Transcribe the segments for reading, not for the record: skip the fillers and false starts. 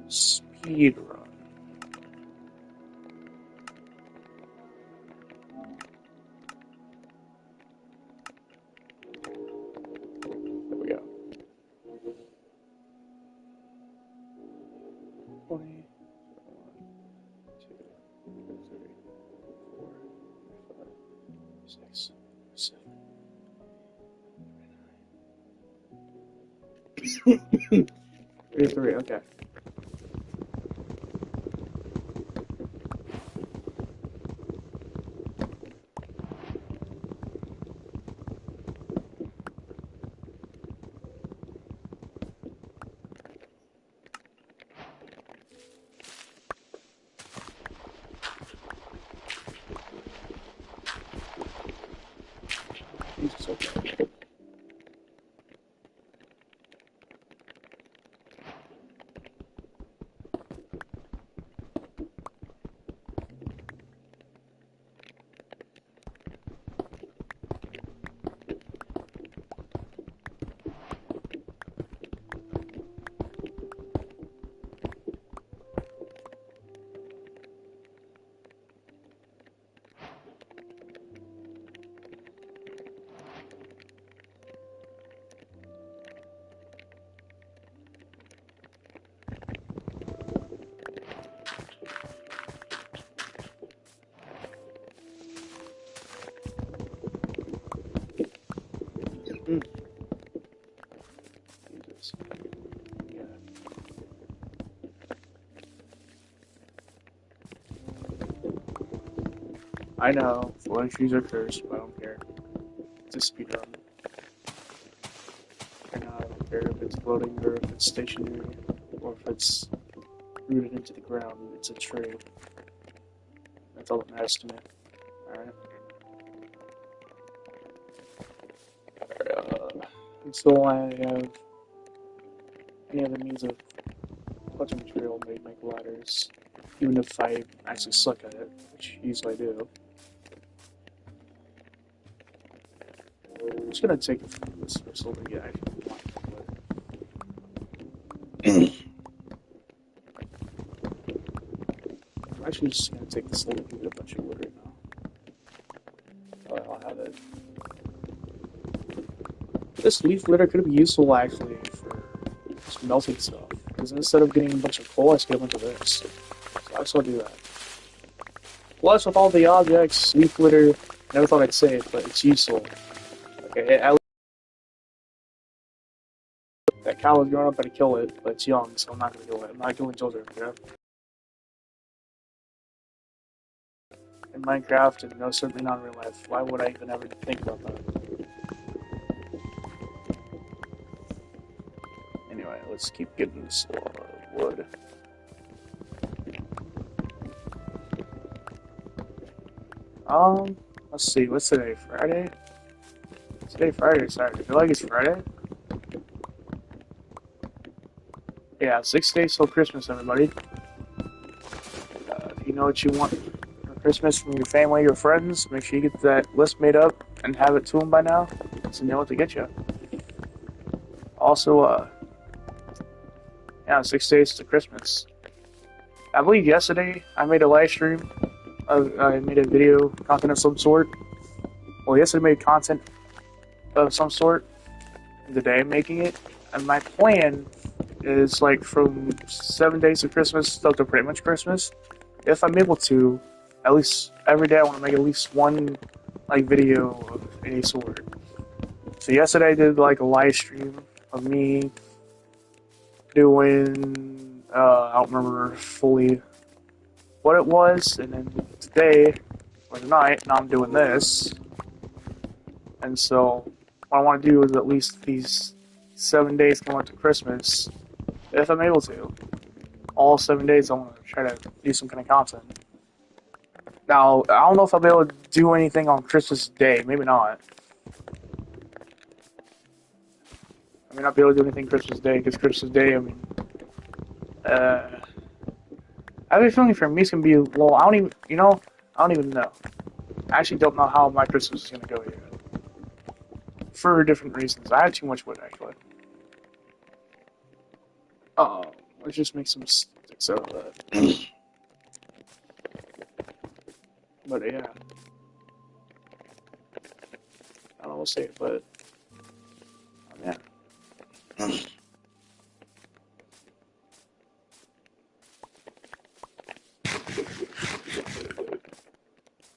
Speedrun. There we go. 20, 1, 2, 3, 4, 5, 6, 7, 33, okay. Jesus, okay. Jesus. Yeah. I know, floating trees are cursed, but I don't care. It's a speedrun. And I don't care if it's floating or if it's stationary or if it's rooted into the ground. It's a tree. That's all that matters to me. Alright? So I have any other means of collecting material made make ladders, even if I actually suck at it, which usually I do. I'm just gonna take it from this first little bit. Yeah, I'm actually just gonna take this little bit of a bunch of wood right now. I'll have it. This leaf litter could be useful actually for just melting stuff. Because instead of getting a bunch of coal, I just get a bunch of this. So I just want to do that. Plus, with all the objects, leaf litter, never thought I'd say it, but it's useful. Okay, that cow is growing up, I kill it, but it's young, so I'm not gonna kill it. I'm not killing children, you know? In Minecraft, and no, certainly not in real life. Why would I even ever think about that? Anyway, let's keep getting this wood. Let's see, what's today? Friday? Today Friday or Saturday? I feel like it's Friday. Yeah, 6 days till Christmas, everybody. If you know what you want for Christmas from your family or friends, make sure you get that list made up and have it to them by now, so you know what to get you. Also, yeah, 6 days to Christmas. I believe yesterday I made a live stream. I made a video content of some sort. Well, yesterday I made content of some sort. Today I'm making it, and my plan is like from 7 days of Christmas up to pretty much Christmas. If I'm able to, at least every day I want to make at least one like video of any sort. So yesterday I did like a live stream of me doing I don't remember fully what it was, and then today or tonight now I'm doing this. And so what I want to do is at least these 7 days going up to Christmas, if I'm able to, all 7 days I want to try to do some kind of content. Now, I don't know if I'll be able to do anything on Christmas Day. Maybe not. I may not be able to do anything Christmas Day, because Christmas Day, I mean, I have a feeling for me it's going to be, well, I don't even know. I actually don't know how my Christmas is going to go yet. For different reasons. I have too much wood, actually. Let's just make some So, but yeah, I don't know what to say, but yeah.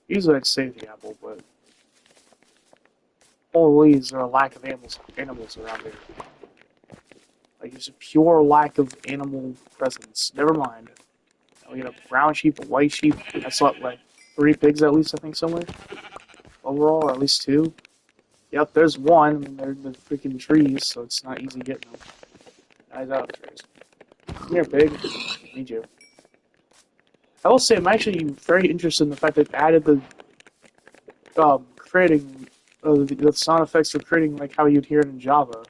Usually I'd save the apple, but holy, is there a lack of animals around here? Like, there's a pure lack of animal presence. Never mind. We got a brown sheep, a white sheep. I saw like 3 pigs at least, I think, somewhere. Overall, or at least 2. Yep, there's one. I mean, they're in the freaking trees, so it's not easy getting them. Eyes out, trees. Come here, pig. Need you. I will say, I'm actually very interested in the fact that they added the creating the sound effects for creating like how you'd hear it in Java,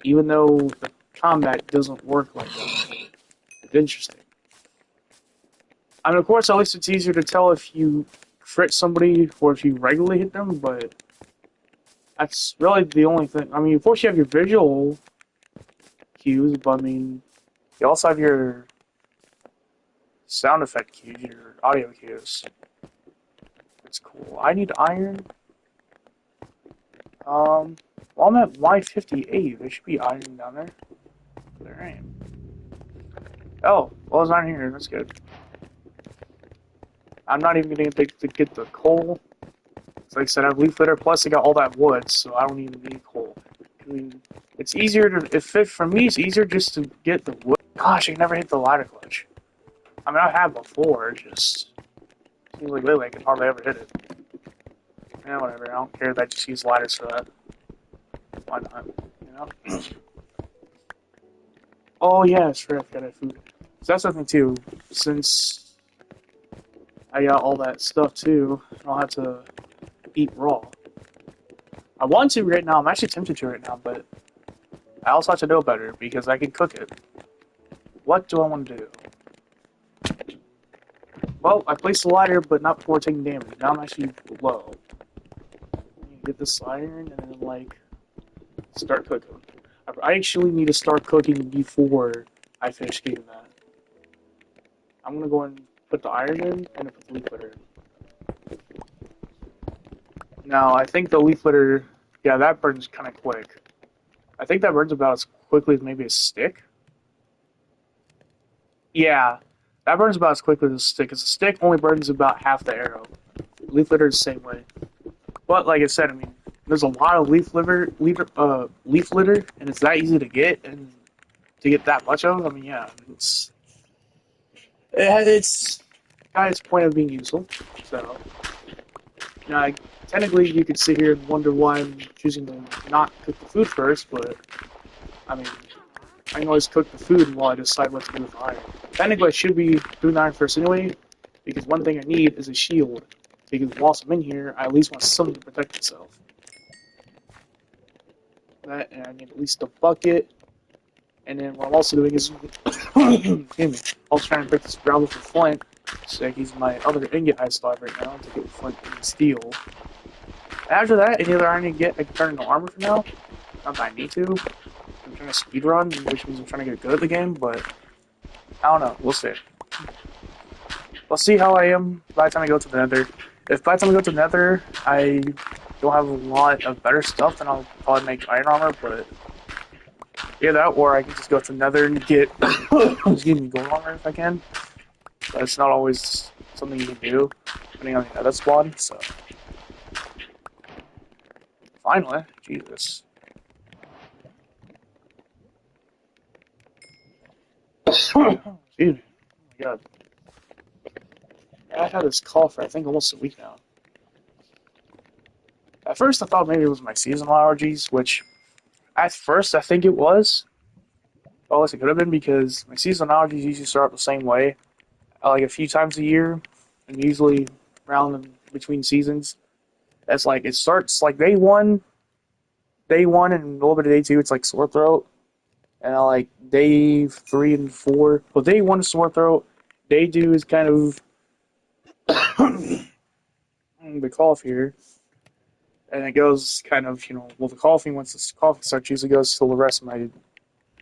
even though the combat doesn't work like that. It's interesting. I mean, of course, at least it's easier to tell if you crit somebody or if you regularly hit them, but that's really the only thing. I mean, of course, you have your visual cues, but I mean, you also have your sound effect cues, your audio cues. It's cool. I need iron. Well, I'm at Y58. There should be iron down there. There ain't. Oh, well, it's not here. That's good. I'm not even going to get the coal. Like I said, I have leaf litter, plus I got all that wood, so I don't even need coal. I mean, it's easier to, for me, it's easier just to get the wood. Gosh, I can never hit the ladder clutch. I mean, I have before, it just seems like lately I can hardly ever hit it. Yeah, whatever, I don't care that I just use ladders for that. Why not, you know? Oh, yeah, that's right, I forgot I had food. So that's something, too, since I got all that stuff, too, I don't have to eat raw. I want to right now, I'm actually tempted to right now, but I also have to know better, because I can cook it. What do I want to do? Well, I placed the ladder, but not before taking damage. Now I'm actually low. Get this iron, and then, like, start cooking. I actually need to start cooking before I finish getting that. I'm gonna go and put the iron in, and then put the leaf litter in. Now, I think the leaf litter, yeah, that burns kind of quick. I think that burns about as quickly as maybe a stick. Yeah, that burns about as quickly as a stick, because a stick only burns about half the arrow. Leaf litter is the same way. But, like I said, I mean, there's a lot of leaf litter, and it's that easy to get, and to get that much of, I mean, yeah, it's got its point of being useful. So, you know, technically, you could sit here and wonder why I'm choosing to not cook the food first, but I mean, I can always cook the food while I decide what to do with the iron. Technically, I should be doing the iron first anyway, because one thing I need is a shield. Because whilst I'm in here, I at least want something to protect myself. That, and I need at least a bucket. And then what I'm also doing is, excuse me, also trying to break this gravel for flint. So I can use my other ingot I still have right now to get flint and steel. After that, any other iron I get, I can turn into armor for now. Not that I need to. I'm trying to speedrun, which means I'm trying to get good at the game, but I don't know. We'll see. We'll see how I am by the time I go to the nether. If by the time I go to the nether, I don't have a lot of better stuff, then I'll probably make iron armor, but yeah, that, or I can just go to the nether and get, excuse me, gold armor if I can. But it's not always something you can do, depending on the nether spawn, so. Finally, Jesus. Excuse me. Oh my god. I've had this cough for I think almost a week now. At first I thought maybe it was my seasonal allergies, which at first I think it was. Well, it could have been because my seasonal allergies usually start the same way, like a few times a year, and usually around in between seasons. That's like it starts like day one, and a little bit of day two. It's like sore throat, and like day 3 and 4. Well, day one is sore throat. Day two is kind of the cough here, and it goes kind of well the coughing once the coughing starts usually goes till the rest of my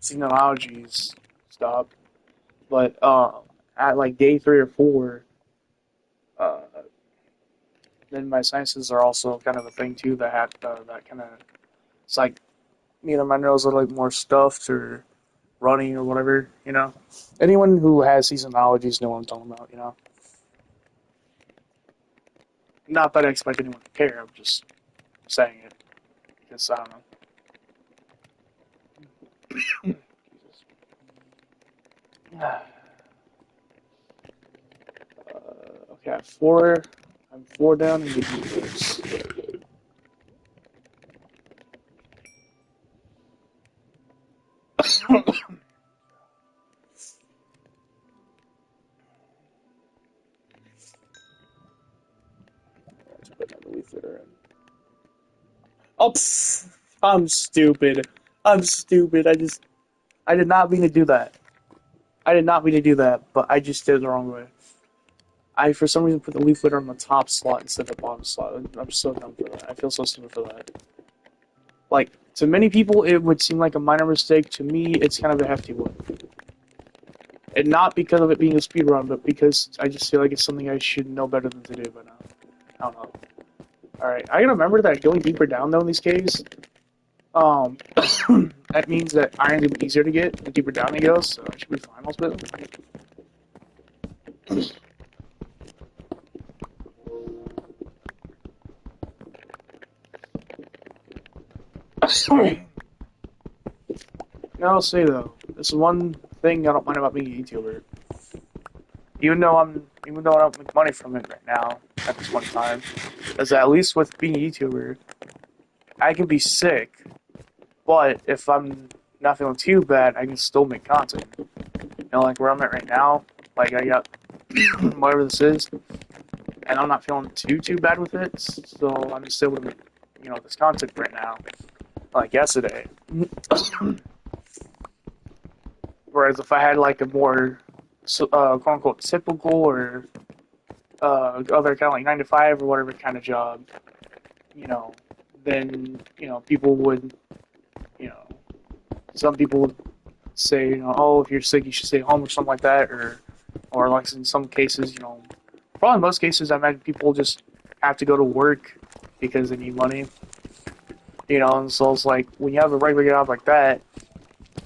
seasonal allergies stop. But at like day 3 or 4, uh, then my sinuses are also kind of a thing too. That kind of, it's like my nose are like more stuffed or runny or whatever. Anyone who has seasonal allergies know what I'm talking about. Not that I expect anyone to care. I'm just saying it because I don't know. Okay, I'm 4 down in the defense. Let's put another leaf litter in. Oh, I'm stupid. I'm stupid. I did not mean to do that. I did not mean to do that, but I just did it the wrong way. I, for some reason, put the leaf litter on the top slot instead of the bottom slot. I'm so dumb for that. I feel so stupid for that. Like, to many people, it would seem like a minor mistake. To me, it's kind of a hefty one. And not because of it being a speed run, but because I just feel like it's something I should know better than to do by now. I don't know. Alright, I gotta remember that going deeper down, though, in these caves, that means that iron's gonna be easier to get the deeper down it goes, so I should be fine most of it. I'll say though, this is one thing I don't mind about being a YouTuber. Even though I don't make money from it right now at this one time, is that at least with being a YouTuber, I can be sick, but if I'm not feeling too bad, I can still make content. Like where I'm at right now, like I got whatever this is, and I'm not feeling too bad with it, so I'm just able to make this content right now, like yesterday. Whereas if I had like a more quote unquote typical or other kind of like 9 to 5 or whatever kind of job, then people would, some people would say, oh, if you're sick, you should stay home or something like that, or like in some cases, probably in most cases, I imagine people just have to go to work because they need money, and so it's like when you have a regular job like that,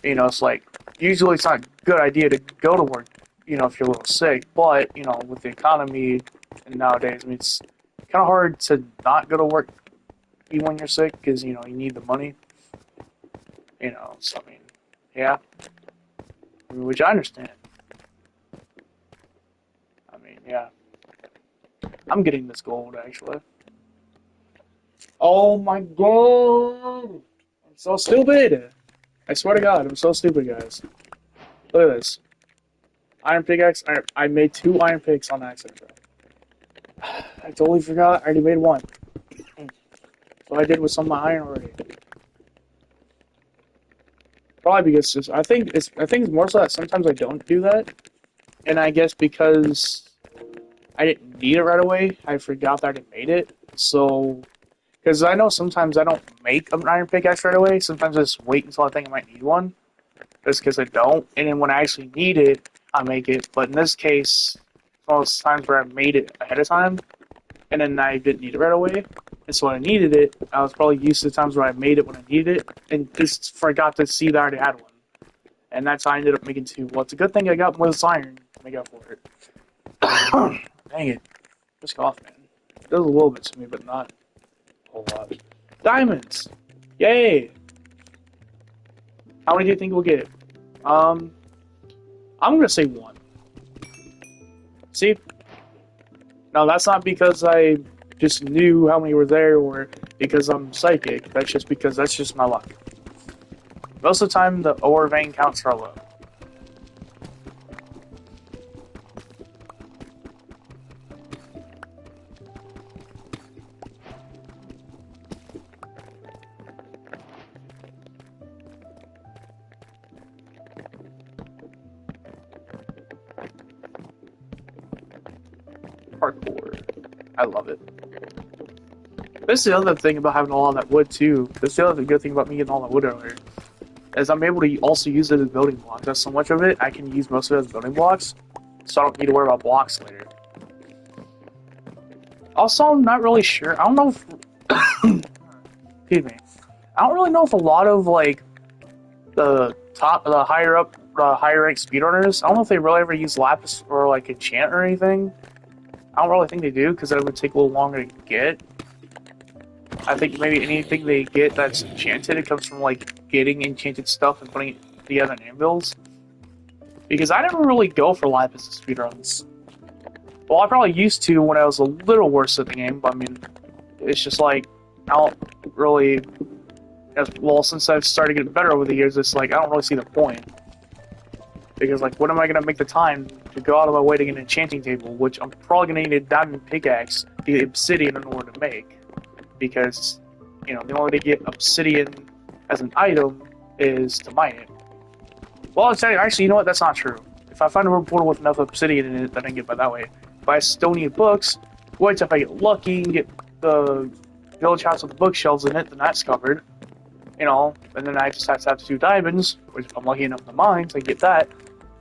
it's like usually it's not a good idea to go to work, if you're a little sick, but with the economy and nowadays, I mean, it's kind of hard to not go to work even when you're sick because you need the money, so I mean, yeah, which I understand. I mean, yeah, I'm getting this gold actually. Oh my god, I'm so stupid. I swear to God, I'm so stupid, guys. Look at this. Iron pickaxe. I made 2 iron picks on accident, bro. I totally forgot. I already made 1. So I did with some of my iron already. Probably because I think it's more so that sometimes I don't do that, and I guess because I didn't need it right away, I forgot that I already made it. So, because I know sometimes I don't make an iron pickaxe right away. Sometimes I just wait until I think I might need one. Just because I don't, and then when I actually need it, I make it. But in this case, most times where I made it ahead of time, and then I didn't need it right away, and so when I needed it, I was probably used to the times where I made it when I needed it, and just forgot to see that I already had one. And that's how I ended up making 2. Well, it's a good thing I got more iron to make up for it. Dang it. Just go off, man. It does a little bit to me, but not a whole lot. Diamonds! Yay! How many do you think we'll get? I'm gonna say 1. See? Now, that's not because I just knew how many were there or because I'm psychic. That's just because that's just my luck. Most of the time, the ore vein counts are low. Parkour. I love it. This is the other thing about having all that wood, too. This is the other good thing about me getting all that wood earlier. is I'm able to also use it as building blocks. There's so much of it, I can use most of it as building blocks, so I don't need to worry about blocks later. Also, I'm not really sure. I don't know if... excuse me. I don't really know if a lot of, like, the higher ranked speedrunners, I don't know if they really ever use lapis or, like, enchant or anything. I don't really think they do, because that would take a little longer to get. I think maybe anything they get that's enchanted, it comes from, like, getting enchanted stuff and putting it together in anvils. Because I never really go for lapis in speedruns. Well, I probably used to when I was a little worse at the game, but I mean, it's just like, I don't really, well, since I've started getting better over the years, it's like, I don't really see the point. Because, like, when am I going to make the time to go out of my way to get an enchanting table, which I'm probably going to need a diamond pickaxe to get obsidian in order to make. Because, you know, the only way to get obsidian as an item is to mine it. Well, actually, you know what? That's not true. If I find a portal with enough obsidian in it, then I can get by that way. If I still need books, wait if I get lucky and get the village house with the bookshelves in it, then that's covered. You know, and then I just have to have 2 diamonds, which if I'm lucky enough to mine, so I get that.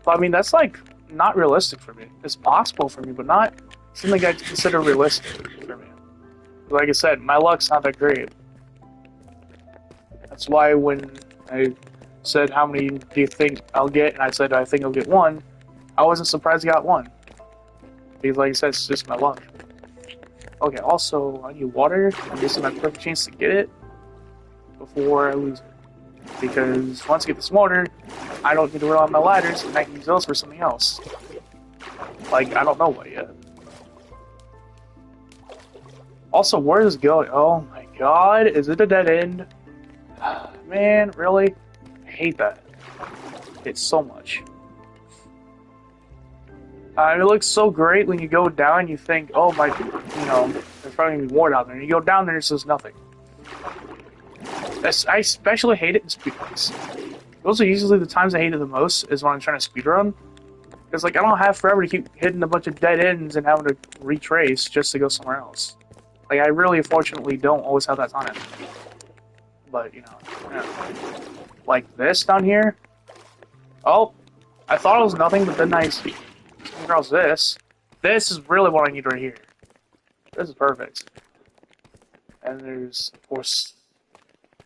But I mean, that's like not realistic for me. It's possible for me, but not something I'd consider realistic for me. Like I said, my luck's not that great. That's why when I said, how many do you think I'll get? And I said, I think I'll get 1. I wasn't surprised I got 1. Because like I said, it's just my luck. Okay, also, I need water. And this is my perfect chance to get it before I lose it. Because once I get this water, I don't need to rely on my ladders, and I can use those for something else. Like, I don't know what yet. Also, where is it going? Oh my god, is it a dead end? Man, really? I hate that. It's so much. It looks so great when you go down and you think, oh my, you know, there's probably going to be more down there. And you go down there and it says nothing. I especially hate it in speedruns. Those are usually the times I hate it the most, is when I'm trying to speedrun. Because, like, I don't have forever to keep hitting a bunch of dead ends and having to retrace just to go somewhere else. Like, I really, fortunately, don't always have that time. But, you know. Like this down here. Oh, I thought it was nothing, but then I came across this. This is really what I need right here. This is perfect. And there's, of course...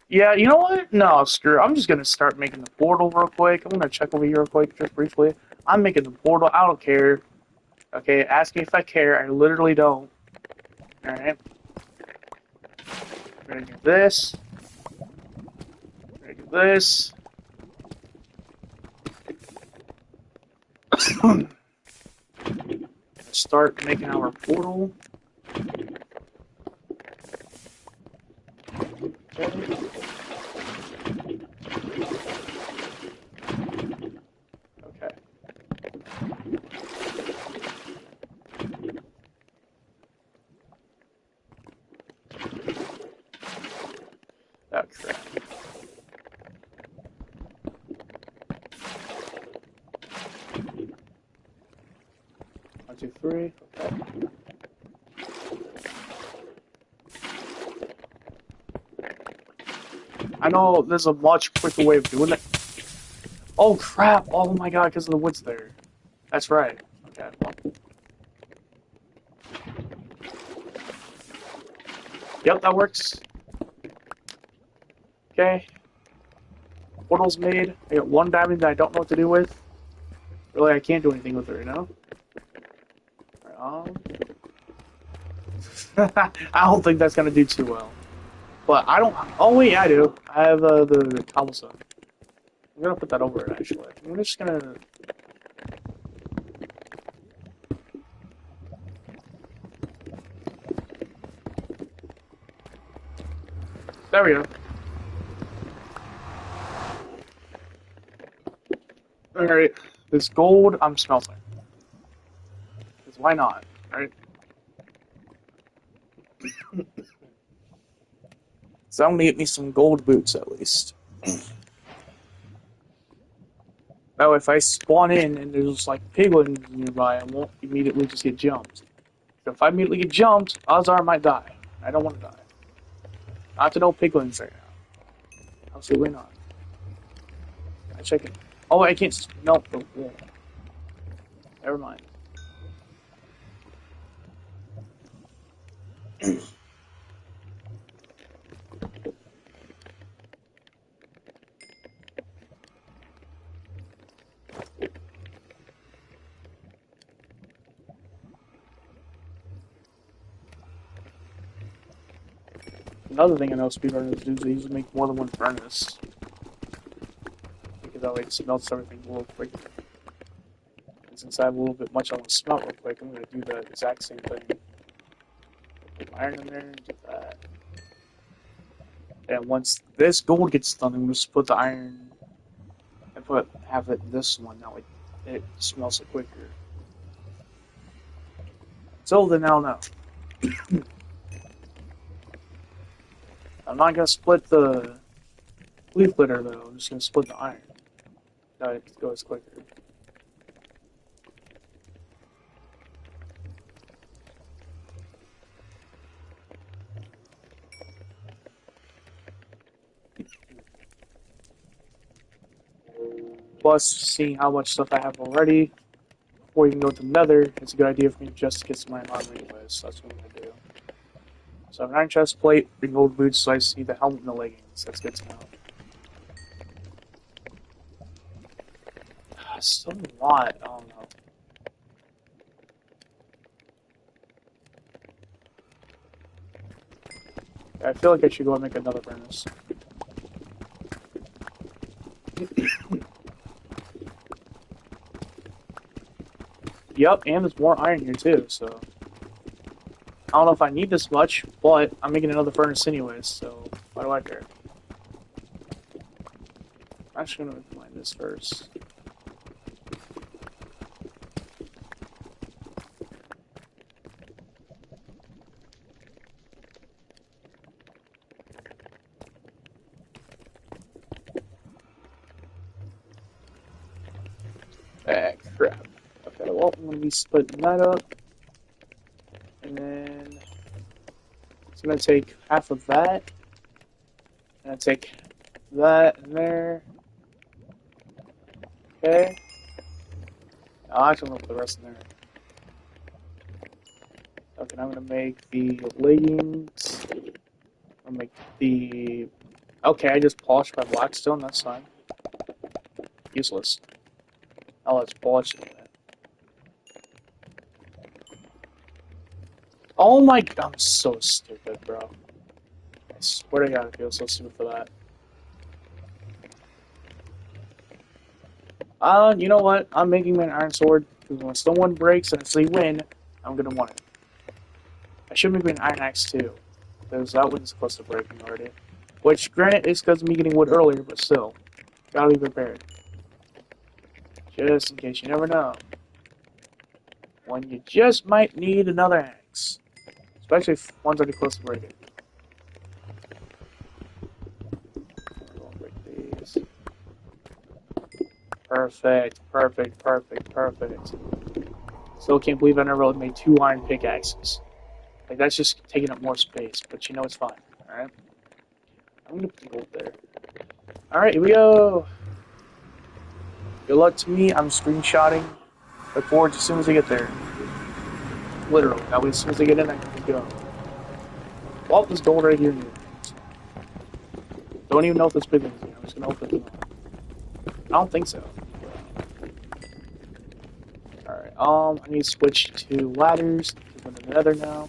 Yeah, you know what? No, screw it. I'm just gonna start making the portal real quick. I'm gonna check over here real quick, just briefly. I'm making the portal. I don't care. Okay, ask me if I care. I literally don't. Alright. We're gonna do this. We're gonna do this. Start making our portal. Okay. Oh, crap. One, two, three. Okay. I know there's a much quicker way of doing it. Oh crap! Oh my god, because of the woods there. That's right. Okay. Well. Yep, that works. Okay. Portal's made. I got 1 diamond that I don't know what to do with. Really, I can't do anything with it right now. I don't think that's gonna do too well. But I don't. Oh wait, I do. I have the cobblestone. I'm gonna put that over it actually. I'm just gonna. There we go. Alright, this gold I'm smelting. Because why not, right? So I'm gonna get me some gold boots at least. That way if I spawn in and there's like piglins nearby, I won't immediately just get jumped. So if I immediately get jumped, odds are I might die. I don't want to die. Not to no piglins right now. Absolutely not. Actually, I can. Oh, I can't smelt the wool. Never mind. Another thing I know speedrunners do is they usually make more than one furnace. Because that way it smelts everything a little quicker. And since I have a little bit much I want to smelt real quick, I'm going to do the exact same thing. Put iron in there and do that. And once this gold gets done, I'm going to split the iron and have it this one. Now it smells it quicker. Until then, I don't know. I'm not going to split the leaf litter though, I'm just going to split the iron. That it goes quicker. Plus, seeing how much stuff I have already before you can go to the nether, it's a good idea for me just to get some iron armor anyways, so that's what I'm going to do. So I have an iron chest plate, 3 gold boots, so I just need the helmet and the leggings. That's good to know. Still a lot, I don't know. I feel like I should go and make another furnace. Yep, and there's more iron here too, so... I don't know if I need this much, but I'm making another furnace anyways, so why do I care? I'm actually gonna mine this first. Ah, crap. Okay, well, I'm gonna be splitting that up. And then it's gonna take half of that. And I take that in there. Okay. I'll actually put the rest in there. Okay, now I'm gonna make the leggings. I'll make the... Okay, I just polished my blackstone, that's fine. Useless. Oh, let's polish it. Oh my god, I'm so stupid, bro. I swear to god, I feel so stupid for that. You know what? I'm making my iron sword, because when stone one breaks and I say win, I'm gonna want it. I should make me an iron axe too, because that one's supposed to break me already. Which, granted, is because of me getting wood earlier, but still. Gotta be prepared. Just in case, you never know. When you just might need another axe. Especially if one's already close to breaking. Break these. Perfect, perfect, perfect, perfect. Still can't believe I never really made 2 iron pickaxes. Like, that's just taking up more space, but you know it's fine, alright? I'm gonna put the gold there. Alright, here we go! Good luck to me, I'm screenshotting. Look forward to as soon as I get there. Literally, that way as soon as I get in, I can go. Well, there's gold right here. Don't even know if this big one's here. I'm just gonna open it up. I don't think so. Alright, I need to switch to ladders. I'm in the nether now.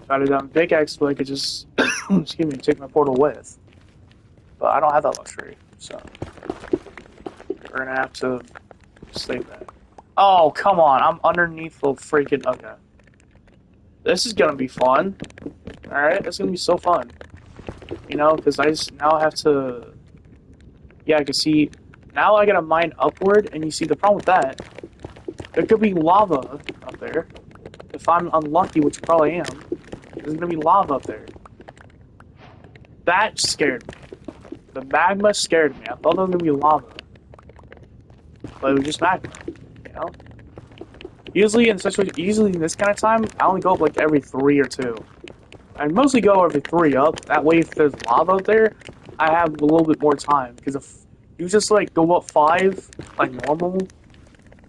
Got it down pickaxe so I could just, excuse me, take my portal with. But I don't have that luxury, so we're gonna have to save that. Oh, come on, I'm underneath the freaking, okay. This is gonna be fun. Alright, it's gonna be so fun. You know, because I just now have to, yeah, I can see, now I gotta mine upward, and you see the problem with that, there could be lava up there. If I'm unlucky, which I probably am, there's gonna be lava up there. That scared me. The magma scared me. I thought there was gonna be lava. But it was just magma, you know? Usually in this kind of time, I only go up like every 3 or 2. I mostly go every 3 up. That way if there's lava out there, I have a little bit more time. Because if you just like go up 5 like normal,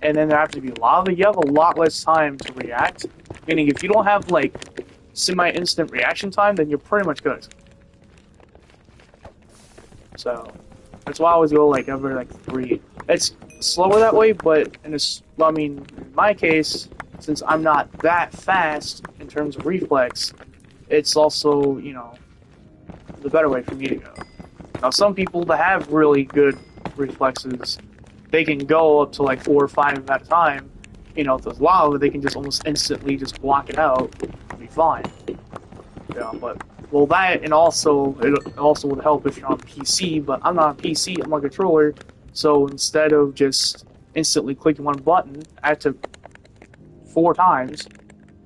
and then there have to be lava. You have a lot less time to react. Meaning, if you don't have like semi-instant reaction time, then you're pretty much good. So that's why I always go like every like 3. It's slower that way, but I mean, in my case, since I'm not that fast in terms of reflex, it's also, you know, the better way for me to go. Now, some people that have really good reflexes, they can go up to like 4 or 5 at a time. You know, if there's lava, they can just almost instantly just block it out and be fine. Yeah, but well, that and also it also would help if you're on PC. But I'm not on PC; I'm on controller. So instead of just instantly clicking one button, I had to 4 times.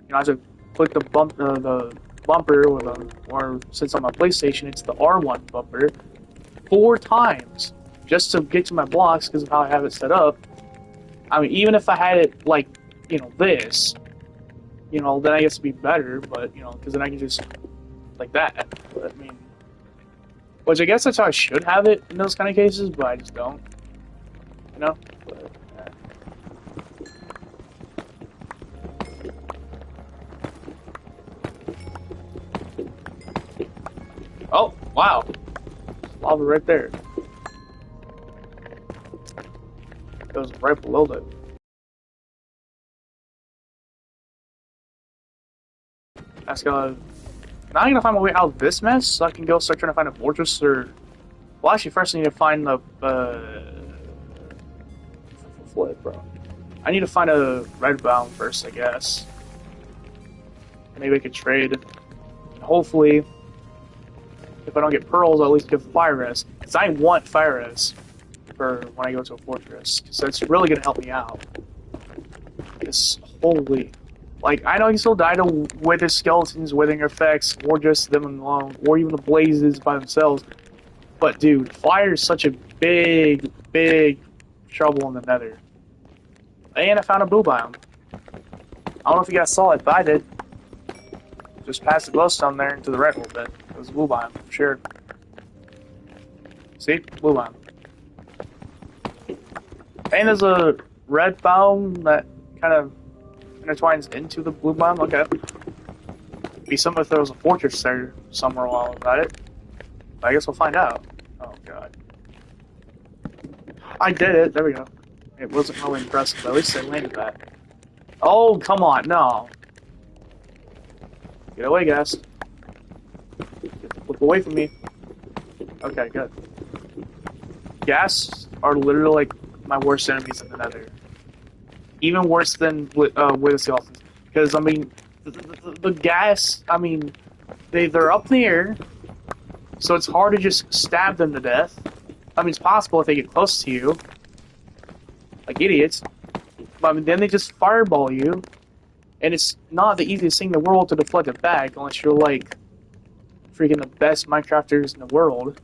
You know, I had to click the bumper, or since I'm on PlayStation, it's the R1 bumper 4 times just to get to my blocks because of how I have it set up. I mean, even if I had it like, you know, this, you know, then I guess it'd be better. But you know, because then I can just like that. But, I mean, which I guess that's how I should have it in those kind of cases, but I just don't. You know? But, oh, wow. Lava right there. It was right below that. That's gonna. Now I'm gonna find my way out of this mess so I can go start trying to find a fortress or. Well, actually, first I need to find the. Flip, bro. I need to find a red biome first, I guess. Maybe I could trade. And hopefully, if I don't get pearls, I'll at least get fire res. Because I want fire res for when I go to a fortress. So it's really gonna help me out. It's holy. Like, I know you still die to wither skeletons, withering effects, or just them alone, or even the blazes by themselves. But, dude, fire is such a big, big trouble in the nether. And I found a blue biome. I don't know if you guys saw it, but I did. Just past the glowstone there into the red a little bit. It was a blue biome, for sure. See? Blue biome. And there's a red biome that kind of intertwines into the blue biome. Okay. Be something if there was a fortress there somewhere while about it. But I guess we'll find out. Oh god. I did it. There we go. It wasn't really impressive, but at least I landed that. Oh, come on. No. Get away, guys. Look away from me. Okay, good. Gas are literally like my worst enemies in the nether. Even worse than with skeletons. Because, I mean, the gas, I mean, they're up in the air, so it's hard to just stab them to death. I mean, it's possible if they get close to you, like idiots. But I mean, then they just fireball you, and it's not the easiest thing in the world to deflect it back unless you're like freaking the best Minecrafters in the world.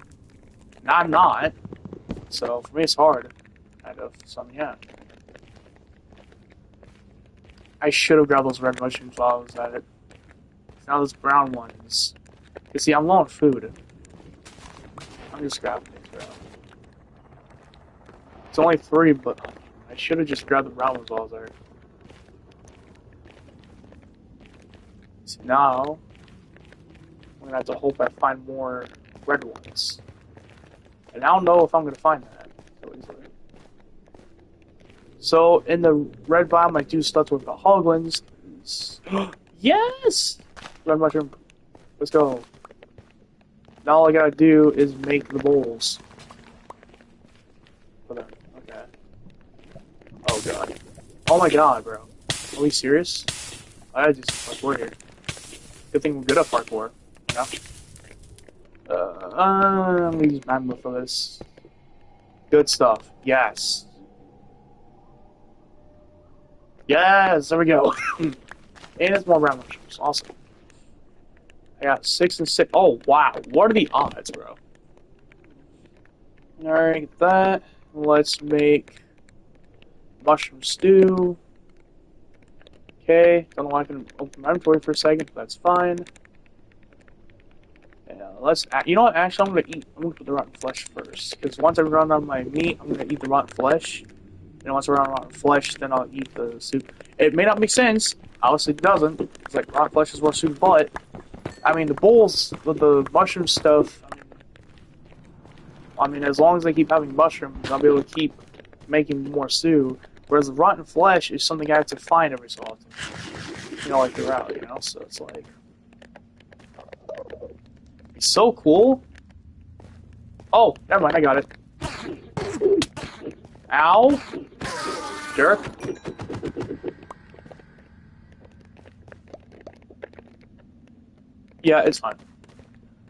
And I'm not, so for me it's hard, kind of. So yeah. I should have grabbed those red mushrooms while I was at it. Now those brown ones. You see, I'm low on food. I'm just grabbing these, bro. It's only 3, but I should have just grabbed the brown ones while I was there. So now, I'm gonna have to hope I find more red ones. And I don't know if I'm gonna find that so easily. So in the red biome, I do stuff with the hoglins. Yes! Red mushroom. Let's go. Now all I gotta do is make the bowls. For them. Okay. Oh god. Oh my god, bro. Are we serious? I just parkour here. Good thing we're good at parkour. You know? I'm gonna use magma for this. Good stuff. Yes. Yes, there we go. And it's more brown mushrooms. Awesome. I got 6 and 6. Oh, wow. What are the odds, bro? Alright, get that. Let's make mushroom stew. Okay. Don't know why I can open my inventory for a second, but that's fine. Yeah, you know what? Actually, I'm gonna put the rotten flesh first. Because once I run out of my meat, I'm gonna eat the rotten flesh. And once I run out of flesh, then I'll eat the soup. It may not make sense. Obviously, it doesn't. It's like rotten flesh is more soup, but I mean, the bowls with the mushroom stuff. I mean, as long as I keep having mushrooms, I'll be able to keep making more stew. Whereas the rotten flesh is something I have to find every so often. You know, like throughout, you know? So it's like... It's so cool. Oh, never mind, I got it. Ow. Jerk. Yeah, it's fine.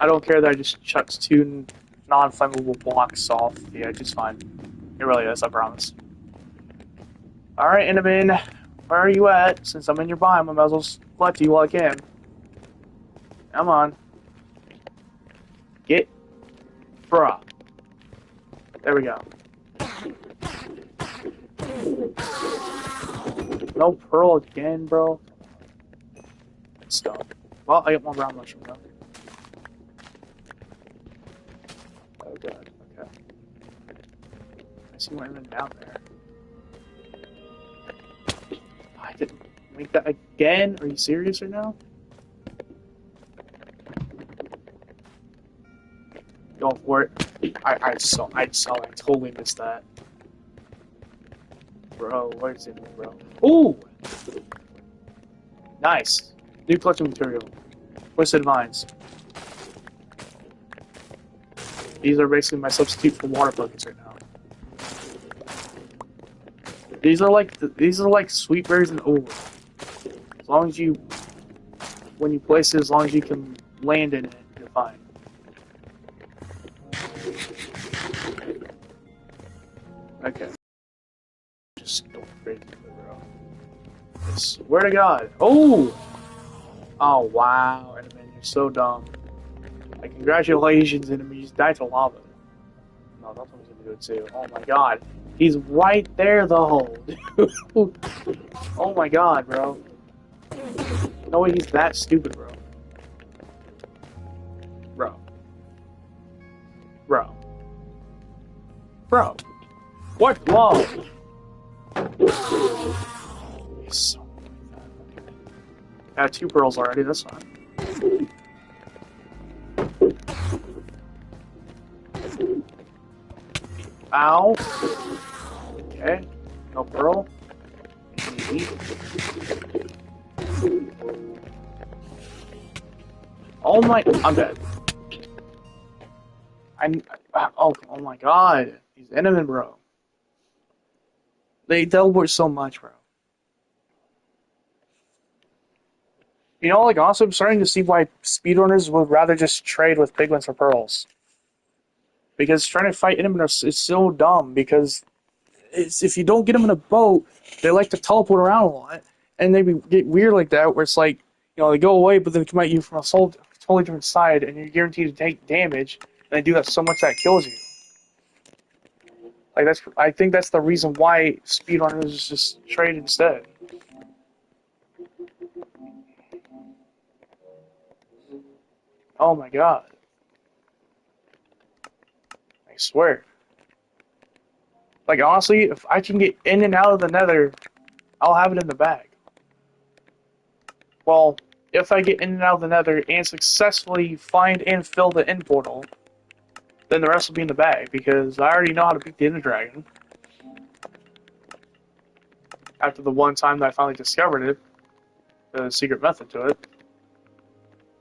I don't care that I just chucked 2 non-flammable blocks off. Yeah, it's just fine. It really is, I promise. Alright, Enderman. Where are you at? Since I'm in your biome, I might as well select you while I can. Come on. Get. Bruh. There we go. No pearl again, bro. Stop. Well, I got more brown mushroom though. Oh god, okay. I see one even down there. I didn't make that again? Are you serious right now? Go for it. I totally missed that. Bro, what is it, bro? Ooh! Nice. New collection material. Twisted vines. These are basically my substitute for water buckets right now. These are like sweet berries and over. As long as you, when you place it, as long as you can land in it, you're fine. Okay. Just go crazy, bro. I swear to God. Oh! Oh, wow, Enderman, you're so dumb. Like, congratulations, Enderman, you just died to lava. No, that's what he's gonna do it too. Oh my god. He's right there, though. Oh my god, bro. No way he's that stupid, bro. Bro. Bro. Bro. What? Whoa. He's so... I have 2 pearls already, that's fine. Ow. Okay. No pearl. Oh my... I'm dead. Oh my god. These Endermen, bro. They teleport so much, bro. You know, like, honestly, I'm starting to see why speedrunners would rather just trade with pigments or pearls. Because trying to fight Endermen is so dumb, because if you don't get them in a boat, they like to teleport around a lot, and they get weird like that, where it's like, you know, they go away, but then they come at you from a totally different side, and you're guaranteed to take damage, and they do that so much that it kills you. Like, I think that's the reason why speedrunners just trade instead. Oh my god. I swear. Like, honestly, if I can get in and out of the nether, I'll have it in the bag. Well, if I get in and out of the nether and successfully find and fill the end portal, then the rest will be in the bag, because I already know how to beat the Ender Dragon. After the one time that I finally discovered it, the secret method to it.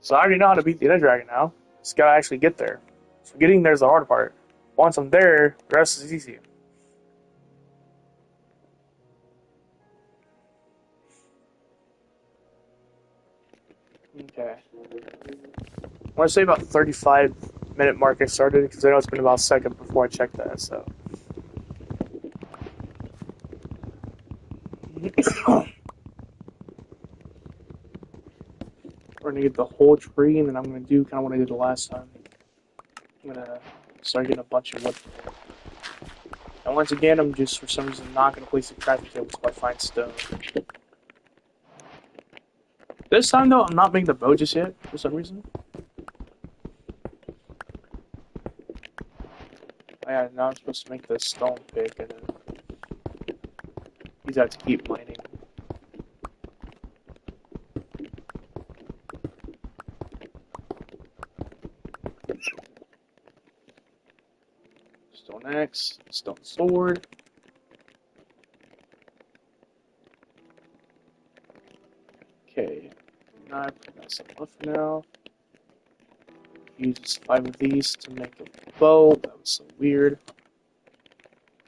So I already know how to beat the Ender Dragon now. Just gotta actually get there. So getting there is the hard part. Once I'm there, the rest is easy. Okay. I want to say about 35-minute mark I started, because I know it's been about a second before I checked that, so. We're going to get the whole tree, and then I'm going to do kind of what I did the last time. I'm going to start getting a bunch of wood. And once again, I'm just, for some reason, not going to place the crafting table until I find stone. This time, though, I'm not making the bow just yet, for some reason. And now I'm supposed to make this stone pick, and then these have to keep mining. Stone axe, stone sword. Okay, knife, that's enough for now. Use 5 of these to make a bow. That was so weird.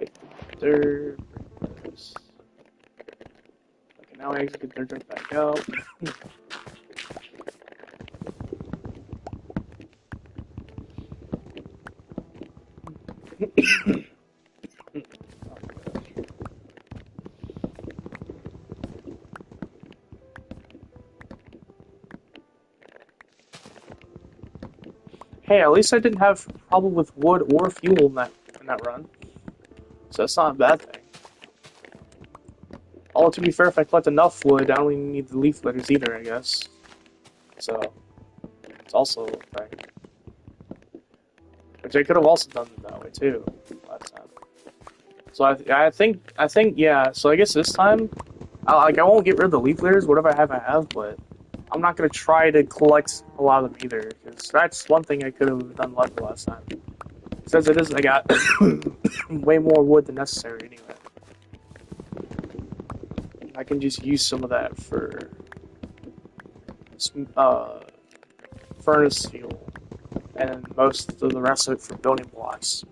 Get the dirt. Okay, now I actually get their dirt back out. Hey, at least I didn't have a problem with wood or fuel in that run. So that's not a bad thing. Although, to be fair, if I collect enough wood, I don't even need the leaf litters either, I guess. So, it's also a thing. Which I could have also done it that way, too, last time. So, I think, yeah, so I guess this time, I won't get rid of the leaf litters, whatever I have, but I'm not going to try to collect a lot of them either, because that's one thing I could have done left last time. Since it is, I got way more wood than necessary anyway. I can just use some of that for furnace fuel, and most of the rest of it for building blocks.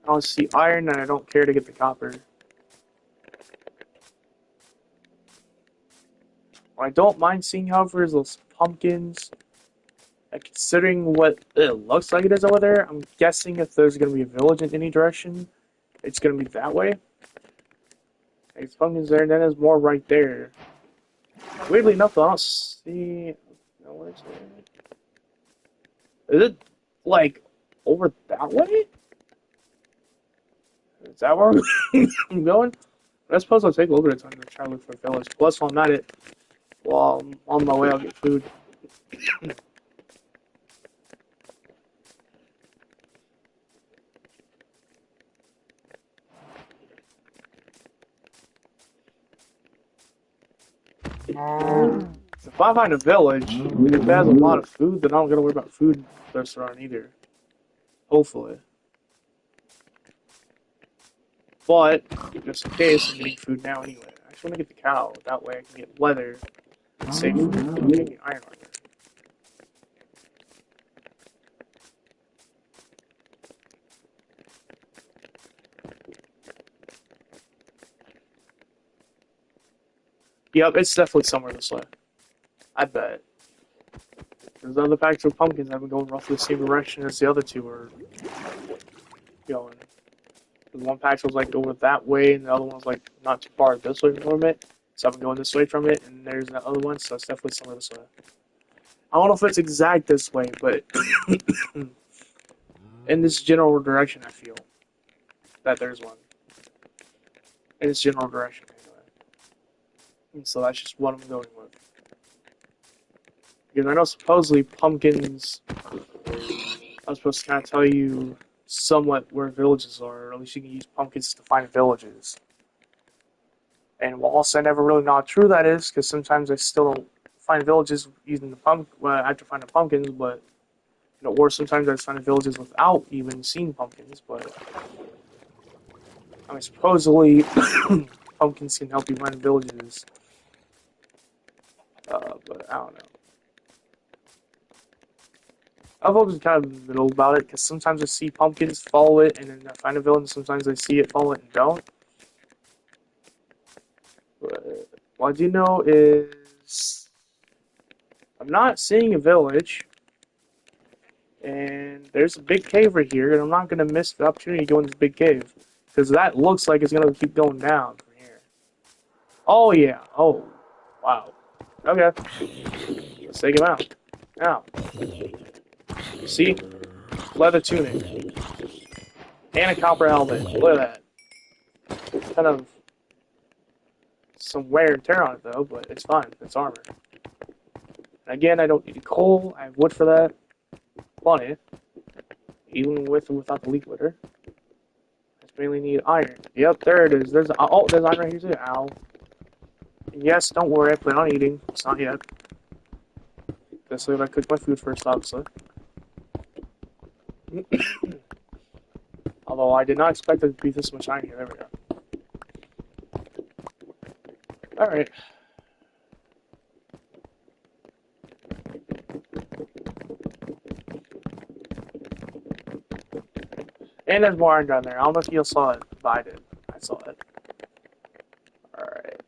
I don't see iron, and I don't care to get the copper. What I don't mind seeing, however, is those pumpkins. Like, considering what it looks like it is over there, I'm guessing if there's going to be a village in any direction, it's going to be that way. There's pumpkins there, and then there's more right there. Weirdly enough, though, I don't see... No, where's it? Is it, like, over that way? Is that where I'm going? I suppose I'll take a little bit of time to try to look for a village. Plus, while I'm at it, while I'm on my way, I'll get food. If I find a village, if it has a lot of food, then I don't gotta worry about food thirst around either. Hopefully. But, just in case, I'm getting food now anyway. I just want to get the cow. That way I can get leather and save food from getting iron armor. Yep, it's definitely somewhere this way. I bet. There's other packs of pumpkins that have been going roughly the same direction as the other two are going. The one patch was like over that way, and the other one was like not too far this way from it. So I've been going this way from it, and there's that other one, so it's definitely somewhere this way. I don't know if it's exact this way, but in this general direction, I feel that there's one. In this general direction, anyway. And so that's just what I'm going with. Because I know supposedly pumpkins are supposed to kind of tell you somewhat where villages are, or at least you can use pumpkins to find villages. And whilst I never really know how true that is, because sometimes I still don't find villages using the I have to find the pumpkins, but or sometimes I find villages without even seeing pumpkins. But I mean, supposedly pumpkins can help you find villages, but I don't know. I've always kind of in the middle about it, because sometimes I see pumpkins, follow it, and then I find a village, and sometimes I see it, follow it, and don't. But What I do know is I'm not seeing a village, and there's a big cave right here, and I'm not gonna miss the opportunity to go in this big cave because that looks like it's gonna keep going down from here. Oh yeah. Oh, wow. Okay. Let's take him out. Now, see, leather tunic and a copper helmet. Look at that. Kind of some wear and tear on it though, but it's fine. It's armor. And again, I don't need coal. I have wood for that. Plenty. Even with or without the leaf litter. I just mainly need iron. Yep, there it is. There's iron right here too. Ow. Yes, don't worry. I plan on eating. It's not yet. This way, I cook my food first, obviously. Although I did not expect it to be this much iron here. There we go. Alright. And there's more iron down there. I don't know if you saw it, but I did. I saw it. Alright.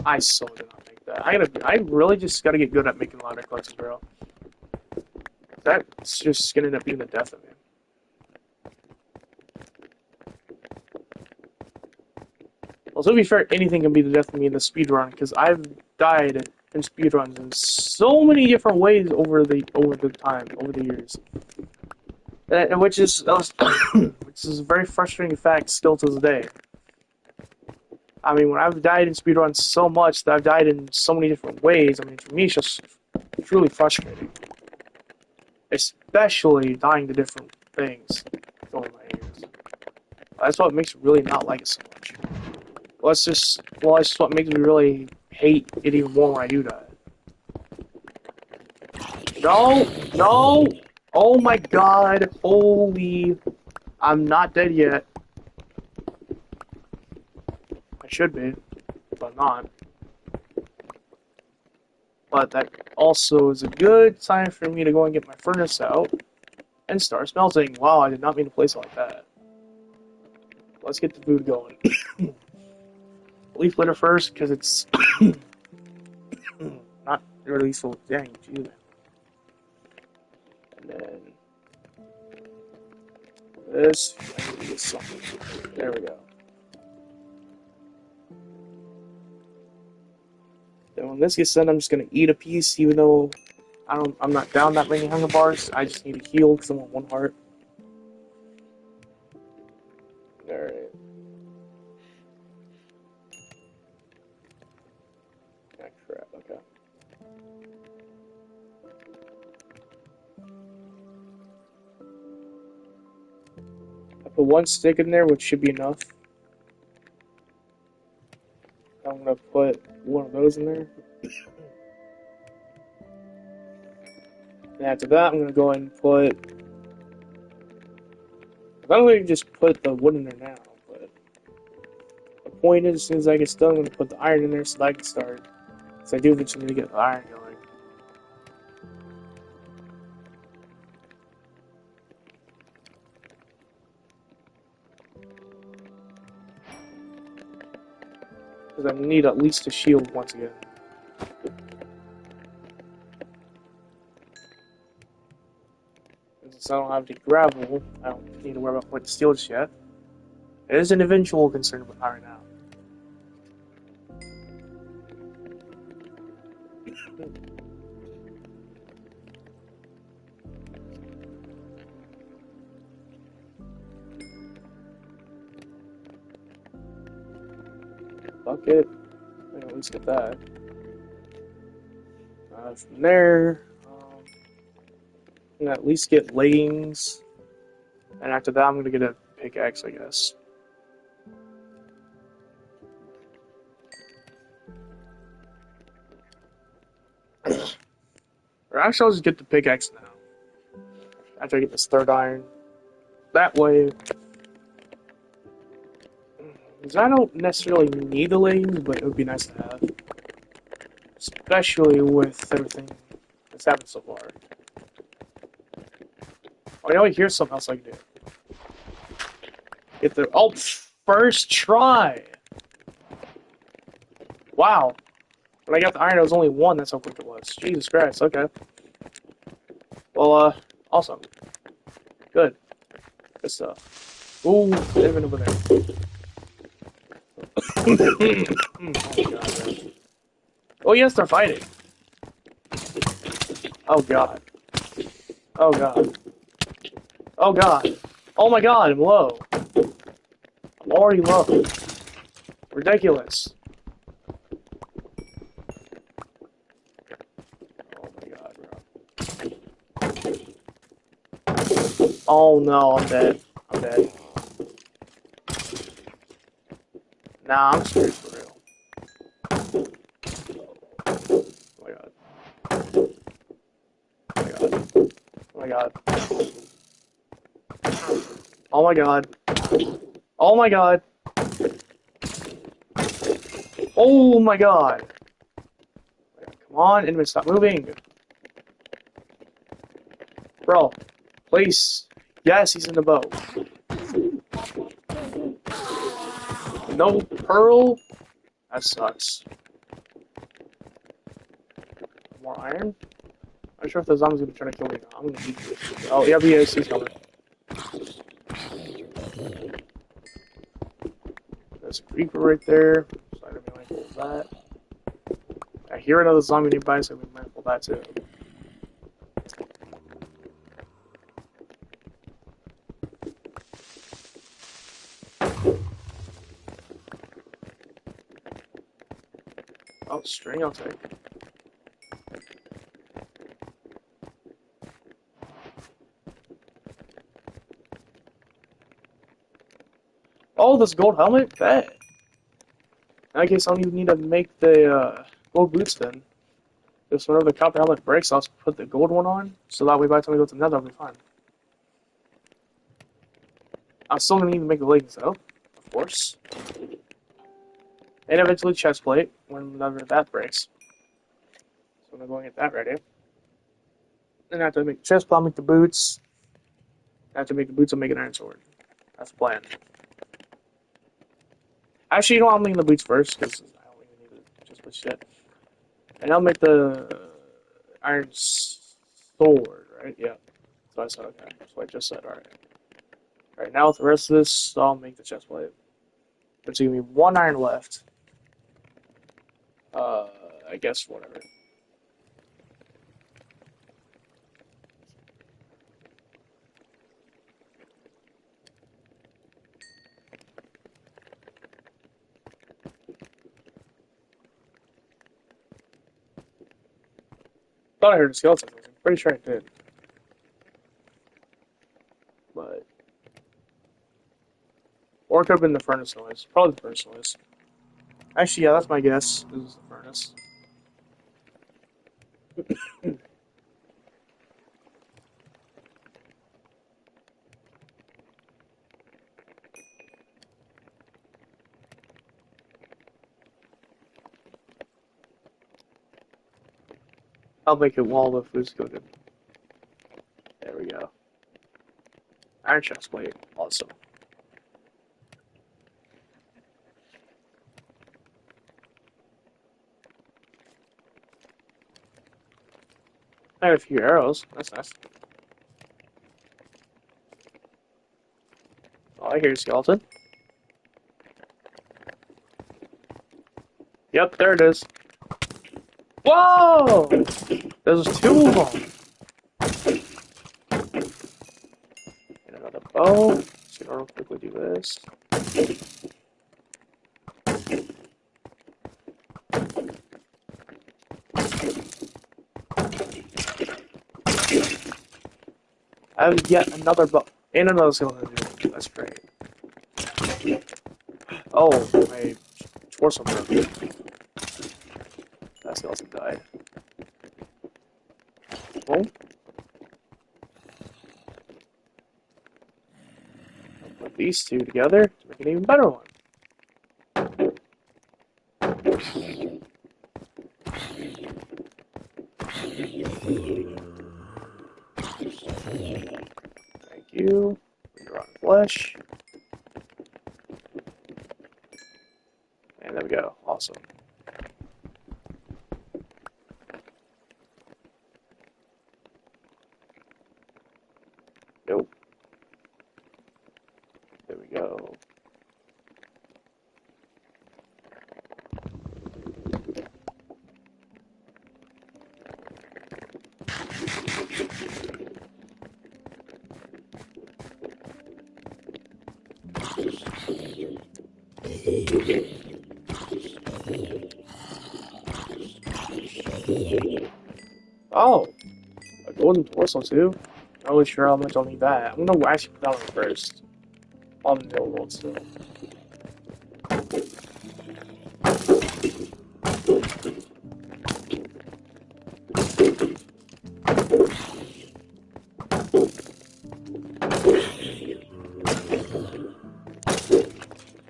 I so did not make that. I really just gotta get good at making ladder clutches, bro. That's just gonna end up being the death of me. Well, to be fair, anything can be the death of me in the speedrun, because I've died in speedruns in so many different ways over the years. Which is which is a very frustrating fact still to this day. I mean, when I've died in speedruns so much that I've died in so many different ways, I mean, for me, it's just truly frustrating. Especially dying to different things over my ears. That's what makes me really not like it so much. That's just what makes me really hate it even more when I do die. No! No! Oh my god! Holy... I'm not dead yet. I should be, but I'm not. But that also is a good sign for me to go and get my furnace out and start smelting. Wow, I did not mean to place it like that. Let's get the food going. Leaf litter first, because it's not really so dang either. And then this, I need to get something. There we go. Then when this gets done, I'm just gonna eat a piece, even though I'm not down that many hunger bars. I just need to heal because I'm on 1 heart. Alright. Ah, crap, okay. I put 1 stick in there, which should be enough. I'm gonna put 1 of those in there. And after that, I'm gonna go ahead and put... I don't really just put the wood in there now, but... The point is, as soon as I get done, I'm gonna put the iron in there so that I can start. Because I do eventually need to get the iron going. Because I need at least a shield once again. Since I don't have the gravel, I don't need to worry about putting steel just yet. It is an eventual concern with iron now. Bucket. I can at least get that. From there, I'm gonna at least get leggings. And after that, I'm gonna get a pickaxe, I guess. Or actually, I'll just get the pickaxe now. After I get this 3rd iron. That way, because I don't necessarily need the leggings, but it would be nice to have. Especially with everything that's happened so far. Oh, you know, here's something else I can do. Get the... Oh, first try! Wow. When I got the iron, it was only 1. That's how quick it was. Jesus Christ. Okay. Well, awesome. Good. Good stuff. Ooh, even over there. Oh my god, man. Oh, yes, they're fighting. Oh god. Oh god. Oh god. Oh my god, I'm low. I'm already low. Ridiculous. Oh my god, bro. Oh no, I'm dead. I'm dead. Nah, I'm screwed for real. Oh my god. Oh my god. Oh my god. Oh my god. Oh my god. Come on, enemy, stop moving. Bro, please. Yes, he's in the boat. No pearl? That sucks. More iron? I'm not sure if the zombie's gonna be trying to kill me now. I'm gonna beat you. Oh, yeah, he is. He's coming. There's a creeper right there. So I don't be mindful of that. I hear another zombie nearby, so we mindful of that too. Oh, string, I'll take. Oh, this gold helmet? Bet. In that case, I don't even need to make the gold boots then. Just whenever the copper helmet breaks, I'll just put the gold one on, so that way by the time we go to the nether, I'll be fine. I'm still gonna need to make the leggings though, of course. And eventually chest plate, whenever that breaks. So I'm going to get that ready. Then after I make the chest plate, I'll make the boots. After I make the boots, I'll make an iron sword. That's the plan. Actually, you know what? I'm making the boots first, because I don't even need to just put shit. And I'll make the iron sword, right? Yeah. So I said, okay. That's what I just said, alright. Alright, now with the rest of this, I'll make the chest plate. There's gonna be 1 iron left. I guess whatever. Thought I heard a skeleton. I'm pretty sure I did. But. Or it could have been the furnace noise. Probably the furnace noise. Actually, yeah, that's my guess. This is the furnace. I'll make it while the food's cooking. There we go. Iron chest plate. Awesome. I have a few arrows. That's nice. Oh, I hear a skeleton. Yep, there it is. Whoa! There's 2 of them. Get another bow. Just gonna real quickly do this. I have yet another bow. And another skeleton. That's great. Oh, my torso broke. That skeleton died. Well, I'll put these 2 together to make an even better one. Thank you. Rotten flesh. And there we go. Awesome. Oh, a golden torso too? Not really sure how much I'll need that. I'm gonna actually put that on first. On the middle world still.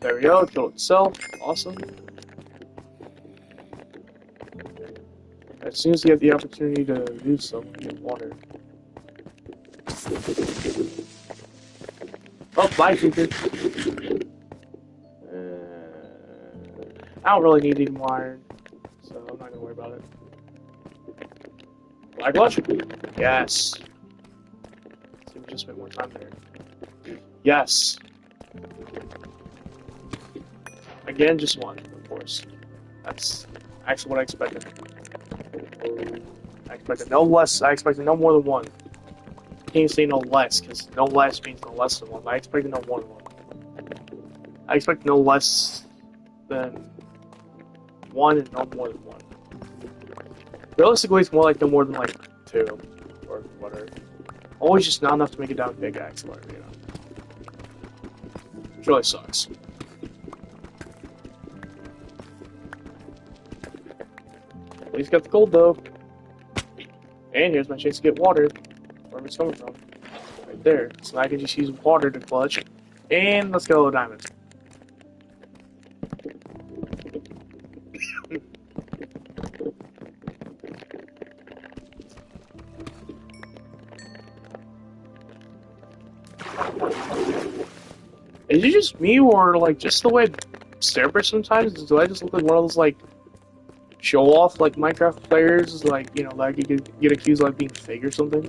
There we go, killed itself. Awesome. As soon as you get the opportunity to do so, get water. Oh, bye, creeper. I don't really need any more iron, so I'm not gonna worry about it. Like what? Yes. See, we just spent more time there. Yes. Again, just one, of course. That's actually what I expected. I expected no less. I expected no more than one. I can't say no less, because no less means no less than one. But I expected no more than one. I expect no less than one and no more than one. Realistically, it's more like no more than like two or whatever. Always just not enough to make it down to big axe, whatever, you know. Which really sucks. At least got the gold though. And here's my chance to get water. Wherever it's coming from. Right there. So I can just use water to clutch. And let's go diamonds. Is it just me, or like just the way I stare at sometimes? Do I just look like one of those like show off like Minecraft players, like, you know, like you could get accused of like being fake or something?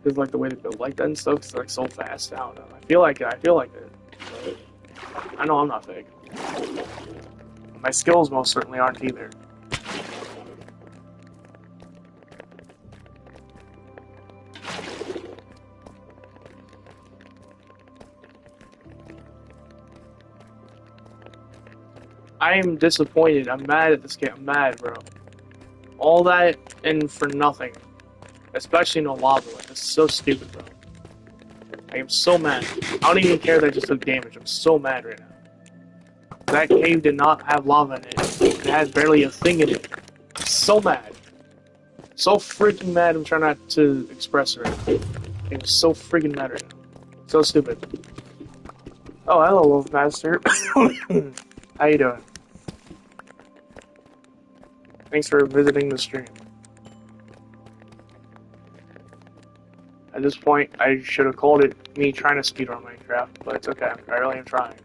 Because like the way they build like that and stuff, it's like so fast. I don't know. I feel like it. But I know I'm not fake. My skills most certainly aren't either. I am disappointed. I'm mad at this game. I'm mad, bro. All that and for nothing. Especially no lava. This is so stupid, bro. I am so mad. I don't even care that I just took damage. I'm so mad right now. That cave did not have lava in it. It had barely a thing in it. I'm so mad. So freaking mad. I'm trying not to express it right now. I'm so freaking mad right now. So stupid. Oh, hello, Wolf Master. How you doing? Thanks for visiting the stream. At this point, I should have called it me trying to speedrun Minecraft, but it's okay. I really am trying.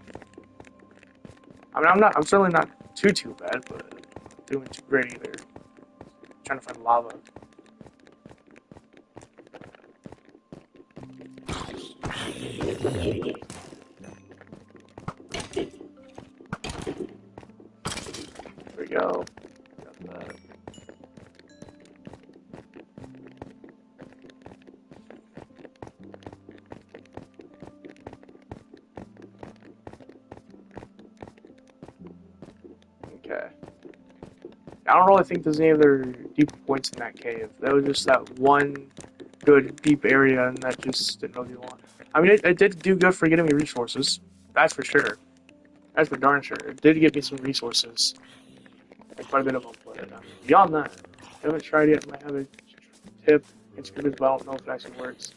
I mean, I'm certainly not too bad, but not doing too great either. I'm trying to find lava. There we go. Got that. Okay. I don't really think there's any other deep points in that cave. That was just that one good deep area, and that just didn't really do a lot. I mean, it did do good for getting me resources. That's for sure. That's for darn sure. It did get me some resources. Like quite a bit of them, but beyond that, I haven't tried yet. I might have a tip. It's good, but I don't know if it actually works.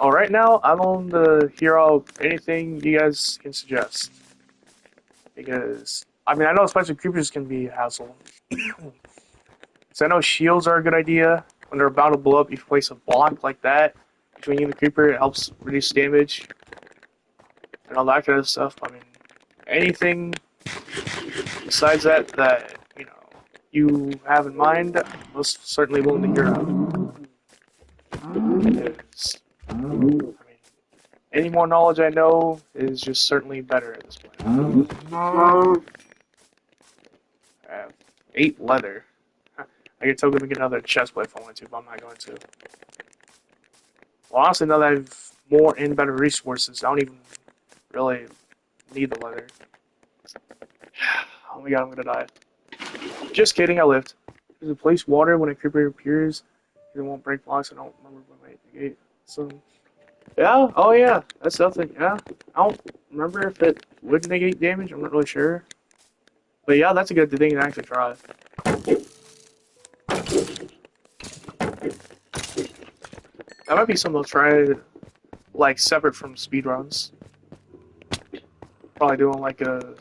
Oh, right now, I'm on the hero. Anything you guys can suggest. Because, I mean, I know especially creepers can be a hassle. So I know shields are a good idea. When they're about to blow up, you place a block like that between you and the creeper. It helps reduce damage. And all that kind of stuff. I mean, anything besides that, you know, you have in mind, I'm most certainly willing to hear out. Because, I mean, any more knowledge I know is just certainly better at this point. I have 8 leather. I could totally get another chest plate if I wanted to, but I'm not going to. Well, honestly, now that I have more and better resources, I don't even really need the leather. Oh my god, I'm gonna die. Just kidding, I lived. There's a place water when a creeper appears. It won't break blocks. I don't remember when I hit the gate. So, yeah, oh yeah, that's something. Yeah, I don't remember if it would negate damage. I'm not really sure. But yeah, that's a good thing to actually try. That might be something I'll try, like, separate from speedruns. Probably doing, like, in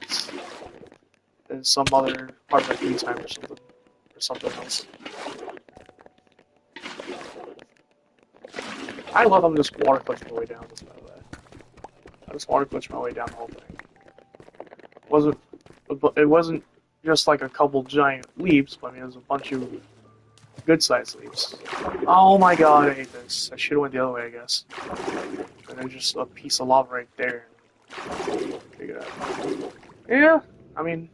some other part of my free time or something else. I love I'm just water clutching my way down this, by the way. I just water clutched my way down the whole thing. It wasn't just like a couple giant leaps, but I mean, it was a bunch of good-sized leaps. Oh my god, I hate this. I should have went the other way, I guess. And there's just a piece of lava right there. Figure it out. Yeah, I mean,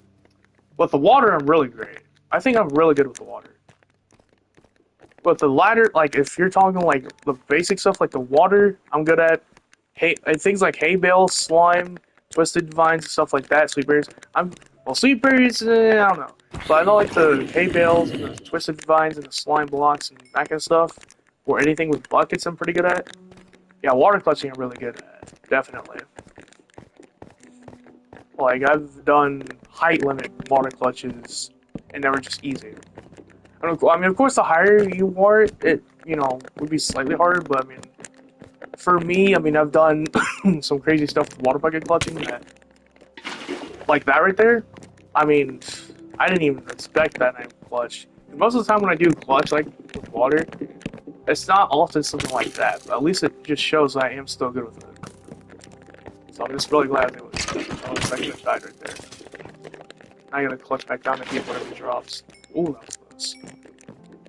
with the water, I'm really great. I think I'm really good with the water. But the ladder, like, if you're talking, like, the basic stuff, like the water, I'm good at. Things like hay bale, slime, twisted vines, and stuff like that, sweet berries. Sweet berries, I don't know. But I know, like, the hay bales and the twisted vines and the slime blocks and that kind of stuff. Or anything with buckets, I'm pretty good at. Yeah, water clutching, I'm really good at. Definitely. Like, I've done height limit water clutches, and they were just easy. I mean, of course, the higher you are, it, would be slightly harder, but, I mean, for me, I mean, I've done some crazy stuff with water bucket clutching that, like that right there, I mean, I didn't even expect that I clutch. And most of the time when I do clutch, like, with water, it's not often something like that, but at least it just shows that I am still good with it. So I'm just really glad it was, I could have died right there. I gotta clutch back down to get whatever drops. Ooh, that was close.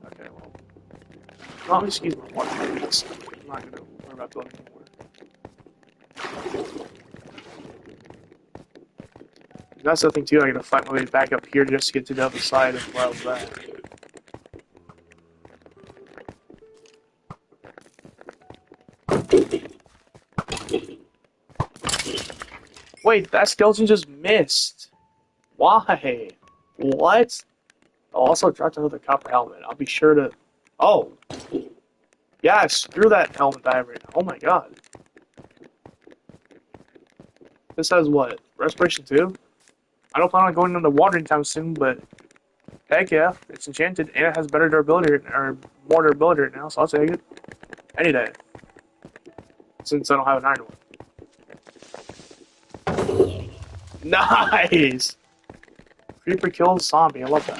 Okay, well. Let me just use my water buckets. I'm not gonna worry about building more. That's the thing too, I gotta fight my way back up here just to get to the other side of where I was at. Wait, that skeleton just missed. Why? What? I'll also dropped another copper helmet. I'll be sure to... Oh. Yeah, screw that helmet diver. Oh my god. This has what? Respiration 2? I don't plan on going into water anytime soon, but... Heck yeah, it's enchanted, and it has better durability, or more durability right now, so I'll take it. Any day. Since I don't have an iron one. Nice! Creeper kills zombie, I love that.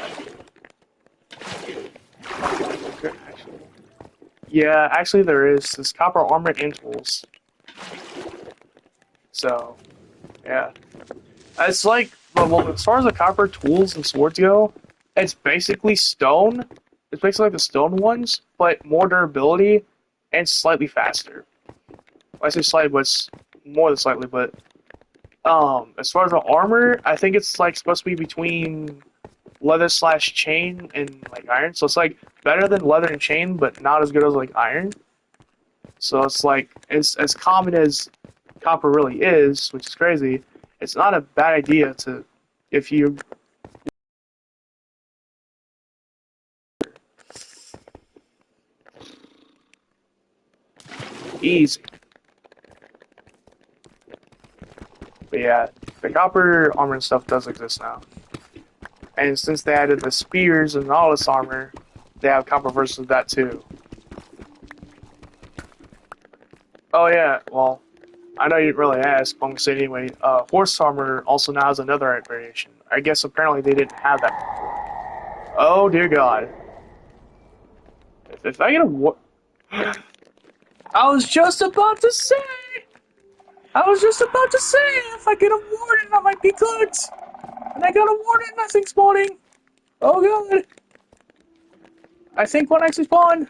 Yeah, actually there is. There's copper armor and tools. So, yeah. It's like, well, as far as the copper tools and swords go, it's basically stone. It's basically like the stone ones, but more durability and slightly faster. I say slightly, but it's more than slightly, but as far as the armor, I think it's like supposed to be between leather / chain and like iron. So it's like better than leather and chain, but not as good as like iron. So it's like it's as common as copper really is, which is crazy. It's not a bad idea to if you easy. But yeah, the copper armor and stuff does exist now. And since they added the spears and all this armor, they have copper versions of that too. Oh yeah, well, I know you didn't really ask, but I'm gonna say it anyway. Horse armor also now has another variation. I guess apparently they didn't have that before. Oh dear God! If I get a I was just about to say. If I get a warden, I might be good. And I got a warden, nothing spawning. Oh God! I think one actually spawned.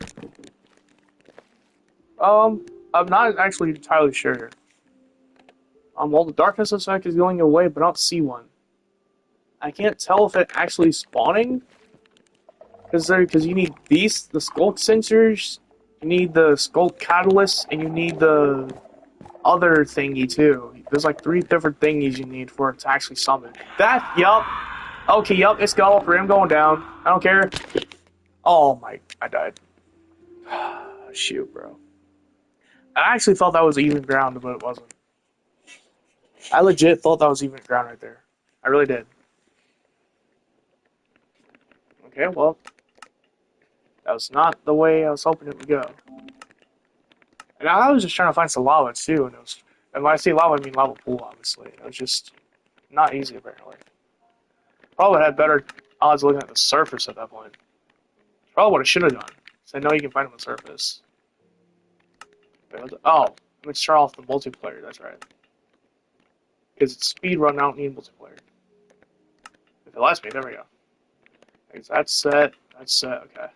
I'm not actually entirely sure. Well, the darkness effect is going away, but I don't see one. I can't tell if it actually spawning. Because you need the sculk sensors, you need the sculk catalyst, and you need the other thingy too. There's like 3 different thingies you need for it to actually summon. That, yup. Okay, yup, it's go for him going down. I don't care. Oh my, I died. Shoot, bro. I actually thought that was even ground, but it wasn't. I legit thought that was even ground right there. I really did. Okay, well, that was not the way I was hoping it would go. And I was just trying to find some lava too, and when I say lava, I mean lava pool, obviously. It was just not easy, apparently. Probably had better odds looking at the surface at that point. Probably what I should have done. So I know you can find them on the surface. Oh, let me start off the multiplayer, that's right. Because it's speedrun, I don't need multiplayer. If it lets me, there we go. That's set, okay.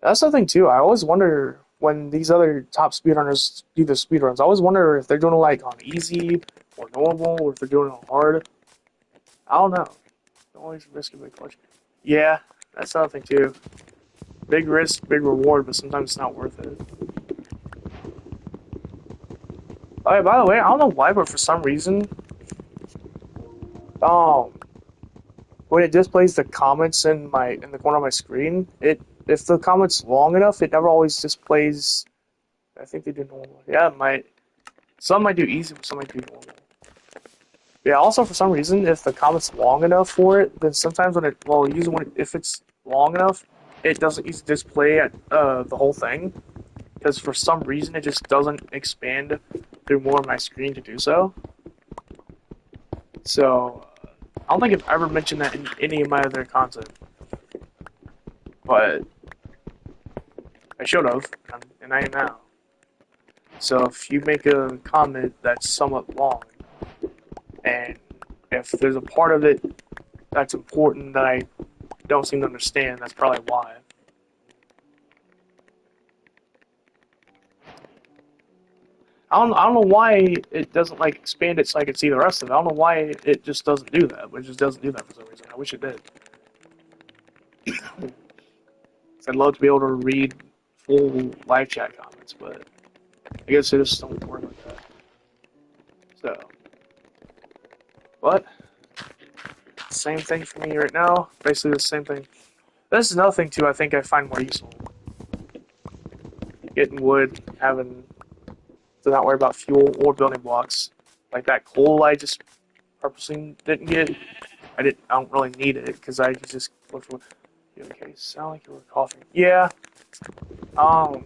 That's the thing too, I always wonder when these other top speedrunners do the speedruns, I always wonder if they're doing it like on easy or normal, or if they're doing it on hard. I don't know. Don't always risk a big clutch. Yeah, that's the other thing too. Big risk, big reward, but sometimes it's not worth it. Oh, by the way, I don't know why, but for some reason, when it displays the comments in the corner of my screen, if the comment's long enough, it never always displays. I think they do normal. Yeah, it might. Some might do easy, but some might do normal. Yeah. Also, for some reason, if the comment's long enough for it, then sometimes if it's long enough, it doesn't usually display at the whole thing. Because for some reason, it just doesn't expand through more of my screen to do so. So, I don't think I've ever mentioned that in any of my other content. But I should have, and I am now. So if you make a comment that's somewhat long, and if there's a part of it that's important that I don't seem to understand, that's probably why. I don't know why it doesn't like expand it so I can see the rest of it. I don't know why it just doesn't do that. It just doesn't do that for some reason. I wish it did. I'd love to be able to read full live chat comments, but I guess it just don't work like that. So, but same thing for me right now. Basically the same thing. This is another thing too. I think I find more useful. Getting wood, having to not worry about fuel or building blocks. Like that coal I just purposely didn't get. I don't really need it because I just look for. Okay, sound like you were coughing. Yeah. I'm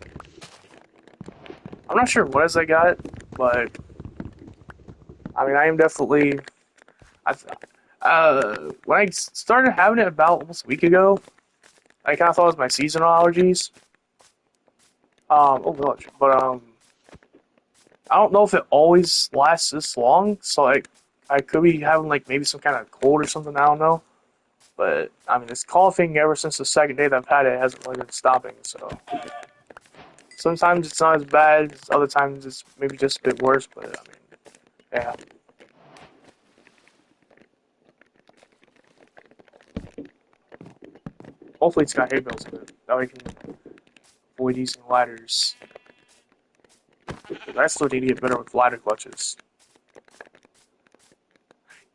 not sure what else I got, but I mean I am definitely. When I started having it about almost a week ago, I kind of thought it was my seasonal allergies. Oh gosh, but I don't know if it always lasts this long, so I could be having like maybe some kind of cold or something. I don't know, but I mean it's coughing ever since the second day that I've had it. It hasn't really been stopping. So sometimes it's not as bad. Other times it's maybe just a bit worse. But I mean, yeah. Hopefully it's got hay bales in it. That way I can avoid using ladders. I still need to get better with ladder clutches.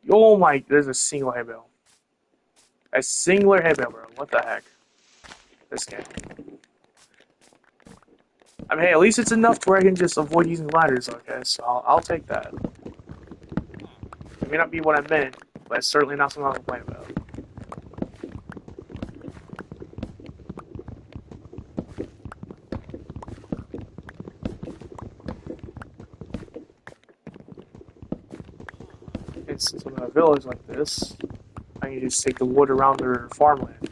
Oh my, there's a single hay bale. A singular hay bale, bro. What the heck? This game. I mean, hey, at least it's enough to where I can just avoid using ladders, okay? So I'll take that. It may not be what I meant, but it's certainly not something I'll complain about. Since I'm in a village like this, I can just take the wood around their farmland.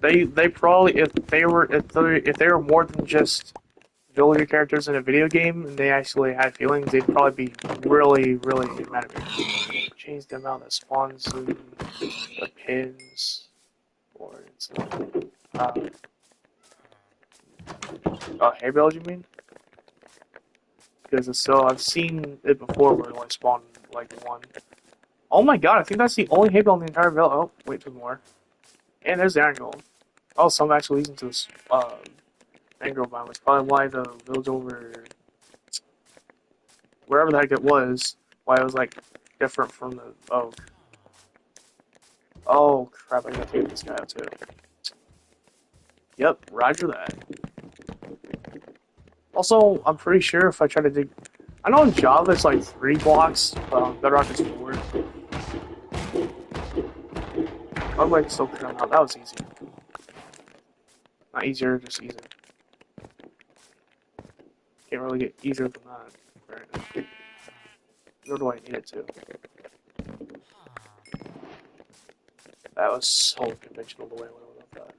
They probably if they were more than just villager characters in a video game and they actually had feelings, they'd probably be really mad at me. Change the amount that spawns in the pins, or it's hay bales, you mean? Because it's so I've seen it before where it only spawned like one. Oh my god, I think that's the only hay bale in the entire village. Oh, wait, two more. And there's the iron golem. Oh, some actually leads into this mangrove biome. It's probably why the village over wherever the heck it was, why it was like different from the oak. Oh crap! I gotta take this guy out too. Yep, roger that. Also, I'm pretty sure if I try to dig, I know in Java it's like 3 blocks, but on Bedrock it's 4. I'd like to still clear them out. That was easy. Not easier, just easy. Can't really get easier than that. Right. Nor do I need it to. That was so conventional the way I went with that.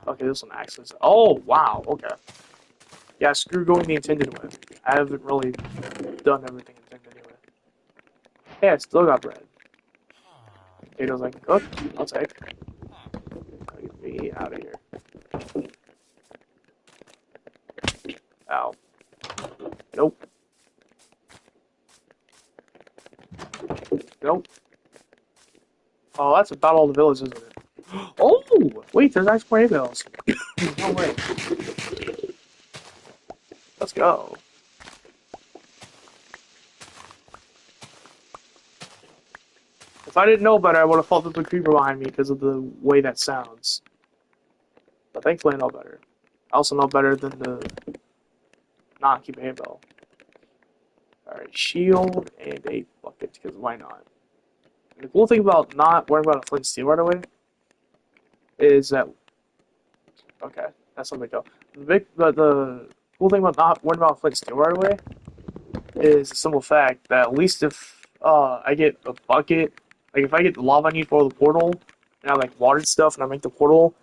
Okay, this one access. Oh, wow, okay. Yeah, screw going the intended way. I haven't really done everything intended anyway. Hey, I still got bread. Potatoes I can cook. I'll take. Get me out of here. Ow. Nope. Nope. Oh, that's about all the villages, isn't it? Oh! Wait, there's actually more hay bales. No way. Let's go. If I didn't know better, I would have thought there was a creeper behind me because of the way that sounds. But thankfully I know better. I also know better than the not keep a hay bale. Alright, shield and a bucket, because why not? And the cool thing about not worrying about a flint and steel right away is that... Okay, that's something to go. The cool thing about not worrying about flint and steel right away is the simple fact that at least if I get a bucket, like if I get the lava I need for the portal, and I like watered stuff and I make the portal,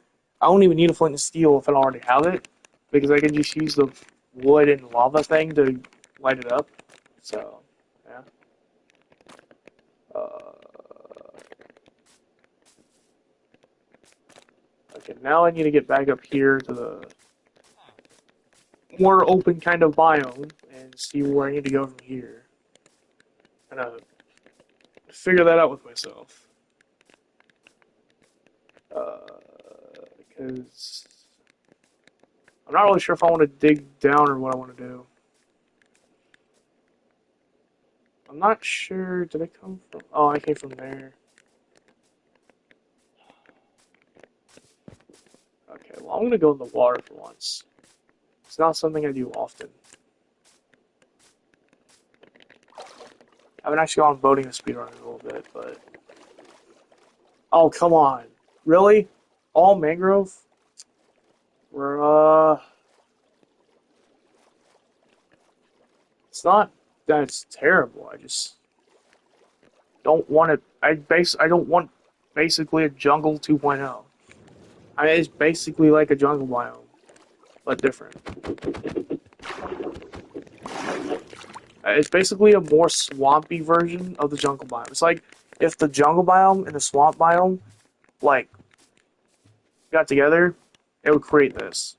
I don't even need a flint and steel if I don't already have it, because I can just use the wood and lava thing to light it up. So, yeah. Okay, now I need to get back up here to the more open kind of biome and see where I need to go from here. And figure that out with myself. Because I'm not really sure if I want to dig down or what I want to do. I'm not sure. Did I come from? Oh, I came from there. Okay, well, I'm going to go in the water for once. It's not something I do often. I haven't actually gone boating and speedrunning a little bit, but... Oh, come on. Really? All mangrove? We're, It's not that it's terrible, I just... don't want it... I don't want basically a jungle 2.0. I mean, it's basically like a jungle biome, but different. It's basically a more swampy version of the jungle biome. It's like if the jungle biome and the swamp biome, like, got together, it would create this.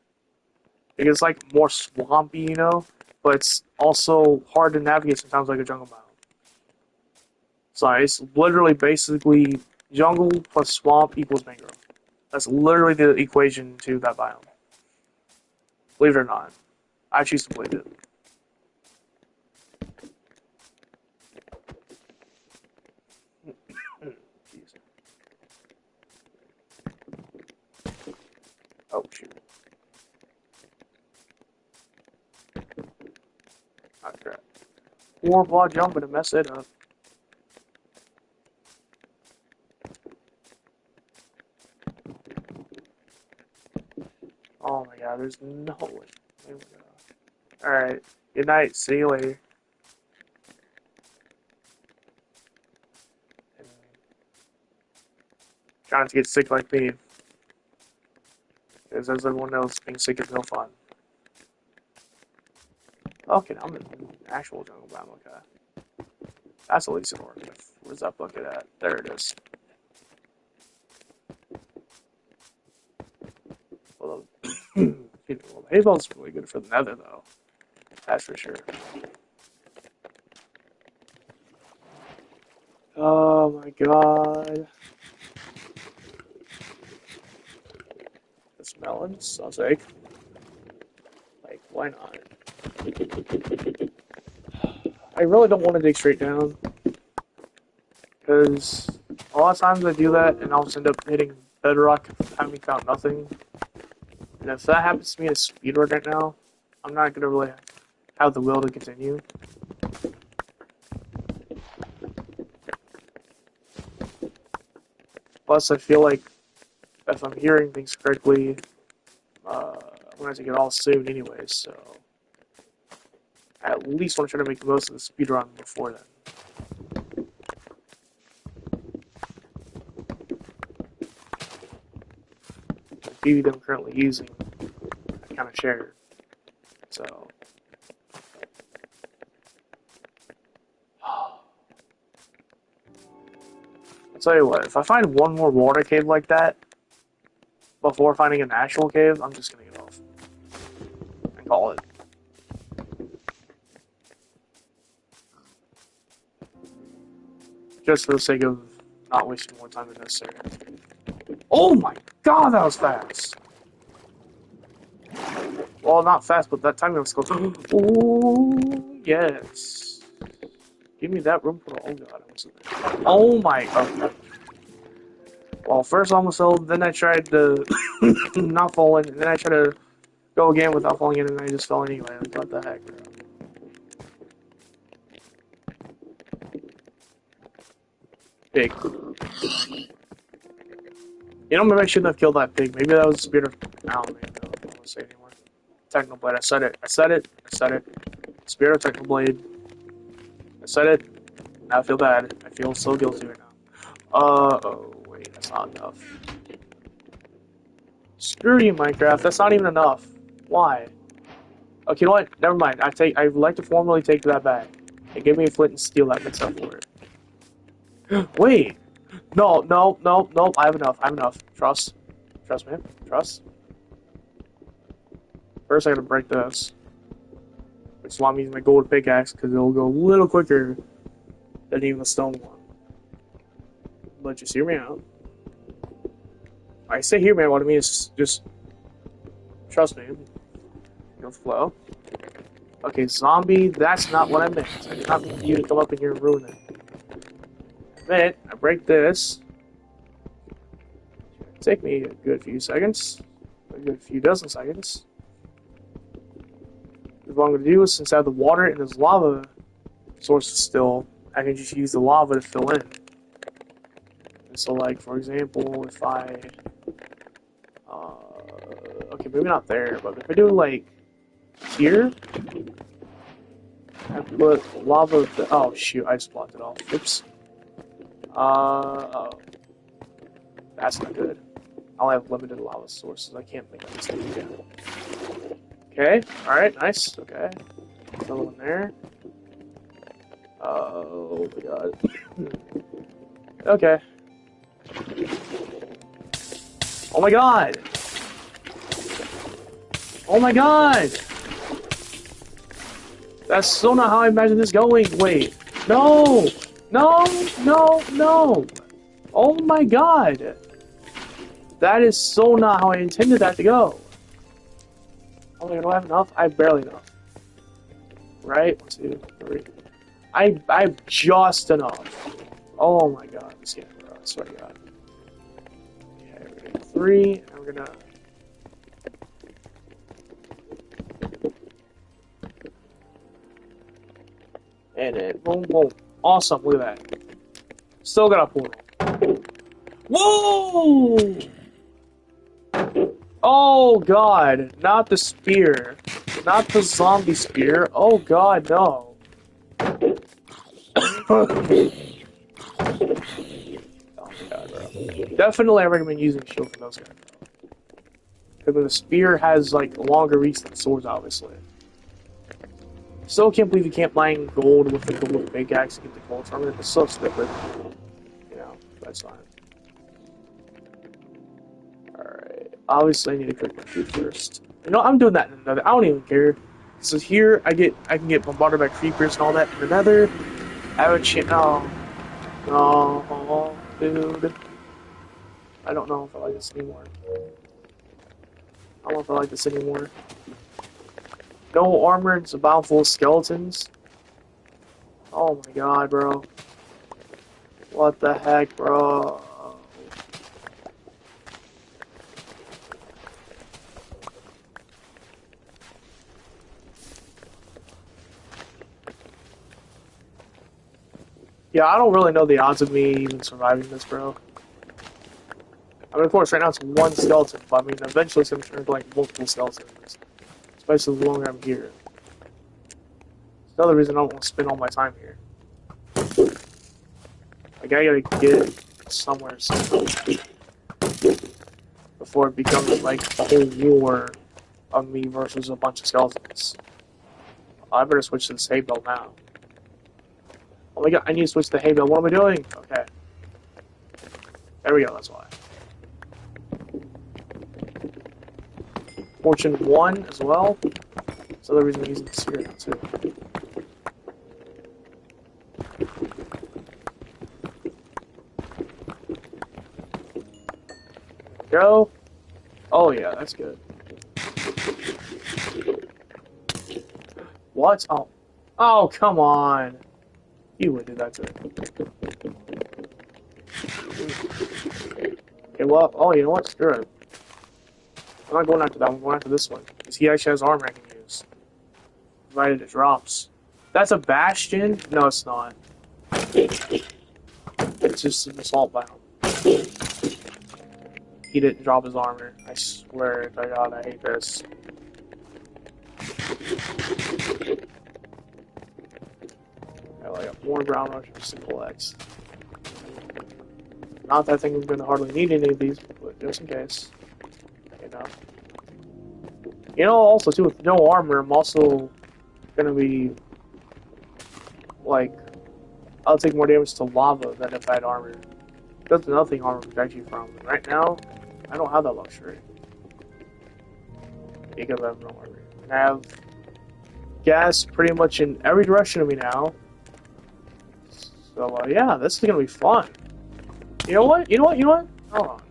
Because it's like more swampy, you know, but it's also hard to navigate sometimes like a jungle biome. So it's literally basically jungle plus swamp equals mangrove. That's literally the equation to that biome. Believe it or not. I choose to believe it. Oh, shoot. Oh, crap. Or while jumping to mess it up. Oh my god, there's no way. There we go. Alright. Good night. See you later. And try not to get sick like me. Because as everyone knows, being sick is no fun. Okay, I'm in actual jungle biome, okay. That's at least an organ. Where's that bucket at? There it is. Well, the hay bale's really good for the nether, though. That's for sure. Oh my god. This melon, I'll take. Why not? I really don't want to dig straight down. Because a lot of times I do that and I'll just end up hitting bedrock having found nothing. And if that happens to me in a speedrun right now, I'm not going to really have the will to continue. Plus, I feel like if I'm hearing things correctly, I'm going to have to get all soon anyway, so I at least want to try to make the most of the speedrun before then. The BB that I'm currently using, I kind of shared, so. I'll tell you what, if I find one more water cave like that, before finding an actual cave, I'm just gonna get off. And call it. Just for the sake of not wasting more time than necessary. Oh my god, that was fast! Well, not fast, but that time I was close. Oh, yes. Give me that room for the. Oh god, I was in there. Oh my god. Well, first I almost fell, then I tried to not fall in, and then I tried to go again without falling in, and I just fell anyway. What the heck, bro? Pig. You know, maybe I shouldn't have killed that pig. Maybe that was the spirit of. I don't even know. I don't want to say anymore. Technoblade. I said it. I said it. I said it. Spirit of Technoblade. I said it. Now I feel bad. I feel so guilty right now. Oh, wait. That's not enough. Screw you, Minecraft. That's not even enough. Why? Okay, you know what? Never mind. I would like to formally take that back. And give me a flint and steel that makes up for it. Wait! No, no, no, no. I have enough. I have enough. Trust. Trust, man. Trust. First, I gotta break this. Which is why I'm using my gold pickaxe, because it'll go a little quicker than even the stone one. But just hear me out. I say hear me out, what I mean is just trust me. Go flow. Okay, zombie, that's not what I meant. I did not mean for you to come up in here and ruin it. I meant, I break this. Take me a good few seconds. A good few dozen seconds. What I'm going to do is, since I have the water and this lava source still, I can just use the lava to fill in. And so, like, for example, if I... okay, maybe not there, but if I do, like, here... I put lava... Oh, shoot, I just blocked it off. Oops. Oh. That's not good. I'll have limited lava sources. I can't make that mistake again. Okay, alright, nice. Okay. Another one there. Oh my god. Okay. Oh my god! Oh my god! That's so not how I imagine this going. Wait. No! No! No! No! Oh my god! That is so not how I intended that to go. Oh my god, do I have enough? I have barely enough. Right? 1, 2, 3. I have just enough. Oh my god, this game, bro. I swear to god. Okay, we're gonna 3, and we're gonna... And then, boom, boom. Awesome, look at that. Still got a portal. Whoa! Oh god, not the spear. Not the zombie spear. Oh god, no. Oh my god, bro. Definitely I recommend using a shield for those guys, bro. Because the spear has, like, longer reach than swords, obviously. Still can't believe you can't mine gold with the gold pickaxe to get the gold from it. It's so stupid. You know, that's fine. Alright. Obviously I need to cook my food first. You know, I'm doing that in the nether. I don't even care. So here I can get bombarded by creepers and all that in the nether. I have a chance. No. No, dude. I don't know if I like this anymore. I don't know if I like this anymore. No armor, it's a battle full of skeletons. Oh my god, bro. What the heck, bro? Yeah, I don't really know the odds of me even surviving this, bro. I mean, of course, right now it's one skeleton, but I mean, eventually it's gonna turn into like multiple skeletons. Especially the longer I'm here. It's another reason I don't want to spend all my time here. Like, I gotta get somewhere soon before it becomes like a whole war of me versus a bunch of skeletons. I better switch to this hay bale now. Oh my god, I need to switch to hay bale. What am I doing? Okay. There we go, that's why. Fortune 1 as well. That's the other reason I'm using this here now, too. Go. Oh, yeah, that's good. What? Oh. Oh, come on. You would do that to me. Okay, well, oh, you know what? Screw it. I'm not going after that one. I'm going after this one. Because he actually has armor I can use. Provided it drops. That's a bastion? No, it's not. It's just an assault biome. He didn't drop his armor. I swear to God, I hate this. I got more brown rush and single X. Not that I think I'm going to hardly need any of these, but just in case. You know. You know, also, too, with no armor, I'm also going to be, like, I'll take more damage to lava than if I had armor. That's another thing armor protects you from. Right now, I don't have that luxury. Because I have no armor. And I have gas pretty much in every direction of me now. So, yeah, this is going to be fun. You know what? You know what? You know what? Hold on.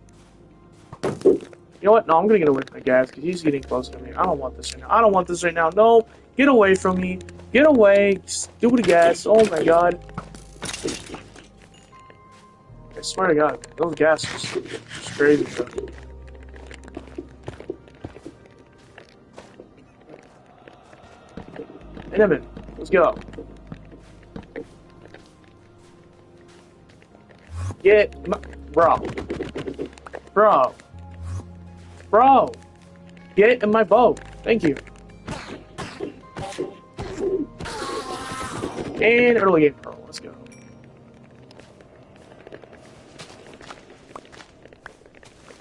You know what? No, I'm going to get away from the gas because he's getting closer to me. I don't want this right now. I don't want this right now. No. Get away from me. Get away. Stupid gas. Oh, my God. I swear to God. Those gases are just crazy, bro. Enemy. Let's go. Get my... Bro. Bro. Bro. Get in my boat. Thank you. And early game pearl. Let's go.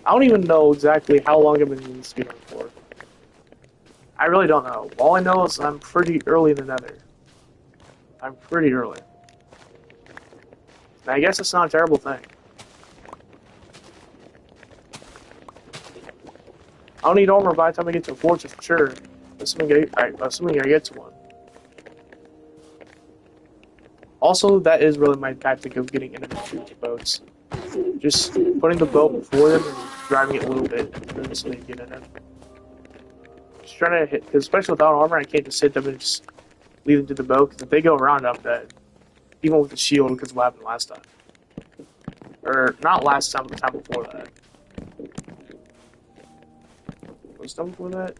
I don't even know exactly how long I've been using speedrun for. I really don't know. All I know is I'm pretty early in the nether. I'm pretty early. And I guess it's not a terrible thing. I don't need armor by the time I get to a fortress for sure. Assuming I get to one. Also, that is really my tactic of getting enemies to boats. Just putting the boat before them and driving it a little bit, and then so they get in it. Just trying to hit, because especially without armor, I can't just hit them and just lead them to the boat, because if they go around, I'm dead. Even with the shield, because of what happened last time. Or, not last time, but the time before that. Was done before that?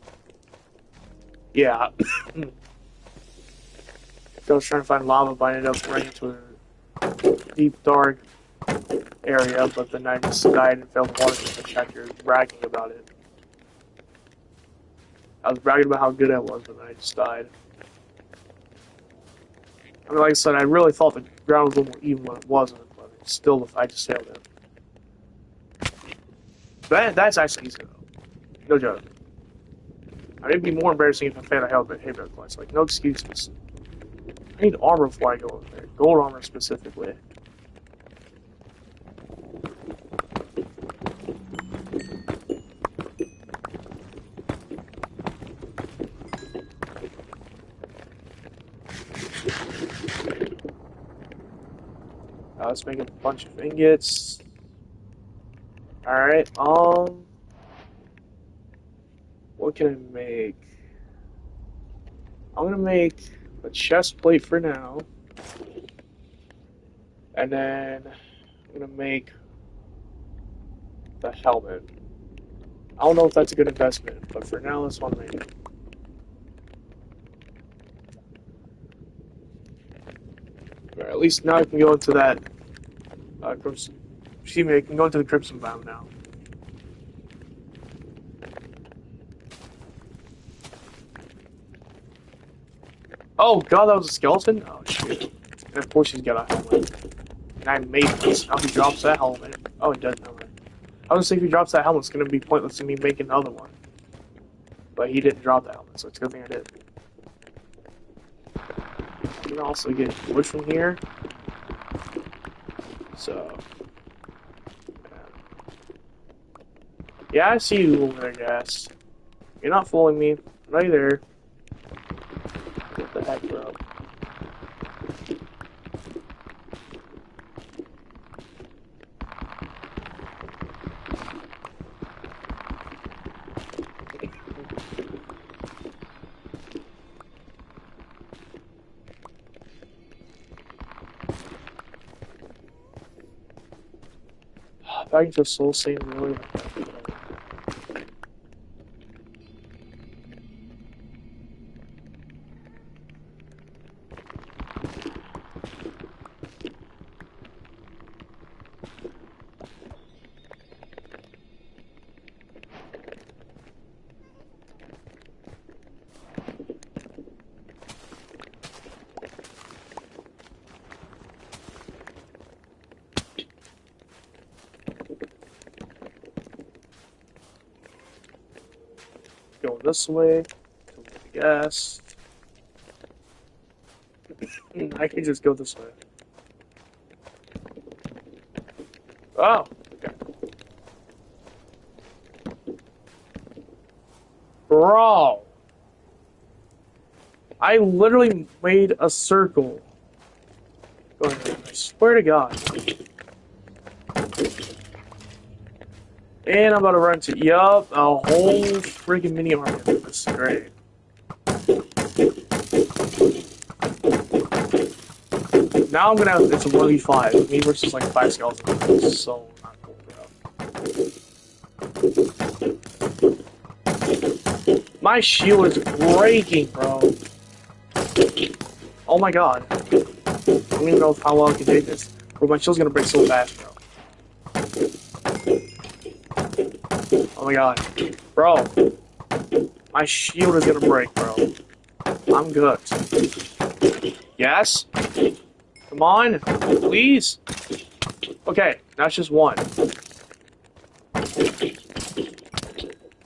Yeah. I was trying to find lava, but I ended up running into a deep, dark area, but then I just died and fell in the water because the checker was bragging about it. I was bragging about how good I was, but then I just died. I mean, like I said, I really thought the ground was a little more even when it wasn't, but still, I just failed it. That's actually easy, though. No joke. I mean, it'd be more embarrassing if I failed a hell of a hay bale quest. Like, no excuses. I need armor before I go over there. Gold armor specifically. Let's make a bunch of ingots. Alright, what can I make? I'm gonna make a chest plate for now. And then I'm gonna make the helmet. I don't know if that's a good investment, but for now, that's what I'm making. Or at least now I can go into that crimson. Excuse me, I can go into the crimson biome now. Oh god, that was a skeleton? Oh shit. And of course he's got a helmet. And I made this. Now he drops that helmet. Oh, he doesn't know it. I was thinking if he drops that helmet, it's gonna be pointless to me making another one. But he didn't drop that helmet, so it's a good thing I did. I can also get wood from here. So. Yeah, I see you over there, guys. You're not fooling me. Right there. What the heck, bro? Back into Soul Saiyan really. Going this way. Yes. I can just go this way. Oh, okay. Bro. I literally made a circle. Go ahead. I swear to God. And I'm about to run to, yup, a whole freaking mini army. This is great. Now I'm gonna have, it's a 1v5. Me versus like 5 skeletons. This is so not cool, bro. My shield is breaking, bro. Oh my god. I don't even know how long I can take this. Bro, my shield's gonna break so fast, bro. Oh my god. Bro. My shield is gonna break, bro. I'm good. Yes? Come on. Please. Okay, now it's just one.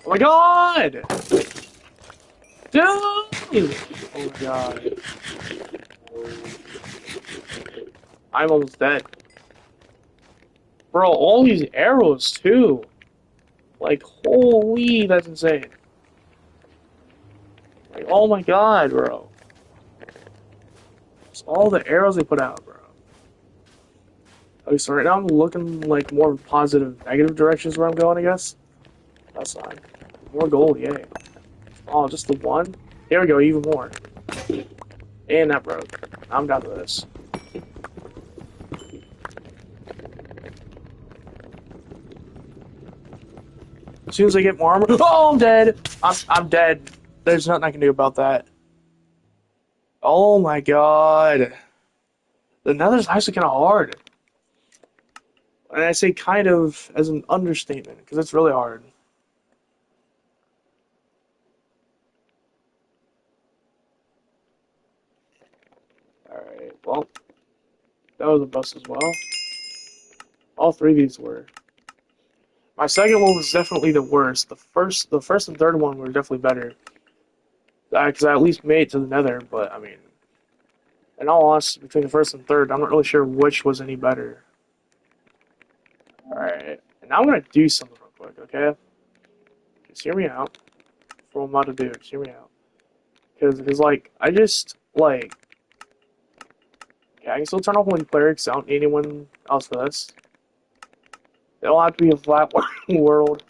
Oh my god! Dude! Oh my god. I'm almost dead. Bro, all these arrows, too. Like, holy, that's insane. Like, oh my god, bro. It's all the arrows they put out, bro. Okay, so right now I'm looking, like, more positive, negative directions where I'm going, I guess. That's fine. More gold, yay. Oh, just the one? Here we go, even more. And that broke. I'm down to this. As soon as I get more armor, oh, I'm dead. I'm dead. There's nothing I can do about that. Oh my god. The Nether's actually kind of hard. And I say kind of as an understatement, because it's really hard. Alright, well, that was a bust as well. All three of these were. My second one was definitely the worst. The first and third one were definitely better. Because I at least made it to the Nether, but I mean, in all honesty, between the first and third, I'm not really sure which was any better. Alright, and now I'm gonna do something real quick, okay? Just hear me out. For what I'm about to do, just hear me out. Because like, I just, like, yeah, I can still turn off multiplayer because I don't need anyone else for this. It don't have to be a flat world.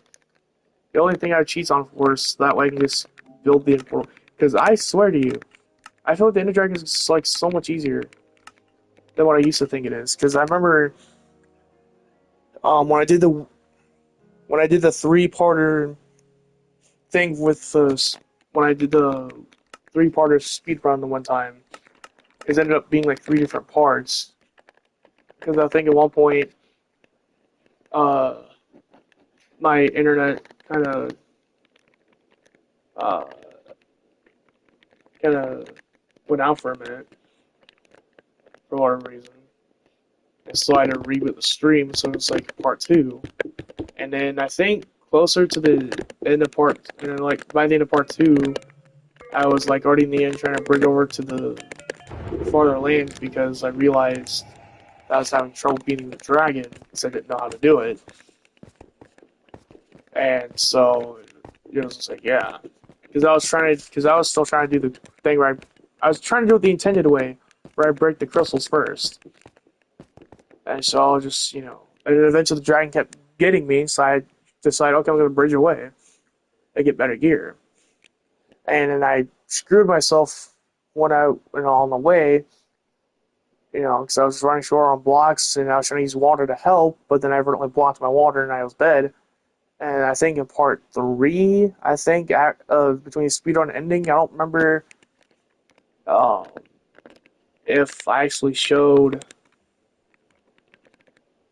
The only thing I cheat on for is that way I can just build the world. Because I swear to you, I feel like the Ender Dragon is like so much easier than what I used to think it is. Because I remember when I did the 3-parter thing with when I did the 3-parter speed run the one time, it ended up being like 3 different parts. Because I think at one point, uh, my internet uh, kind of went out for a minute for whatever reason. And so I had to reboot the stream, so it's like part 2. And then I think closer to the end of part, and then like by the end of part 2, I was like already in the end trying to bring over to the farther lands because I realized I was having trouble beating the dragon because I didn't know how to do it. And so it was just like, yeah. Because I was still trying to do the thing where I was trying to do it the intended way, where I break the crystals first. And so I was just, and eventually the dragon kept getting me, so I decided, okay, I'm going to bridge away and get better gear. And then I screwed myself when I went on the way, because I was running short on blocks and I was trying to use water to help, but then I evidently blocked my water and I was dead. And I think in part 3, between speedrun ending, I don't remember if I actually showed.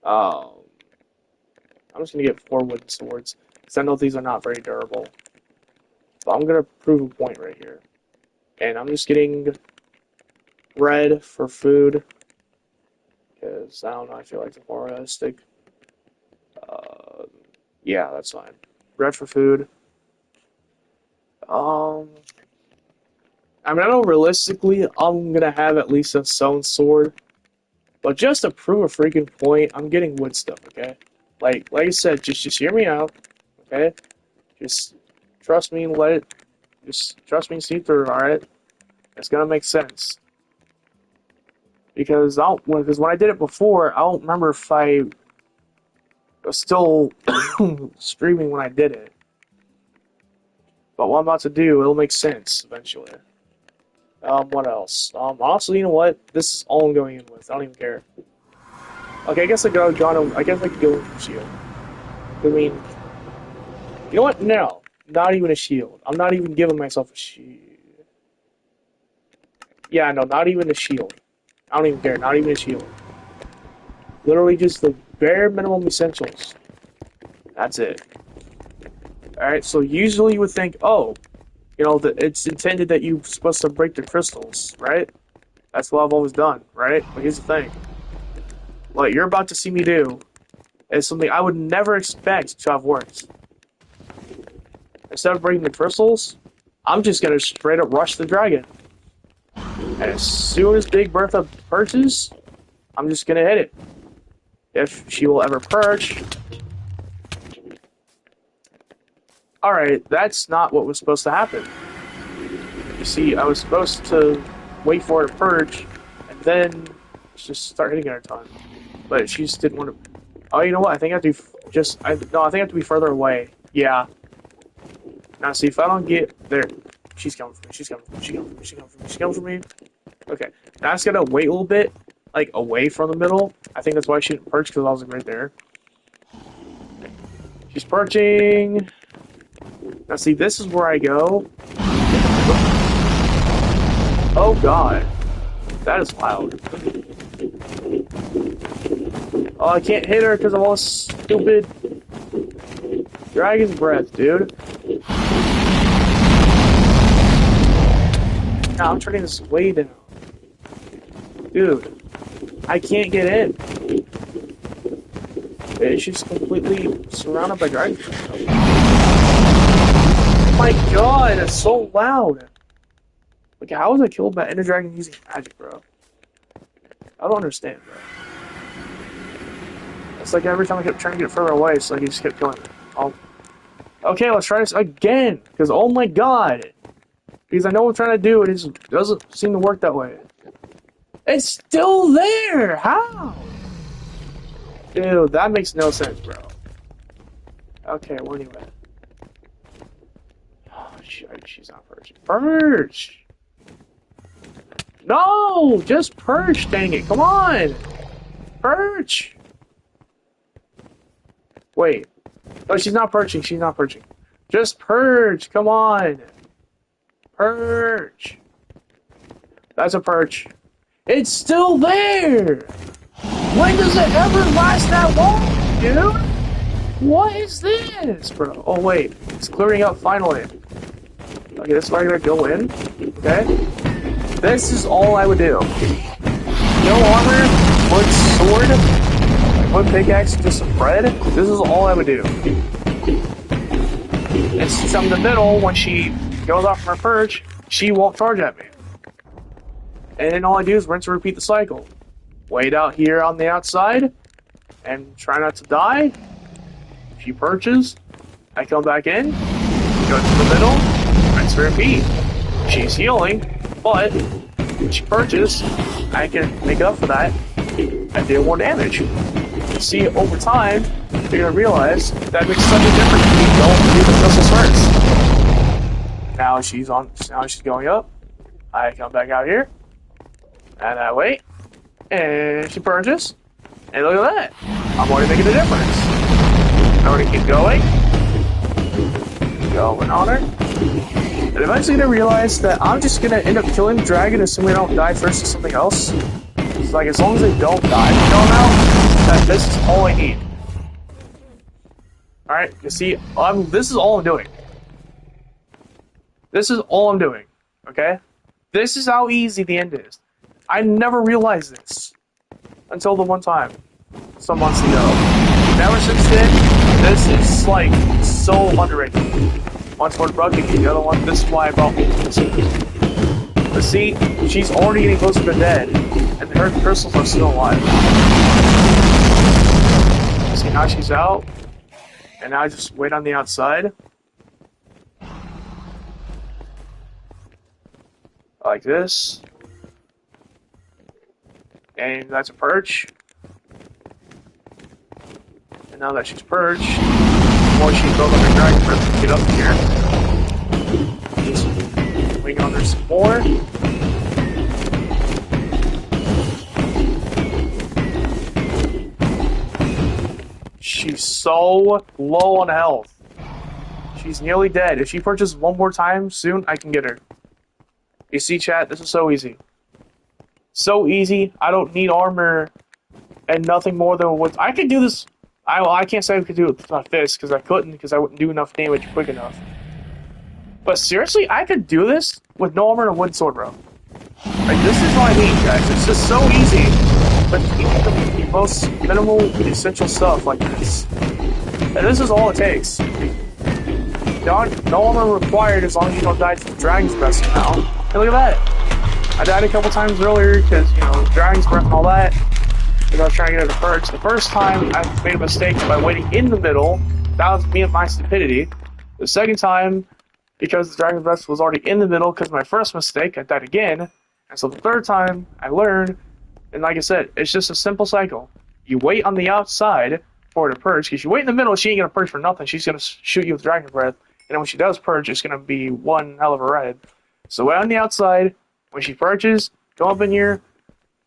I'm just going to get 4 wooden swords, because I know these are not very durable. But I'm going to prove a point right here. And I'm just getting red for food, because, I don't know, I feel like it's more realistic. Yeah, that's fine. Red for food. I know realistically I'm going to have at least a stone sword. But just to prove a freaking point, I'm getting wood stuff, okay? Like I said, just hear me out, okay? Just trust me and trust me and see through, alright? It's gonna make sense. Because when I did it before, I don't remember if I was still streaming when I did it. But what I'm about to do, it'll make sense eventually. What else? Honestly, you know what? This is all I'm going in with. I don't even care. Okay, I guess I could go with shield. I mean, you know what? No, not even a shield. I'm not even giving myself a shield. Yeah, no, not even a shield. I don't even care. Not even a shield. Literally just the bare minimum essentials. That's it. Alright, so usually you would think, oh, that it's intended that you're supposed to break the crystals, right? That's what I've always done, right? But here's the thing. What you're about to see me do is something I would never expect to have worked. Instead of breaking the crystals, I'm just gonna straight up rush the dragon. And as soon as Big Bertha perches, I'm just gonna hit it. If she will ever perch. Alright, that's not what was supposed to happen. You see, I was supposed to wait for her to perch, and then just start hitting her a ton. But she just didn't want to... Oh, you know what? I think I have to I think I have to be further away. Yeah. Now, see, if I don't get there... She's coming for me. She's coming for me. She's coming for me. She's coming for me. She's coming for me. Okay. Now I just gotta wait a little bit, like, away from the middle. I think that's why she didn't perch, because I was like, right there. She's perching. Now, see, this is where I go. Oh, God. That is loud. Oh, I can't hit her because of all this stupid dragon's breath, dude. Now I'm turning this way down. Dude, I can't get in. It's just completely surrounded by dragons. Oh my god, it's so loud. Like, how was I killed by Ender Dragon using magic, bro? I don't understand, bro. It's like every time I kept trying to get further away, it's like he just kept killing me. Oh. Okay, let's try this again. Because, oh my god. Because I know what I'm trying to do, and it just doesn't seem to work that way. It's still there! How? Dude, that makes no sense, bro. Okay, where are you at? Oh, she's not purging. Purge! No! Just perch, dang it. Come on! Perch! Wait. No, she's not perching. She's not perching. Just perch. Come on. Perch. That's a perch. It's still there! When does it ever last that long, dude? What is this, bro? Oh, wait. It's clearing up finally. Okay, this is where I'm gonna go in. Okay? This is all I would do. No armor, wood sword, wood pickaxe, just some bread. This is all I would do. And since I'm in the middle, when she goes off from her perch, she won't charge at me. And then all I do is rinse and repeat the cycle. Wait out here on the outside, and try not to die. She perches, I come back in, go to the middle, rinse and repeat. She's healing, but when she perches, I can make up for that and deal more damage. See, over time, you're gonna realize that makes such a difference when you don't do the missiles first. Now she's going up. I come back out here, and I wait, and she purges, and look at that. I'm already making a difference. I already keep going on her, and eventually I realize that I'm just gonna end up killing the dragon assuming I don't die first to something else. It's like, as long as I don't die, you know now, that this is all I need. Alright, you see, this is all I'm doing. This is all I'm doing, okay? This is how easy the end is. I never realized this until the one time, some months ago. And ever since then, this is like so underrated. One's for the bucket, the other one, this is why I brought me to this. But see, she's already getting closer to dead, and her crystals are still alive. See, now she's out, and now I just wait on the outside. Like this. And that's a perch. And now that she's perched, the more she builds up her dragon breath to get up here. Just wing on her some more. She's so low on health. She's nearly dead. If she perches one more time soon, I can get her. You see, chat? This is so easy. So easy. I don't need armor and nothing more than what I could do this. I can't say I could do it with my fist because I couldn't, because I wouldn't do enough damage quick enough. But seriously, I could do this with no armor and a wood sword, bro. Like, this is what I need, guys. It's just so easy. But you need the most minimal essential stuff like this. And this is all it takes. No armor required as long as you don't die to the dragon's breath now. And look at that. I died a couple times earlier because, you know, dragon's breath and all that. Because I was trying to get it to perch. The first time I made a mistake by waiting in the middle. That was me and my stupidity. The second time, because the dragon's breath was already in the middle because of my first mistake, I died again. And so the third time, I learned. And like I said, it's just a simple cycle. You wait on the outside for her to perch. Because you wait in the middle, she ain't going to perch for nothing. She's going to shoot you with dragon breath. And then when she does perch, it's going to be one hell of a ride. So wait on the outside. When she perches, go up in here,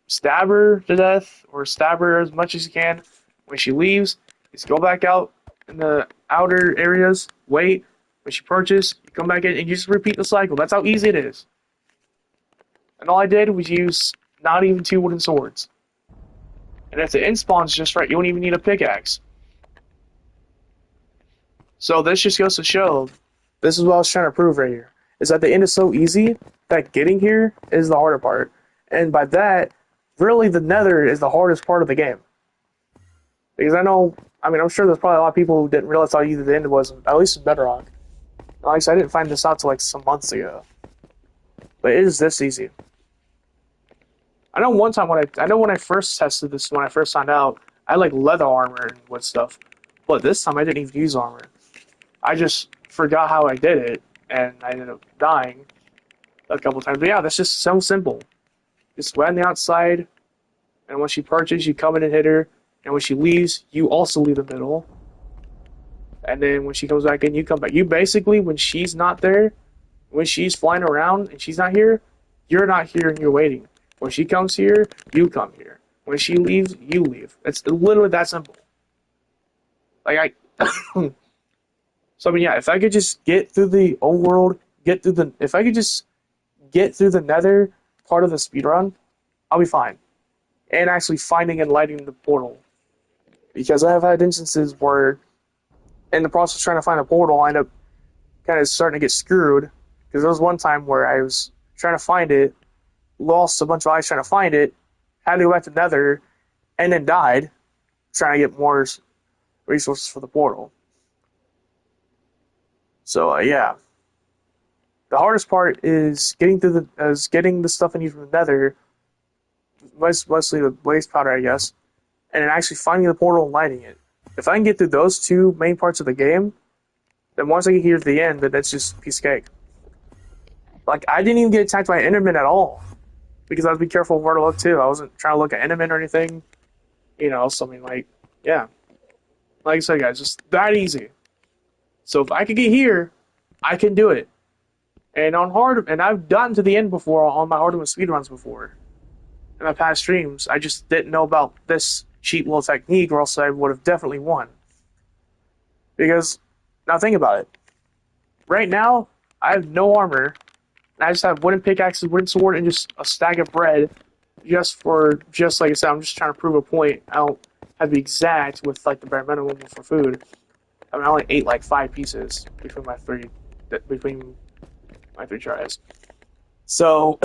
stab her to death, or stab her as much as you can. When she leaves, just go back out in the outer areas, wait. When she perches, you come back in, and you just repeat the cycle. That's how easy it is. And all I did was use not even 2 wooden swords. And if the end spawn's just right, you don't even need a pickaxe. So this just goes to show, this is what I was trying to prove right here, is that the end is so easy that getting here is the harder part. And by that, really the nether is the hardest part of the game. Because I'm sure there's probably a lot of people who didn't realize how easy the end was, at least in Bedrock. Like I said, I didn't find this out till like some months ago. But it is this easy. I know one time when I first tested this, when I first found out, I had like leather armor and wood stuff. But this time I didn't even use armor. I just forgot how I did it, and I ended up dying a couple times. But yeah, that's just so simple. Just wait on the outside, and when she perches, you come in and hit her. And when she leaves, you also leave the middle. And then when she comes back in, you come back. You basically, when she's not there, when she's flying around and she's not here, you're not here and you're waiting. When she comes here, you come here. When she leaves, you leave. It's literally that simple. Like I, so I mean, yeah, if I could just get through the old world, if I could just get through the Nether part of the speedrun, I'll be fine. And actually finding and lighting the portal, because I have had instances where, in the process of trying to find a portal, I end up kind of starting to get screwed. Because there was one time where I was trying to find it, lost a bunch of eyes trying to find it, had to go back to Nether, and then died trying to get more resources for the portal. So yeah, the hardest part is getting the stuff I need from the Nether, mostly the blaze powder, I guess, and then actually finding the portal and lighting it. If I can get through those two main parts of the game, then once I get here to the end, then that's just a piece of cake. Like, I didn't even get attacked by Enderman at all, because I was be careful where to look too. I wasn't trying to look at Enderman or anything, so I mean, like, yeah. Like I said, guys, just that easy. So if I could get here, I can do it. And I've gotten to the end before on my hardwood speedruns before. In my past streams, I just didn't know about this cheap little technique, or else I would have definitely won. Because, now think about it. Right now, I have no armor, and I just have wooden pickaxes, wooden sword, and just a stack of bread, just like I said, I'm just trying to prove a point. I don't have the exact with, like, the bare minimum for food. I mean, I only ate, like, 5 pieces between my three tries. So,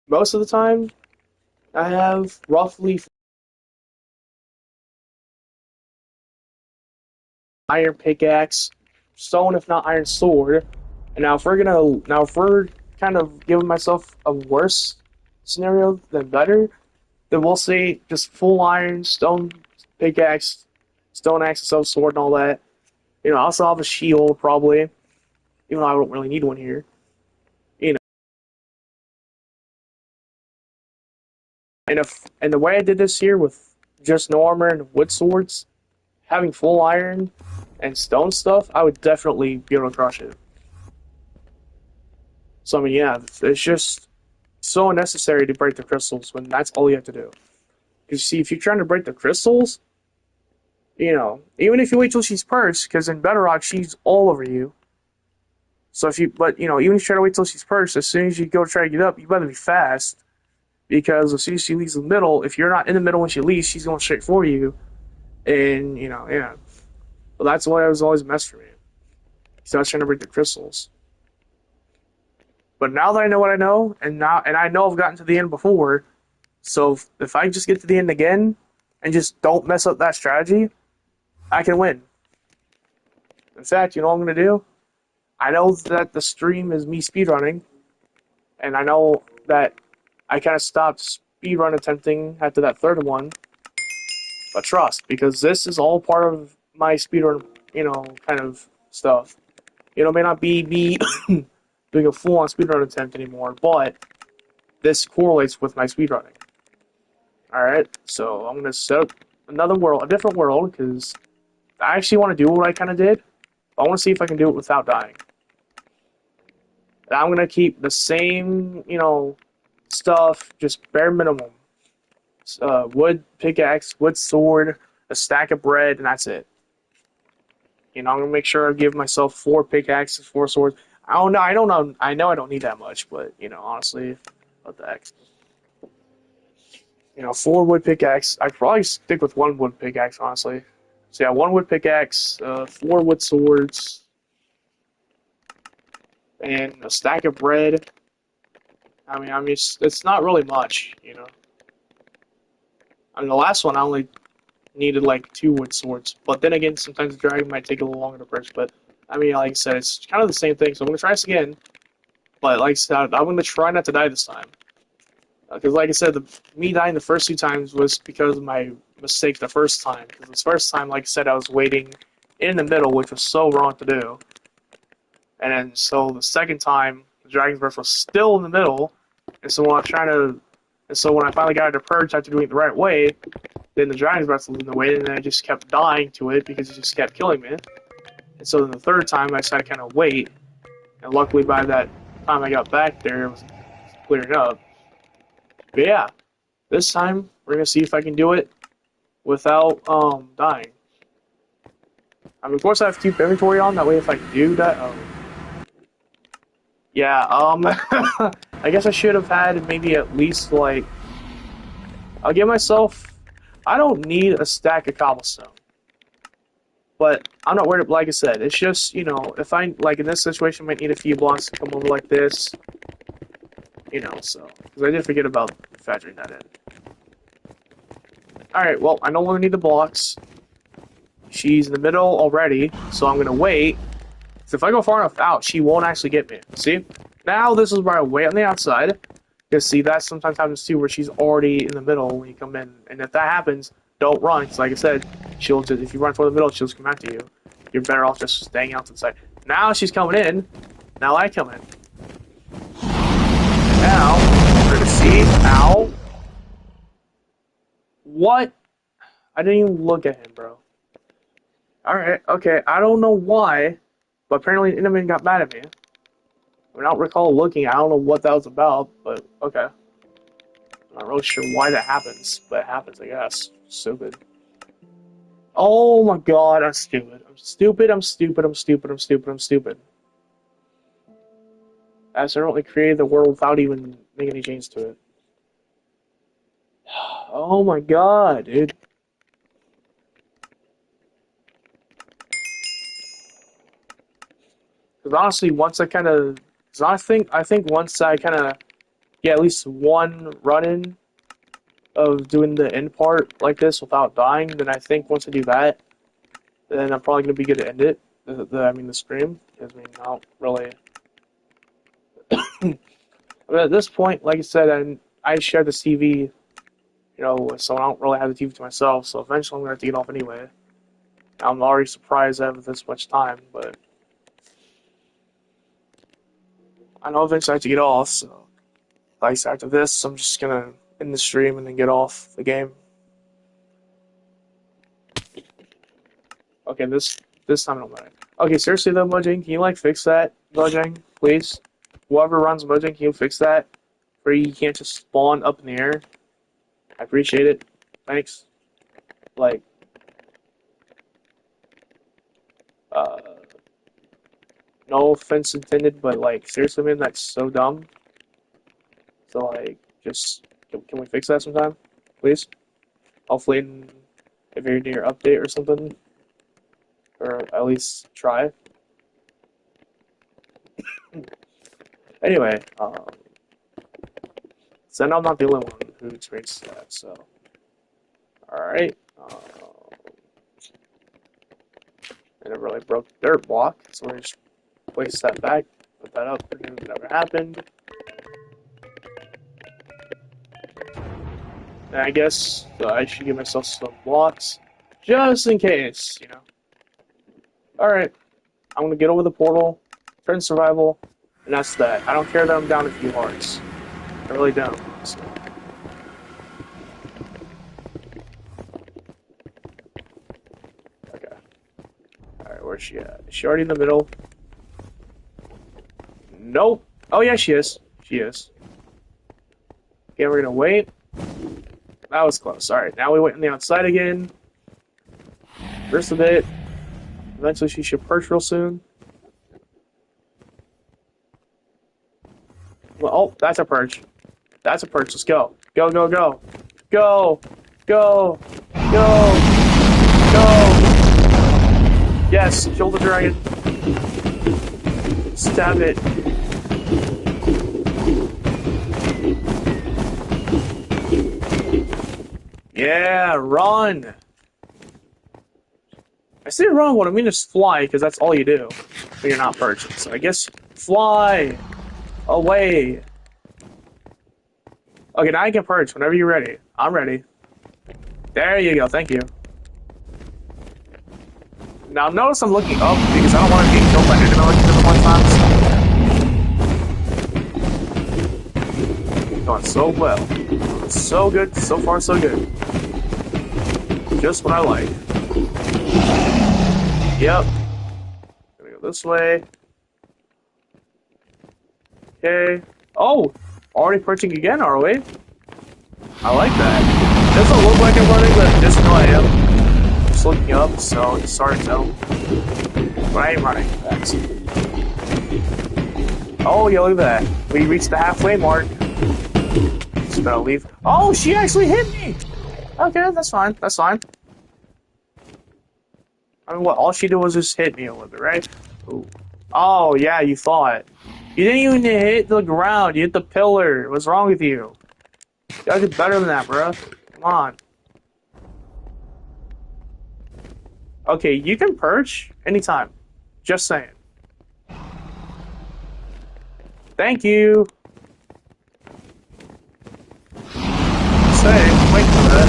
most of the time, I have roughly iron pickaxe, stone if not iron sword. And now if we're kind of giving myself a worse scenario than better, then we'll say just full iron, stone pickaxe, stone axe, stone sword, and all that. I also have a shield probably, even though I don't really need one here. And the way I did this here with just no armor and wood swords, having full iron and stone stuff, I would definitely be able to crush it. So I mean, yeah, it's just so unnecessary to break the crystals when that's all you have to do. Because see, if you're trying to break the crystals, even if you wait till she's perched, because in Bedrock she's all over you. So even if you try to wait till she's perched, as soon as you go try to get up, you better be fast. Because as soon as she leaves the middle, if you're not in the middle when she leaves, she's going straight for you. And, yeah. Well, that's why it was always a mess for me. So I was trying to break the crystals. But now that I know what I know, and I know I've gotten to the end before, so if I just get to the end again, and just don't mess up that strategy, I can win. In fact, you know what I'm going to do? I know that the stream is me speedrunning, and I know that I kind of stopped speedrun attempting after that third one. But trust, because this is all part of my speedrun, kind of stuff. It may not be me doing a full-on speedrun attempt anymore, but this correlates with my speedrunning. Alright, so I'm going to set up a different world, because I actually want to do what I kind of did. I want to see if I can do it without dying. And I'm going to keep the same, stuff, just bare minimum. Wood pickaxe, wood sword, a stack of bread, and that's it. I'm going to make sure I give myself 4 pickaxes, 4 swords. I don't know. I know I don't need that much, but, honestly, what the heck. 4 wood pickaxe. I'd probably stick with 1 wood pickaxe, honestly. So, yeah, 1 wood pickaxe, 4 wood swords, and a stack of bread. I mean, it's not really much, I mean, the last one I only needed like 2 wood swords, but then again, sometimes the dragon might take a little longer to perch. But I mean, like I said, it's kind of the same thing. So I'm gonna try this again, but like I said, I'm gonna try not to die this time, because like I said, me dying the first 2 times was because of my mistake the first time. Because the first time, like I said, I was waiting in the middle, which was so wrong to do, and then so the second time, the dragon's breath was still in the middle, and so when I finally got it to purge after doing it the right way, then the dragon's breath was in the way, and then I just kept dying to it because it just kept killing me. And so then the third time, I decided to kind of wait. And luckily, by that time I got back there, it was clearing up. But yeah, this time we're gonna see if I can do it without dying. I mean, of course, I have to keep inventory on. That way, if I do that, yeah, I guess I should have had maybe at least like I'll give myself. I don't need a stack of cobblestone. But I'm not worried, like I said, it's just, you know, if I, like in this situation, I might need a few blocks to come over like this. You know, so, because I did forget about factoring that in. Alright, well, I no longer need the blocks. She's in the middle already, so I'm going to wait. So if I go far enough out, she won't actually get me. See? Now this is where I wait on the outside. Because see, that sometimes happens too, where she's already in the middle when you come in. And if that happens, don't run, because like I said, she'll just, if you run for the middle, she'll just come after you. You're better off just staying out to the side. Now she's coming in. Now I come in. And now, we're going to see. Ow. What? I didn't even look at him, bro. Alright, okay. I don't know why, but apparently the enemy got mad at me. I don't recall looking. I don't know what that was about, but okay. I'm not really sure why that happens, but it happens, I guess. Stupid. Oh my god, I'm stupid. I'm stupid, I'm stupid, I'm stupid, I'm stupid, I'm stupid. I accidentally created the world without even making any changes to it. Oh my god, dude. Because honestly, once I kind of... I think once I kind of get at least one run-in of doing the end part like this without dying, then I think once I do that, then I'm probably going to be good to end it. I mean, the stream. Because, I mean, I don't really... But at this point, like I said, I share the TV, you know, so I don't really have the TV to myself, so eventually I'm going to have to get off anyway. I'm already surprised I have this much time, but... I know eventually I have to get off, so... Like I said, after this, I'm just going to end the stream and then get off the game. Okay, this time I don't matter. Okay, seriously though, Mojang, can you like fix that, Mojang, please? Whoever runs Mojang, can you fix that? Where you can't just spawn up in the air? I appreciate it. Thanks. Like, no offense intended, but like, seriously, man, that's so dumb. So like, just, can we fix that sometime? Please? Hopefully in a very near update or something. Or at least try. Anyway, so I'm not the only one who experienced that, so. Alright. And it really broke the dirt block, so we're just place that back, put that up, pretend it never happened. And I guess I should give myself some blocks, just in case, you know. Alright, I'm gonna get over the portal, turn survival, and that's that. I don't care that I'm down a few hearts. I really don't. So. Okay. Alright, where's she at? Is she already in the middle? Nope. Oh yeah, she is. She is. Okay, we're gonna wait. That was close. Alright, now we wait on the outside again. First a bit. Eventually she should perch real soon. Well, oh, that's a perch. That's a perch. Let's go. Go, go, go. Go. Go. Go. Go. Yes, kill the dragon. Stab it. Yeah, run. I say run, what I mean is fly, because that's all you do when you're not perching. So I guess fly away. Okay, now you can perch whenever you're ready. I'm ready. There you go, thank you. Now notice I'm looking up because I don't want to get killed by enemy like different times. Going so well. So good, so far so good. Just what I like. Yep. this way. Okay. Oh! Already perching again, are we? I like that. Doesn't look like I'm running, but just know I am. Just looking up, so it's hard to tell. But I am running. Thanks. Oh, yeah, look at that. We reached the halfway mark. Just gotta leave. Oh, she actually hit me! Okay, that's fine. That's fine. I mean, what? All she did was just hit me a little bit, right? Ooh. Oh, yeah, you thought. You didn't even hit the ground. You hit the pillar. What's wrong with you? You gotta do better than that, bro. Come on. Okay, you can perch anytime. Just saying. Thank you. Just saying. Wait for that.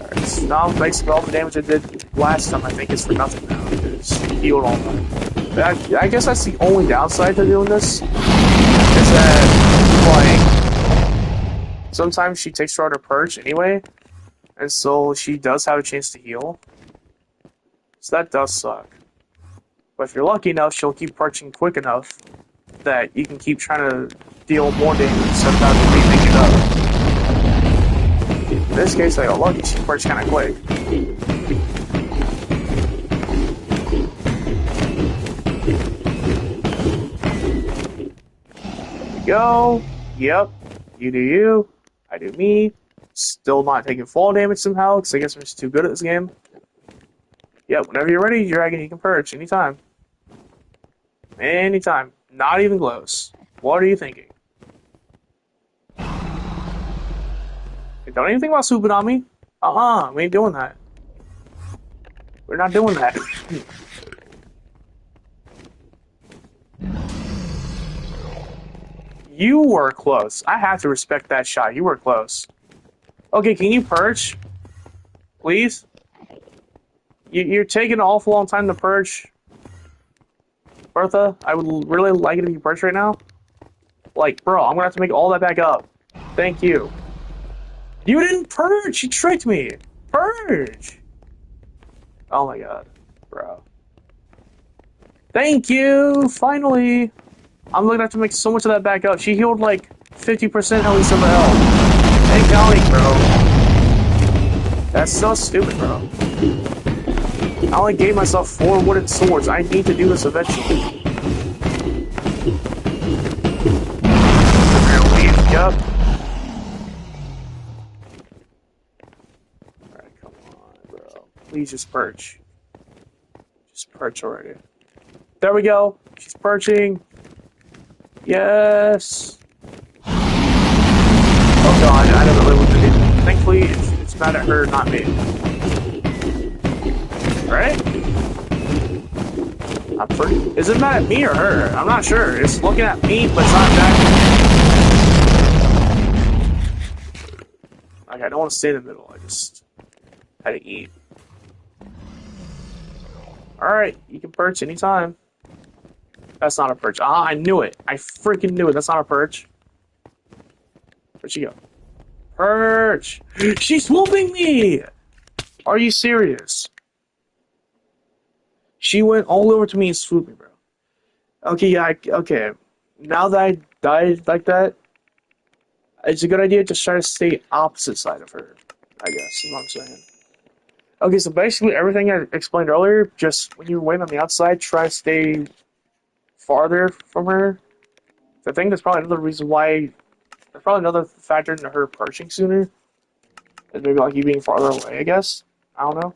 Alright, so now basically all the damage I did last time I think is for nothing now. It's healed all that. I guess that's the only downside to doing this. Is that, like, sometimes she takes her out of perch anyway. And so she does have a chance to heal. So that does suck. But if you're lucky enough, she'll keep perching quick enough that you can keep trying to deal more damage sometimes and remake it up. In this case, I got lucky, she perched kind of quick. There we go. Yep. You do you. I do me. Still not taking fall damage somehow, because I guess I'm just too good at this game. Yep, whenever you're ready, Dragon, you can perch anytime. Anytime. Not even close. What are you thinking? Hey, don't even think about swooping on me. We ain't doing that. We're not doing that. You were close. I have to respect that shot. You were close. Okay, can you perch? Please? You're taking an awful long time to perch. Bertha, I would really like it if you perch right now. Like, bro, I'm gonna have to make all that back up. Thank you. You didn't perch! You tricked me! Perch! Oh my god. Bro. Thank you! Finally! I'm gonna have to make so much of that back up. She healed like 50% at least of her health. Ain't counting, bro. That's so stupid, bro. I only gave myself 4 wooden swords. I need to do this eventually. Yup. Alright, come on, bro. Please just perch. Just perch already. There we go. She's perching. Yes. Oh god, I don't know what to do. Thankfully, it's mad at her, not me. Right? I'm pretty. Is it mad at me or her? I'm not sure. It's looking at me, but it's not back. Like, I don't want to stay in the middle. I just had to eat. Alright, you can perch anytime. That's not a perch. Ah, I knew it. I freaking knew it. That's not a perch. Where'd she go? Perch! She's swooping me! Are you serious? She went all over to me and swooped me, bro. Okay, yeah, okay. Now that I died like that, it's a good idea to try to stay opposite side of her, I guess, is what I'm saying. Okay, so basically everything I explained earlier, just when you're waiting on the outside, try to stay farther from her. I think that's probably another reason why, there's probably another factor into her perching sooner. Is maybe like you being farther away, I guess. I don't know.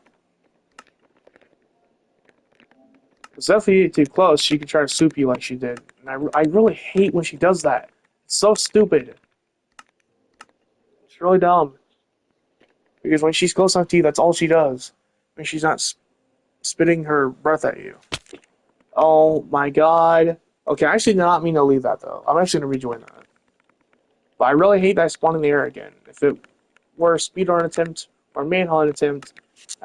Because definitely too close, she can try to swoop you like she did. And I really hate when she does that. It's so stupid. It's really dumb. Because when she's close enough to you, that's all she does. When she's not spitting her breath at you. Oh my god. Okay, I actually did not mean to leave that though. I'm actually going to rejoin that. But I really hate that I spawned in the air again. If it were a speedrun attempt or manhunt attempt,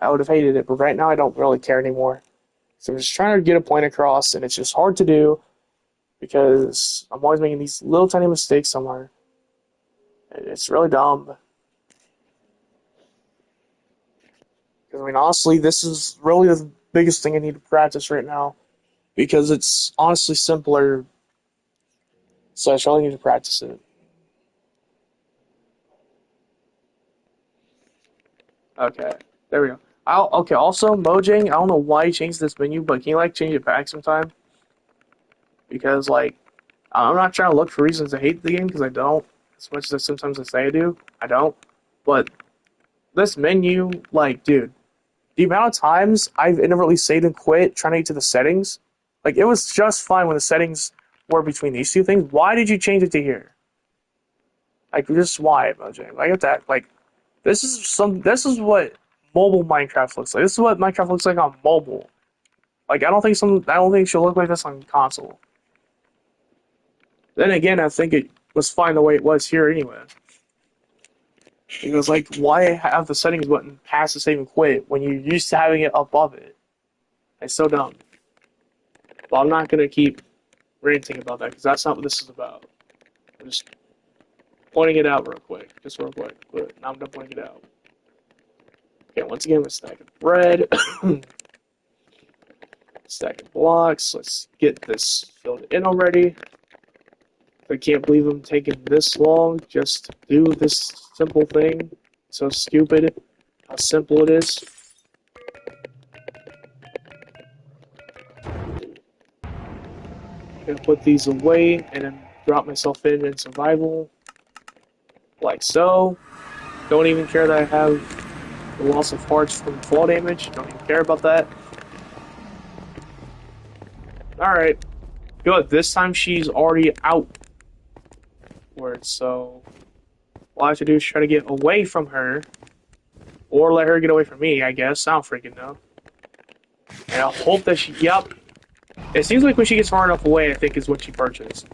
I would have hated it. But right now I don't really care anymore. So I'm just trying to get a point across, and it's just hard to do because I'm always making these little tiny mistakes somewhere. And it's really dumb. Because, I mean, honestly, this is really biggest thing I need to practice right now because it's honestly simpler. So I surely need to practice it. Okay, there we go. Okay. Also, Mojang, I don't know why you changed this menu, but can you like change it back sometime? Because like I'm not trying to look for reasons to hate the game because I don't. As much as sometimes I say I do, I don't. But this menu, like, dude, the amount of times I've inadvertently saved and quit trying to get to the settings, like it was just fine when the settings were between these two things. Why did you change it to here? Like, just why, Mojang? I get that. Like, This is what mobile Minecraft looks like. This is what Minecraft looks like on mobile. Like, I don't think it should look like this on console. Then again, I think it was fine the way it was here anyway. Because, like, why have the settings button past the save and quit when you're used to having it above it? It's so dumb. But I'm not gonna keep ranting about that because that's not what this is about. I'm just pointing it out real quick. Just real quick. But now I'm done pointing it out. Okay, once again, a stack of bread. Stack of blocks. Let's get this filled in already. I can't believe I'm taking this long just to do this simple thing. So stupid how simple it is. I'm gonna put these away and then drop myself in survival. Like so. Don't even care that I have the loss of hearts from fall damage. Don't even care about that. Alright. Good. This time she's already outward, so all I have to do is try to get away from her. Or let her get away from me, I guess. I don't freaking know. And I hope that she... Yep. It seems like when she gets far enough away, I think is when she purchases.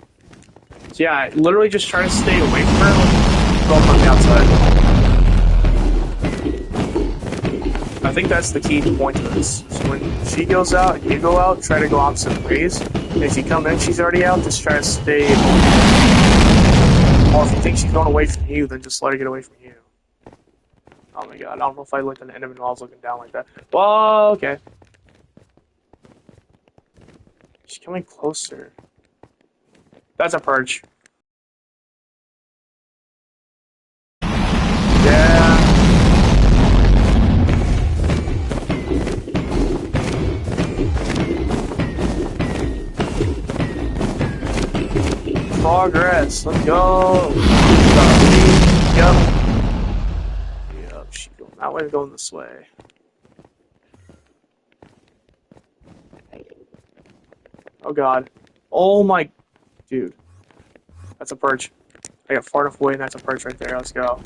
So yeah, literally just try to stay away from her. Go from the outside. I think that's the key point to this. So when she goes out and you go out, try to go opposite ways. And if you come in, she's already out, just try to stay... Or if you think she's going away from you, then just let her get away from you. Oh my god, I don't know if I looked at the enemy while I was looking down like that. Well, okay. She's coming closer. That's a perch. Yeah. Progress. Let's go. Yep. She's going that way, going this way. Oh god. Oh my... Dude. That's a perch. I got far enough away and that's a perch right there. Let's go.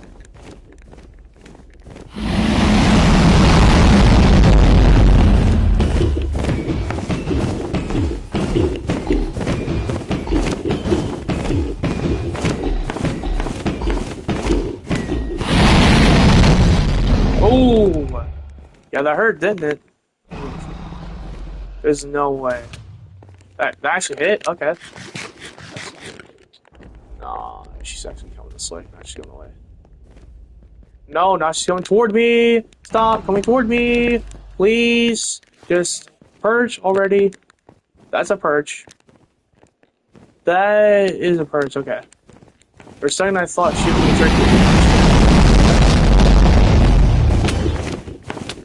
Oh! Yeah, that hurt, didn't it? There's no way. That actually hit? Okay. Nah, she's actually coming this way. Not she's going away. No, not she's coming toward me! Stop coming toward me! Please! Just perch already. That's a perch. That is a perch, okay. For a second I thought she was tricky.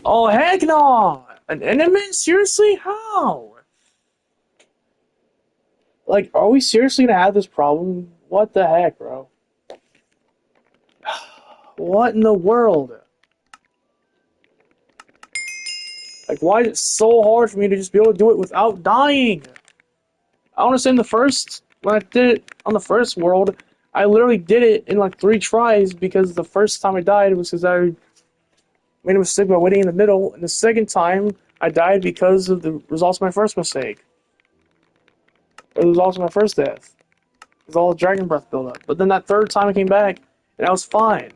Oh, heck no! An enemy? Seriously? How? Like, are we seriously gonna have this problem? What the heck, bro? What in the world? Like, why is it so hard for me to just be able to do it without dying? I understand when I did it on the first world, I literally did it in like 3 tries because the first time I died was because I made a mistake by waiting in the middle, and the second time I died because of the results of my first mistake. Or the results of my first death. Because all the dragon breath buildup. But then that third time I came back, and I was fine.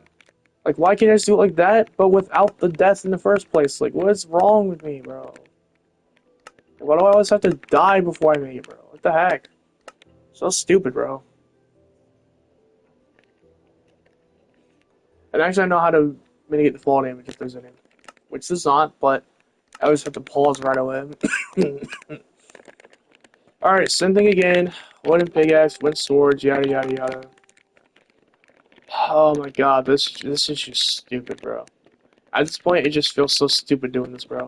Like, why can't I just do it like that, but without the death in the first place? Like, what is wrong with me, bro? Why do I always have to die before I make it, bro? What the heck? So stupid, bro. And actually, I know how to mitigate the fall damage if there's any. Which is not, but I always have to pause right away. Alright, same thing again. Wooden pickaxe, wooden swords, yada yada yada. Oh my god, this is just stupid, bro. At this point, it just feels so stupid doing this, bro.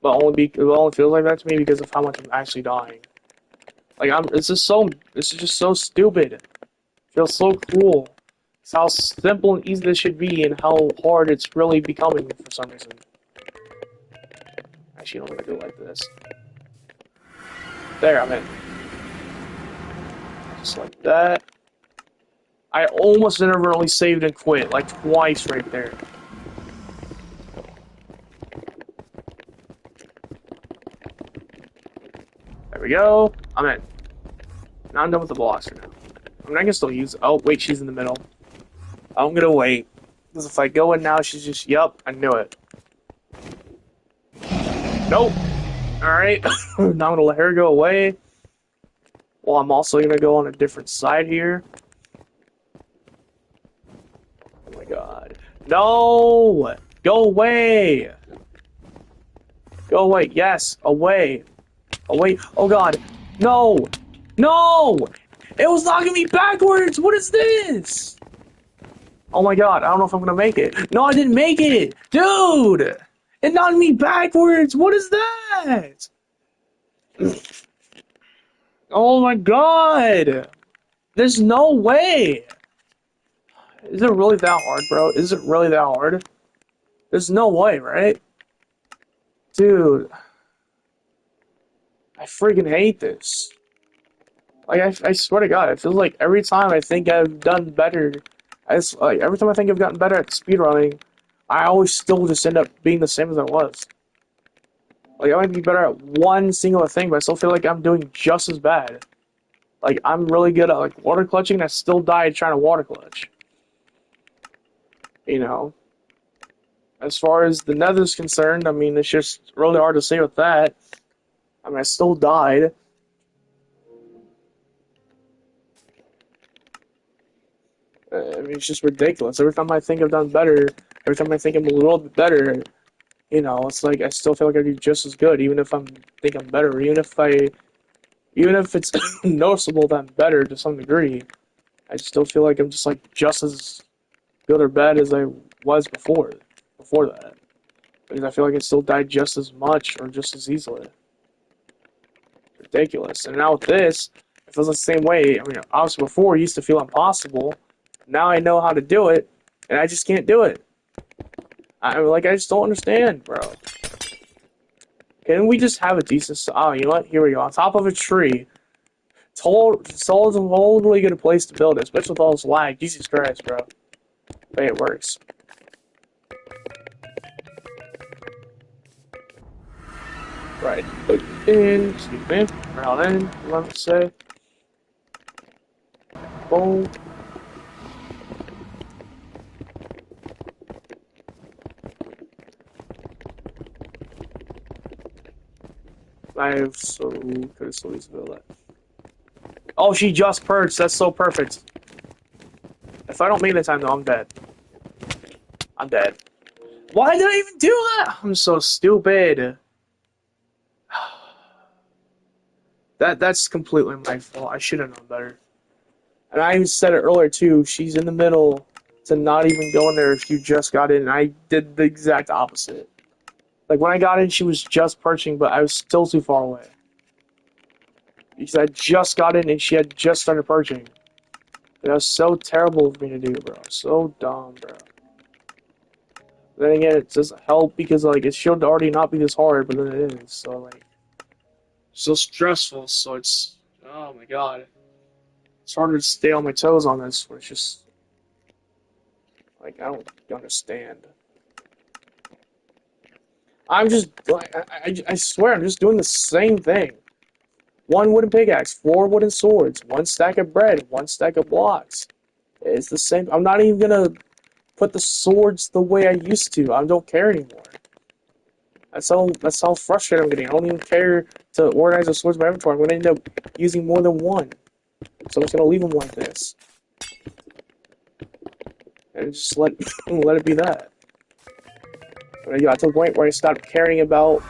But it only feels like that to me because of how much I'm actually dying. Like this is just so stupid. It feels so cruel. It's how simple and easy this should be, and how hard it's really becoming for some reason. Actually, I'm gonna do it like this. There, I'm in. Just like that. I almost inadvertently saved and quit, like twice right there. There we go. I'm in. Now I'm done with the blocks for now. I mean, I can still use. Oh, wait, she's in the middle. I'm gonna wait. Because if I go in now, she's just. Yup, I knew it. Nope. Alright. Now I'm gonna let her go away. Well, I'm also gonna go on a different side here. Oh my god. No! Go away! Go away. Yes, away. Away. Oh god. No! No! It was knocking me backwards! What is this? Oh my god, I don't know if I'm gonna make it. No, I didn't make it! Dude! It knocked me backwards! What is that? Oh my god! There's no way! Is it really that hard, bro? Is it really that hard? There's no way, right? Dude. I freaking hate this. Like, I swear to God, it feels like every time I think I've done better, every time I think I've gotten better at speedrunning, I always still just end up being the same as I was. Like, I might be better at one singular thing, but I still feel like I'm doing just as bad. Like, I'm really good at, like, water clutching, and I still died trying to water clutch. You know? As far as the nether's concerned, I mean, it's just really hard to say with that. I mean, I still died. I mean, it's just ridiculous. Every time I think I've done better, every time I think I'm a little bit better, you know, it's like I still feel like I do just as good, even if think I'm better, even if it's noticeable that I'm better to some degree. I still feel like I'm just like just as good or bad as I was before that, because I feel like I still died just as much or just as easily. Ridiculous. And now with this, it feels the same way. I mean, obviously before it used to feel impossible. Now I know how to do it, and I just can't do it. I just don't understand, bro. Can we just have a decent... Oh, you know what? Here we go. On top of a tree. It's a totally good place to build it, especially with all this lag. Jesus Christ, bro. But it works. Right. Put in. Excuse me. Round in. Let me say. Boom. I have so could have so easily built that. Oh, she just perched. That's so perfect. If I don't make it in time, though, I'm dead. I'm dead. Why did I even do that? I'm so stupid. That's completely my fault. I should have known better. And I even said it earlier too. She's in the middle to not even go in there if you just got in. And I did the exact opposite. Like when I got in, she was just perching, but I was still too far away. Because I just got in and she had just started perching. That was so terrible of me to do, bro. So dumb, bro. Then again, it doesn't help because like it should already not be this hard, but then it is. So like, so stressful. So it's oh my god, it's harder to stay on my toes on this. Where it's just like I don't understand. I'm just like I swear I'm just doing the same thing. One wooden pickaxe, 4 wooden swords, 1 stack of bread, 1 stack of blocks. It's the same. I'm not even gonna put the swords the way I used to. I don't care anymore. That's how frustrated I'm getting. I don't even care to organize the swords in my inventory. I'm gonna end up using more than one. So I'm just gonna leave them like this. And just let it be that. And I got to the point where I stopped caring about,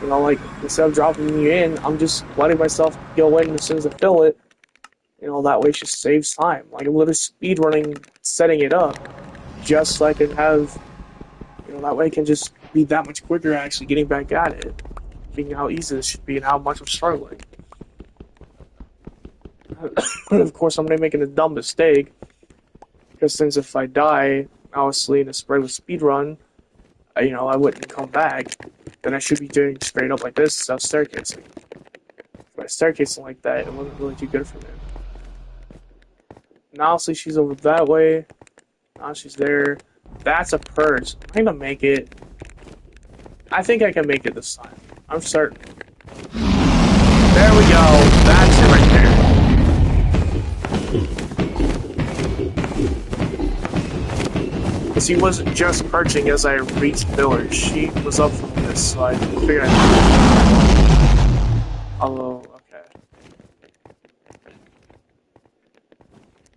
like, instead of dropping you in, I'm just letting myself go in as soon as I fill it. That way it just saves time. Like, I'm literally speedrunning, setting it up, just so I can have, that way I can just be that much quicker at actually getting back at it. Being how easy this should be and how much I'm struggling. Of course, I'm making a dumb mistake, because since if I die, obviously, in a regular speedrun, I wouldn't come back, then I should be doing straight up like this, without staircasing. If I staircasing like that, it wasn't really too good for me. Now, see, she's over that way. Now she's there. That's a purge. I'm gonna make it. I think I can make it this time. I'm certain. There we go. That's it right there. Because he wasn't just perching as I reached pillars. She was up from this, so I figured Although, okay.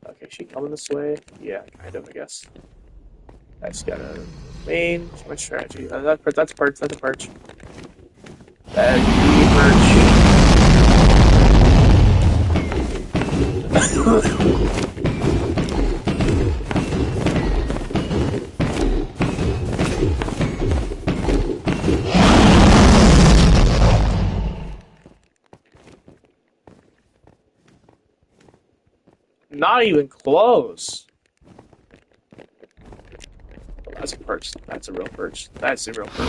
Okay, she coming this way? Yeah, kind of, I guess. I just gotta main my strategy. That's a perch, that's a perch. That's the perch. Not even close. Oh, that's a perch. That's a real perch. That's a real perch.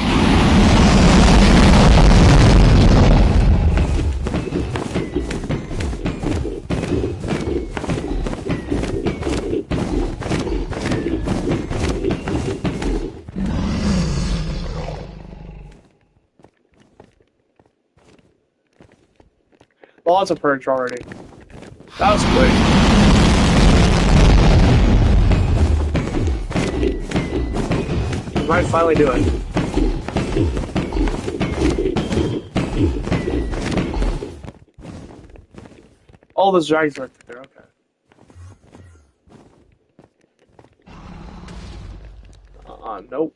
Well, that's a perch already. That was quick. Might finally do it. All those dragons right there, okay. Nope.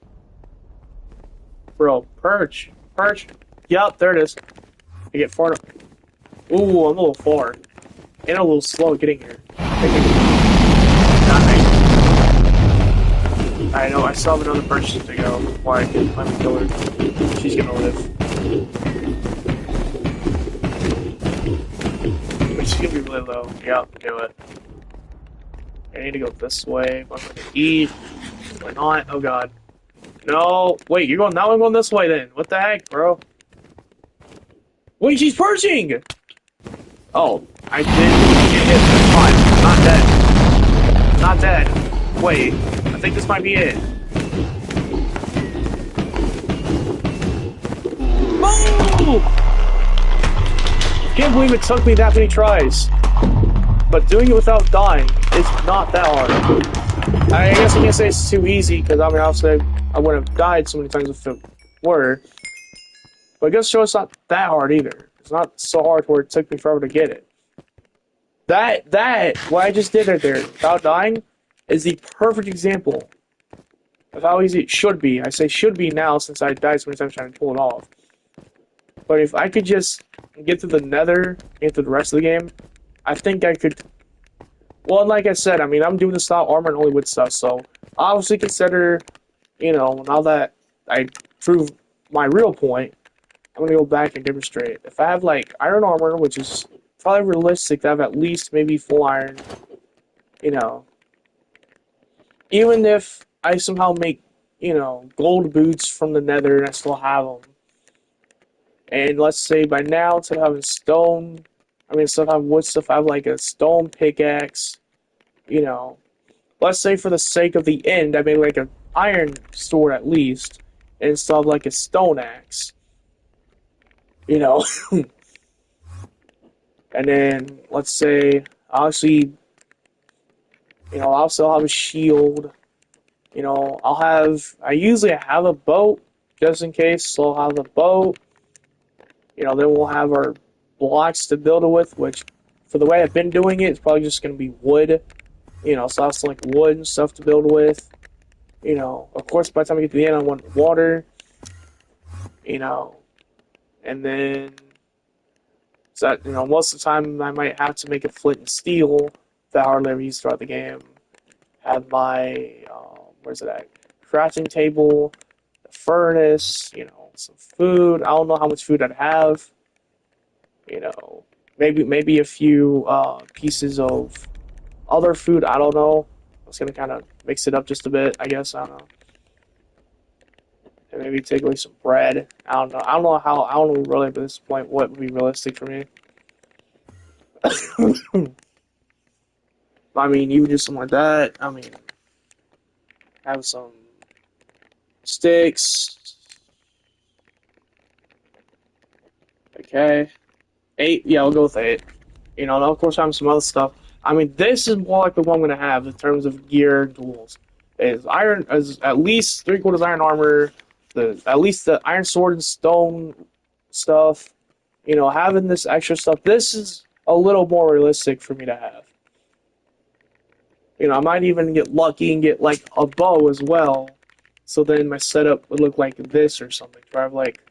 Bro, perch. Perch. Yep, there it is. You get far. Ooh, I'm a little far. And a little slow getting here. I know, I still have another person to go before I can finally kill her. She's gonna live. But she's gonna be really low. Yep, do it. I need to go this way. I'm gonna eat. Why not? Oh god. No! Wait, you're going now I'm going this way then. What the heck, bro? Wait, she's perching! Oh, I did get hit. Fine. Not dead. Not dead. Wait. I think this might be it. Oh! Can't believe it took me that many tries. But doing it without dying is not that hard. I guess I can't say it's too easy, because I mean, obviously I wouldn't have died so many times if it were. But I guess show it's not that hard either. It's not so hard where it took me forever to get it. What I just did right there, without dying, is the perfect example of how easy it should be. I say should be now since I died so many times trying to pull it off. But if I could just get to the nether, get to the rest of the game, I think I could. Well, and like I said, I mean, I'm doing this without armor and only with stuff, so obviously consider, now that I proved my real point, I'm gonna go back and demonstrate. If I have, like, iron armor, which is probably realistic to have at least maybe full iron, even if I somehow make, gold boots from the nether and I still have them. And let's say by now, instead of having instead of having wood stuff, I have like a stone pickaxe, Let's say for the sake of the end, I made like an iron sword at least, and still have like a stone axe. And then, let's say, obviously, I'll still have a shield. I usually have a boat, just in case, so I'll have a boat. Then we'll have our blocks to build it with, which, for the way I've been doing it, it's probably just going to be wood. So I'll select wood and stuff to build with. You know, of course, by the time I get to the end, I want water. You know, and then so you know, most of the time I might have to make a flint and steel that I hardly ever use throughout the game. Have my where's it at? Crafting table, the furnace. You know, some food. I don't know how much food I'd have. You know, maybe a few pieces of other food. I don't know. I was gonna kind of mix it up just a bit. I guess I don't know. And maybe take away some bread. I don't know. I don't know how. I don't know really at this point what would be realistic for me. I mean, even just something like that. I mean, have some sticks. Okay, 8. Yeah, I'll go with 8. You know, and of course, have some other stuff. I mean, this is more like the one I'm gonna have in terms of gear and tools. Is iron as at least 3/4 iron armor. At least the iron sword and stone stuff. You know, having this extra stuff. This is a little more realistic for me to have. You know, I might even get lucky and get like a bow as well. So then my setup would look like this or something. Where I have like,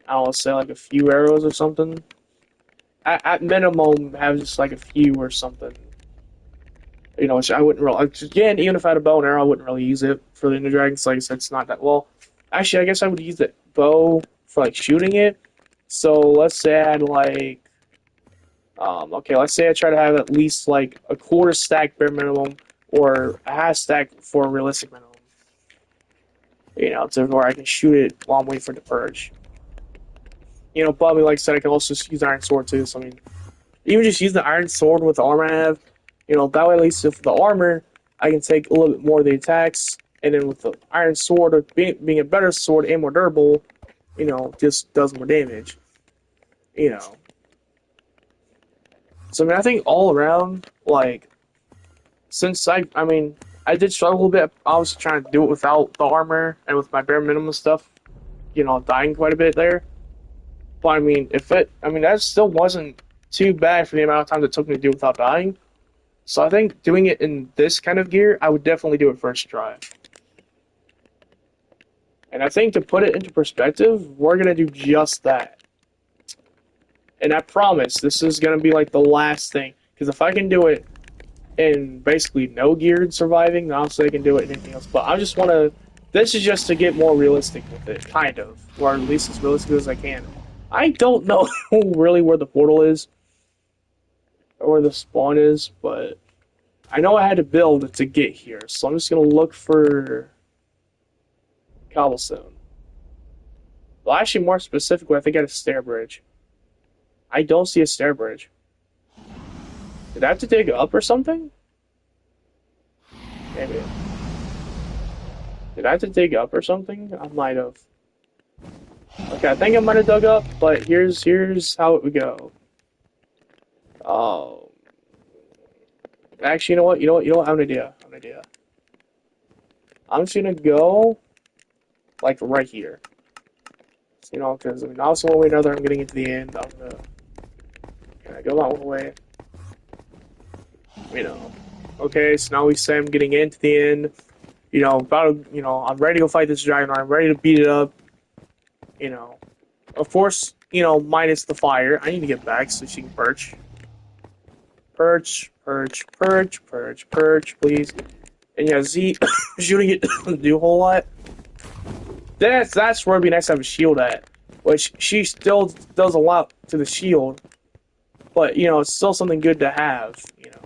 I don't know, say like a few arrows or something. At minimum, have just like a few or something. You know, which I wouldn't really. Again, even if I had a bow and arrow, I wouldn't really use it for the Ender Dragons. Like I said, it's not that well. Actually, I guess I would use the bow for like shooting it. So let's say I had like, okay, let's say I try to have at least like a quarter stack bare minimum or a half stack for a realistic minimum. You know, to where I can shoot it while I'm waiting for it to purge. You know, but like I said, I can also use Iron Sword too. So I mean, even just use the Iron Sword with the armor I have. You know, that way at least with the armor, I can take a little bit more of the attacks. And then with the Iron Sword, being a better sword and more durable, you know, just does more damage. You know. So I mean, I think all around, like, since I mean, I did struggle a bit. I was trying to do it without the armor and with my bare minimum stuff. You know, dying quite a bit there. But I mean, that still wasn't too bad for the amount of time it took me to do it without dying. So I think doing it in this kind of gear, I would definitely do it first try. And I think to put it into perspective, we're going to do just that. And I promise, this is going to be like the last thing. Because if I can do it in basically no gear and surviving, then obviously I can do it in anything else. But I just want to... This is just to get more realistic with it, kind of. Or at least as realistic as I can. I don't know really where the portal is. Or where the spawn is, but... I know I had to build to get here. So I'm just going to look for... cobblestone. Well, actually, more specifically, I think I had a stair bridge. I don't see a stair bridge. Did I have to dig up or something? Maybe. Did I have to dig up or something? I might have. Okay, I think I might have dug up, but here's how it would go. Oh. Actually, you know what? I have an idea. I'm just gonna go like right here. You know, because I mean, also one way or another, I'm getting into the end. Can I go that one way? You know. Okay, so now we say I'm getting into the end. You know, I'm ready to go fight this dragon. I'm ready to beat it up. You know, of course, you know, minus the fire. I need to get back so she can perch. Perch, please. And yeah, Z shooting it doesn't do a whole lot. That's where it'd be nice to have a shield at. Which she still does a lot to the shield. But, you know, it's still something good to have, you know.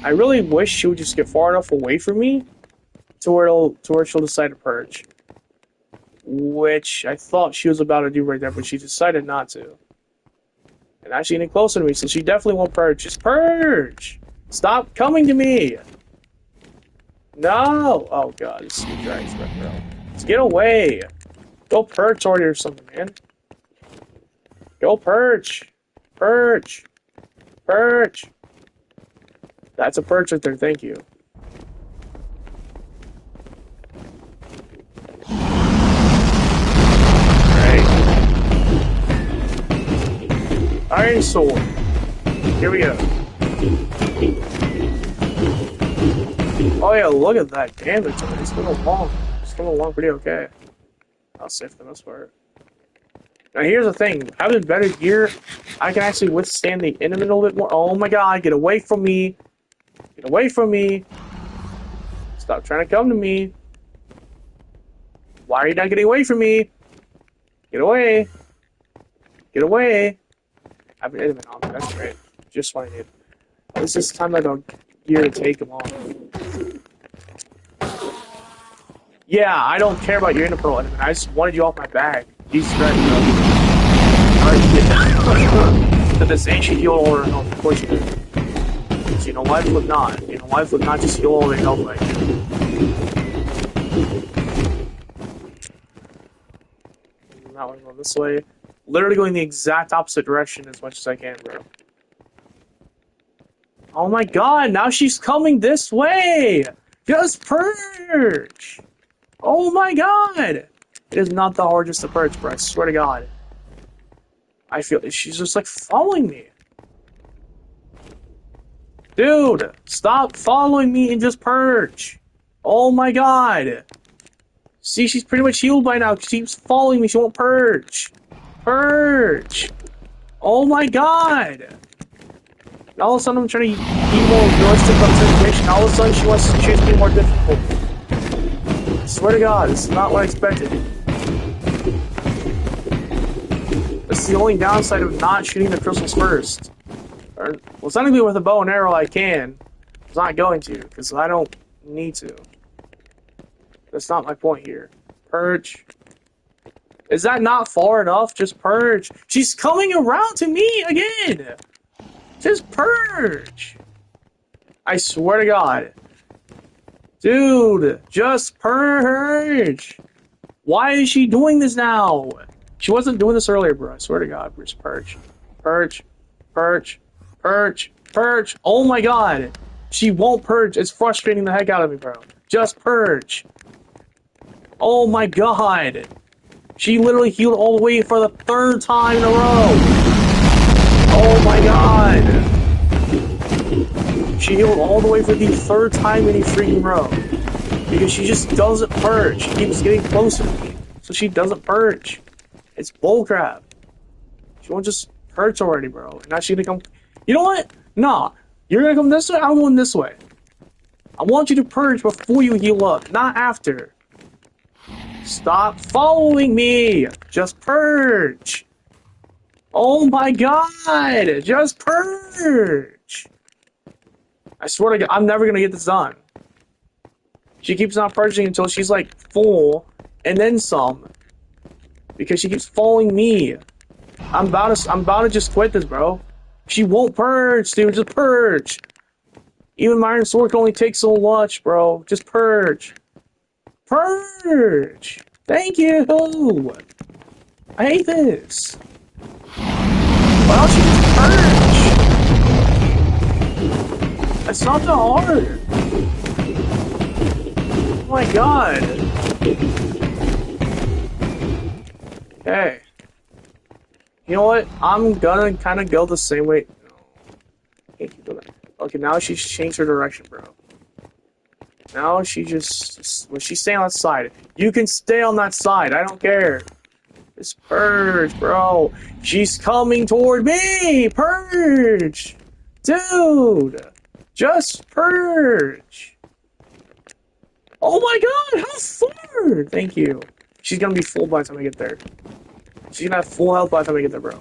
I really wish she would just get far enough away from me to where she'll decide to purge. Which I thought she was about to do right there, but she decided not to. And actually getting closer to me, so she definitely won't purge. Just purge! Stop coming to me! No! Oh god, this is dragon's breath, bro. Just get away! Go perch already or something, man. Go perch! Perch! Perch! That's a perch right there, thank you. Right. Iron sword. Here we go. Oh yeah, look at that. Damn, it's been a long. It's been a long pretty okay. I'll say for the most part. Now here's the thing. Having better gear, I can actually withstand the enemy a little bit more. Oh my god, get away from me. Get away from me. Stop trying to come to me. Why are you not getting away from me? Get away. Get away. I have an enemy on me. That's great. Just what I need. This is time like a gear to take him on. Yeah, I don't care about your Interpearl enemy. I just wanted you off my back. Jesus Christ, bro. Alright, did this ancient heal all her health? Of course you did. So, you know, life would not. You know, life would not just heal all their health right now. Not want to go this way. Literally going the exact opposite direction as much as I can, bro. Oh my god, now she's coming this way! Just purge! Oh my god! It is not the hardest to purge, bro. I swear to god. I feel she's just like following me. Dude, stop following me and just purge. Oh my god. See, she's pretty much healed by now. She keeps following me. She won't purge. Purge. Oh my god. And all of a sudden I'm trying to be more realistic about the situation. All of a sudden she wants to choose to be more difficult. I swear to god, this is not what I expected. That's the only downside of not shooting the crystals first. Or, well, technically with a bow and arrow I can. I'm not going to, because I don't need to. That's not my point here. Purge. Is that not far enough? Just purge. She's coming around to me again! Just purge! I swear to god. Dude, just purge! Why is she doing this now? She wasn't doing this earlier, bro. I swear to god. Just purge. Purge. Purge. Purge. Purge. Oh my god. She won't purge. It's frustrating the heck out of me, bro. Just purge. Oh my god. She literally healed all the way for the 3rd time in a row. Oh my god. She healed all the way for the 3rd time in a freaking row. Because she just doesn't purge. She keeps getting closer to me. So she doesn't purge. It's bullcrap. She won't just purge already, bro. Now she's gonna come. You know what? Nah. You're gonna come this way, I'm going this way. I want you to purge before you heal up, not after. Stop following me! Just purge! Oh my god! Just purge! I swear to god, I'm never gonna get this done. She keeps not purging until she's like full, and then some. Because she keeps following me. I'm about to just quit this, bro. She won't purge, dude. Just purge. Even my iron sword can only take so much, bro. Just purge. Purge. Thank you. I hate this. Why don't you just purge? It's not that hard. Oh my god. Okay. You know what? I'm gonna kind of go the same way. Can't keep doing that. Okay, now she's changed her direction, bro. Now she just... When she's staying on that side. You can stay on that side. I don't care. Just purge, bro. She's coming toward me! Purge! Dude! Just purge! Oh my god! How far? Thank you. She's gonna be full by the time I get there. She's gonna have full health by the time I get there, bro.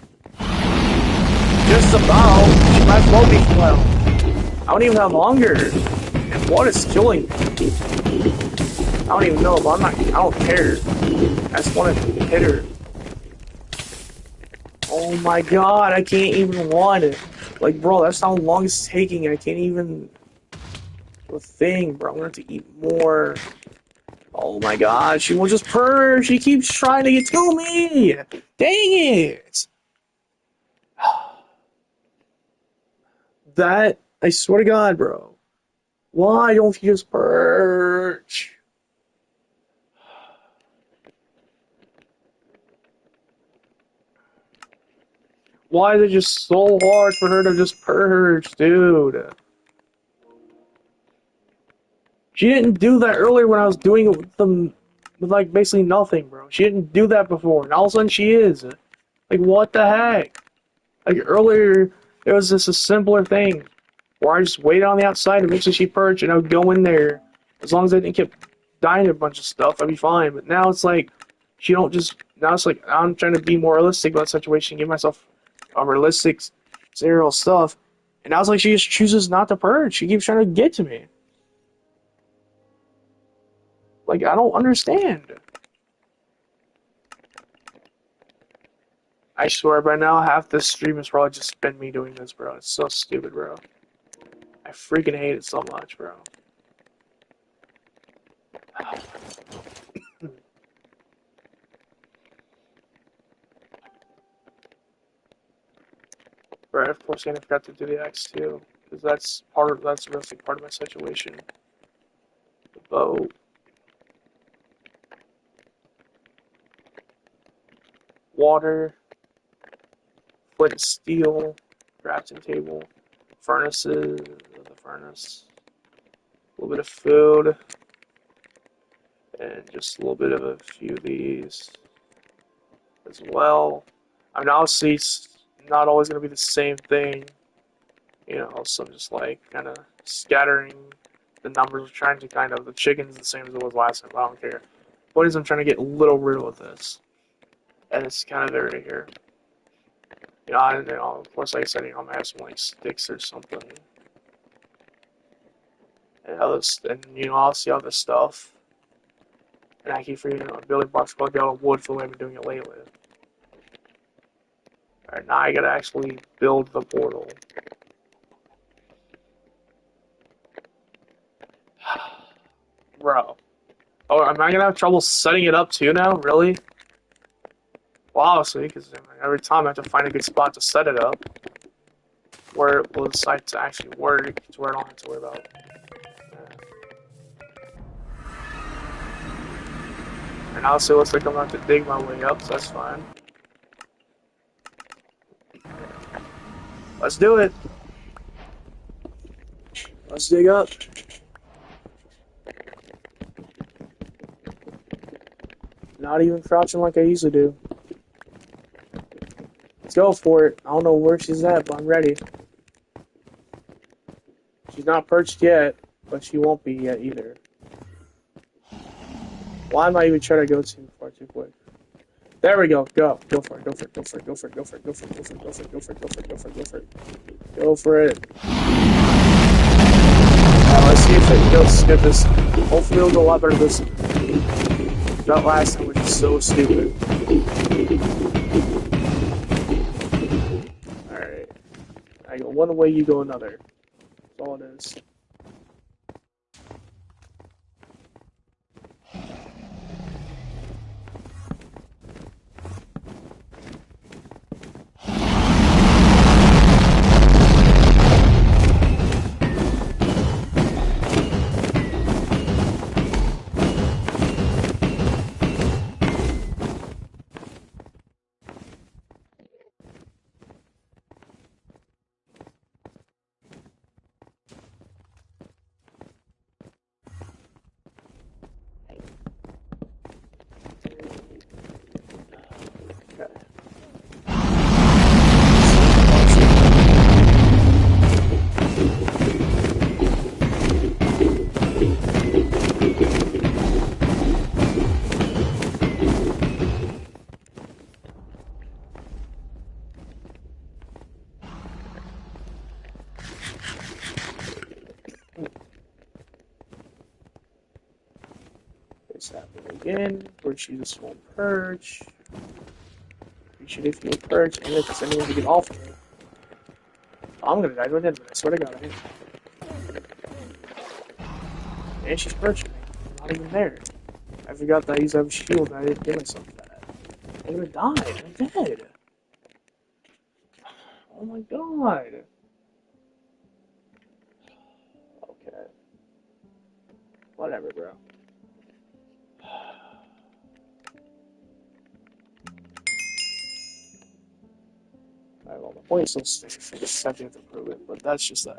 Just about. She might as well be full health. I don't even have hunger. And what is killing me? I don't even know, but I don't care. I just want to hit her. Oh my god, I can't even want it. Like, bro, that's how long it's taking. I can't even do a thing, bro. I'm gonna have to eat more. Oh my god, she will just purge. She keeps trying to get to me. Dang it. That, I swear to god, bro. Why don't you just purge? Why is it just so hard for her to just purge, dude? She didn't do that earlier when I was doing it with them, with like basically nothing, bro. She didn't do that before, and all of a sudden she is. Like, what the heck? Like earlier, it was just a simpler thing, where I just waited on the outside, and eventually she perched, and I would go in there. As long as I didn't keep dying to a bunch of stuff, I'd be fine. But now it's like, she don't just. Now it's like I'm trying to be more realistic about the situation, give myself a realistic serial stuff, and now it's like she just chooses not to purge. She keeps trying to get to me. Like, I don't understand. I swear by now, half this stream has probably just been me doing this, bro. It's so stupid, bro. I freaking hate it so much, bro. Right, of course, I forgot to do the X too, because that's a really part of my situation. The boat, water, flint and steel, crafting table, furnaces, the furnace, a little bit of food, and just a little bit of a few of these as well. I mean, obviously, it's not always going to be the same thing, you know, so I'm just like kind of scattering the numbers, trying to kind of, the chicken's the same as it was last time, I don't care. Point is, I'm trying to get a little real with this, and it's kind of there right here. You know, of course, like I said, you know, I'm gonna have some like sticks or something, and and you know, I'll see other stuff. And I keep forgetting, you know, building blocks plug out of wood for the way I've been doing it lately. Alright, now I gotta actually build the portal. Bro. Oh, am I gonna have trouble setting it up too now? Really? Well, obviously, because every time I have to find a good spot to set it up, where it will decide to actually work, to where I don't have to worry about. And obviously, it looks like I'm gonna have to dig my way up, so that's fine. Let's do it. Let's dig up. Not even crouching like I usually do. Let's go for it. I don't know where she's at, but I'm ready. She's not perched yet, but she won't be yet either. Why am I even trying to go too far too quick? There we go. Go. Go for it. Go for it. Go for it. Go for it. Go for it. Go for it. Go for it. Go for it. Go for it. Go for it. Go for it. Go for it. Go for it. Let's see if it goes skip this. Hopefully it'll go a lot better this time. That last time was just so stupid. Alright. I go one way, you go another. That's all it is. This happened again, where she just won't purge. Appreciate if you purge, and if it's anyone to get off of me. I'm gonna die to an enemy, I swear to God, I am. And she's purging me. I'm not even there. I forgot that I used to have a shield and I didn't give myself that. I'm gonna die, I'm dead. Oh my god. Okay. Whatever, bro. Alright, well, the point is still subject to prove it, but that's just that.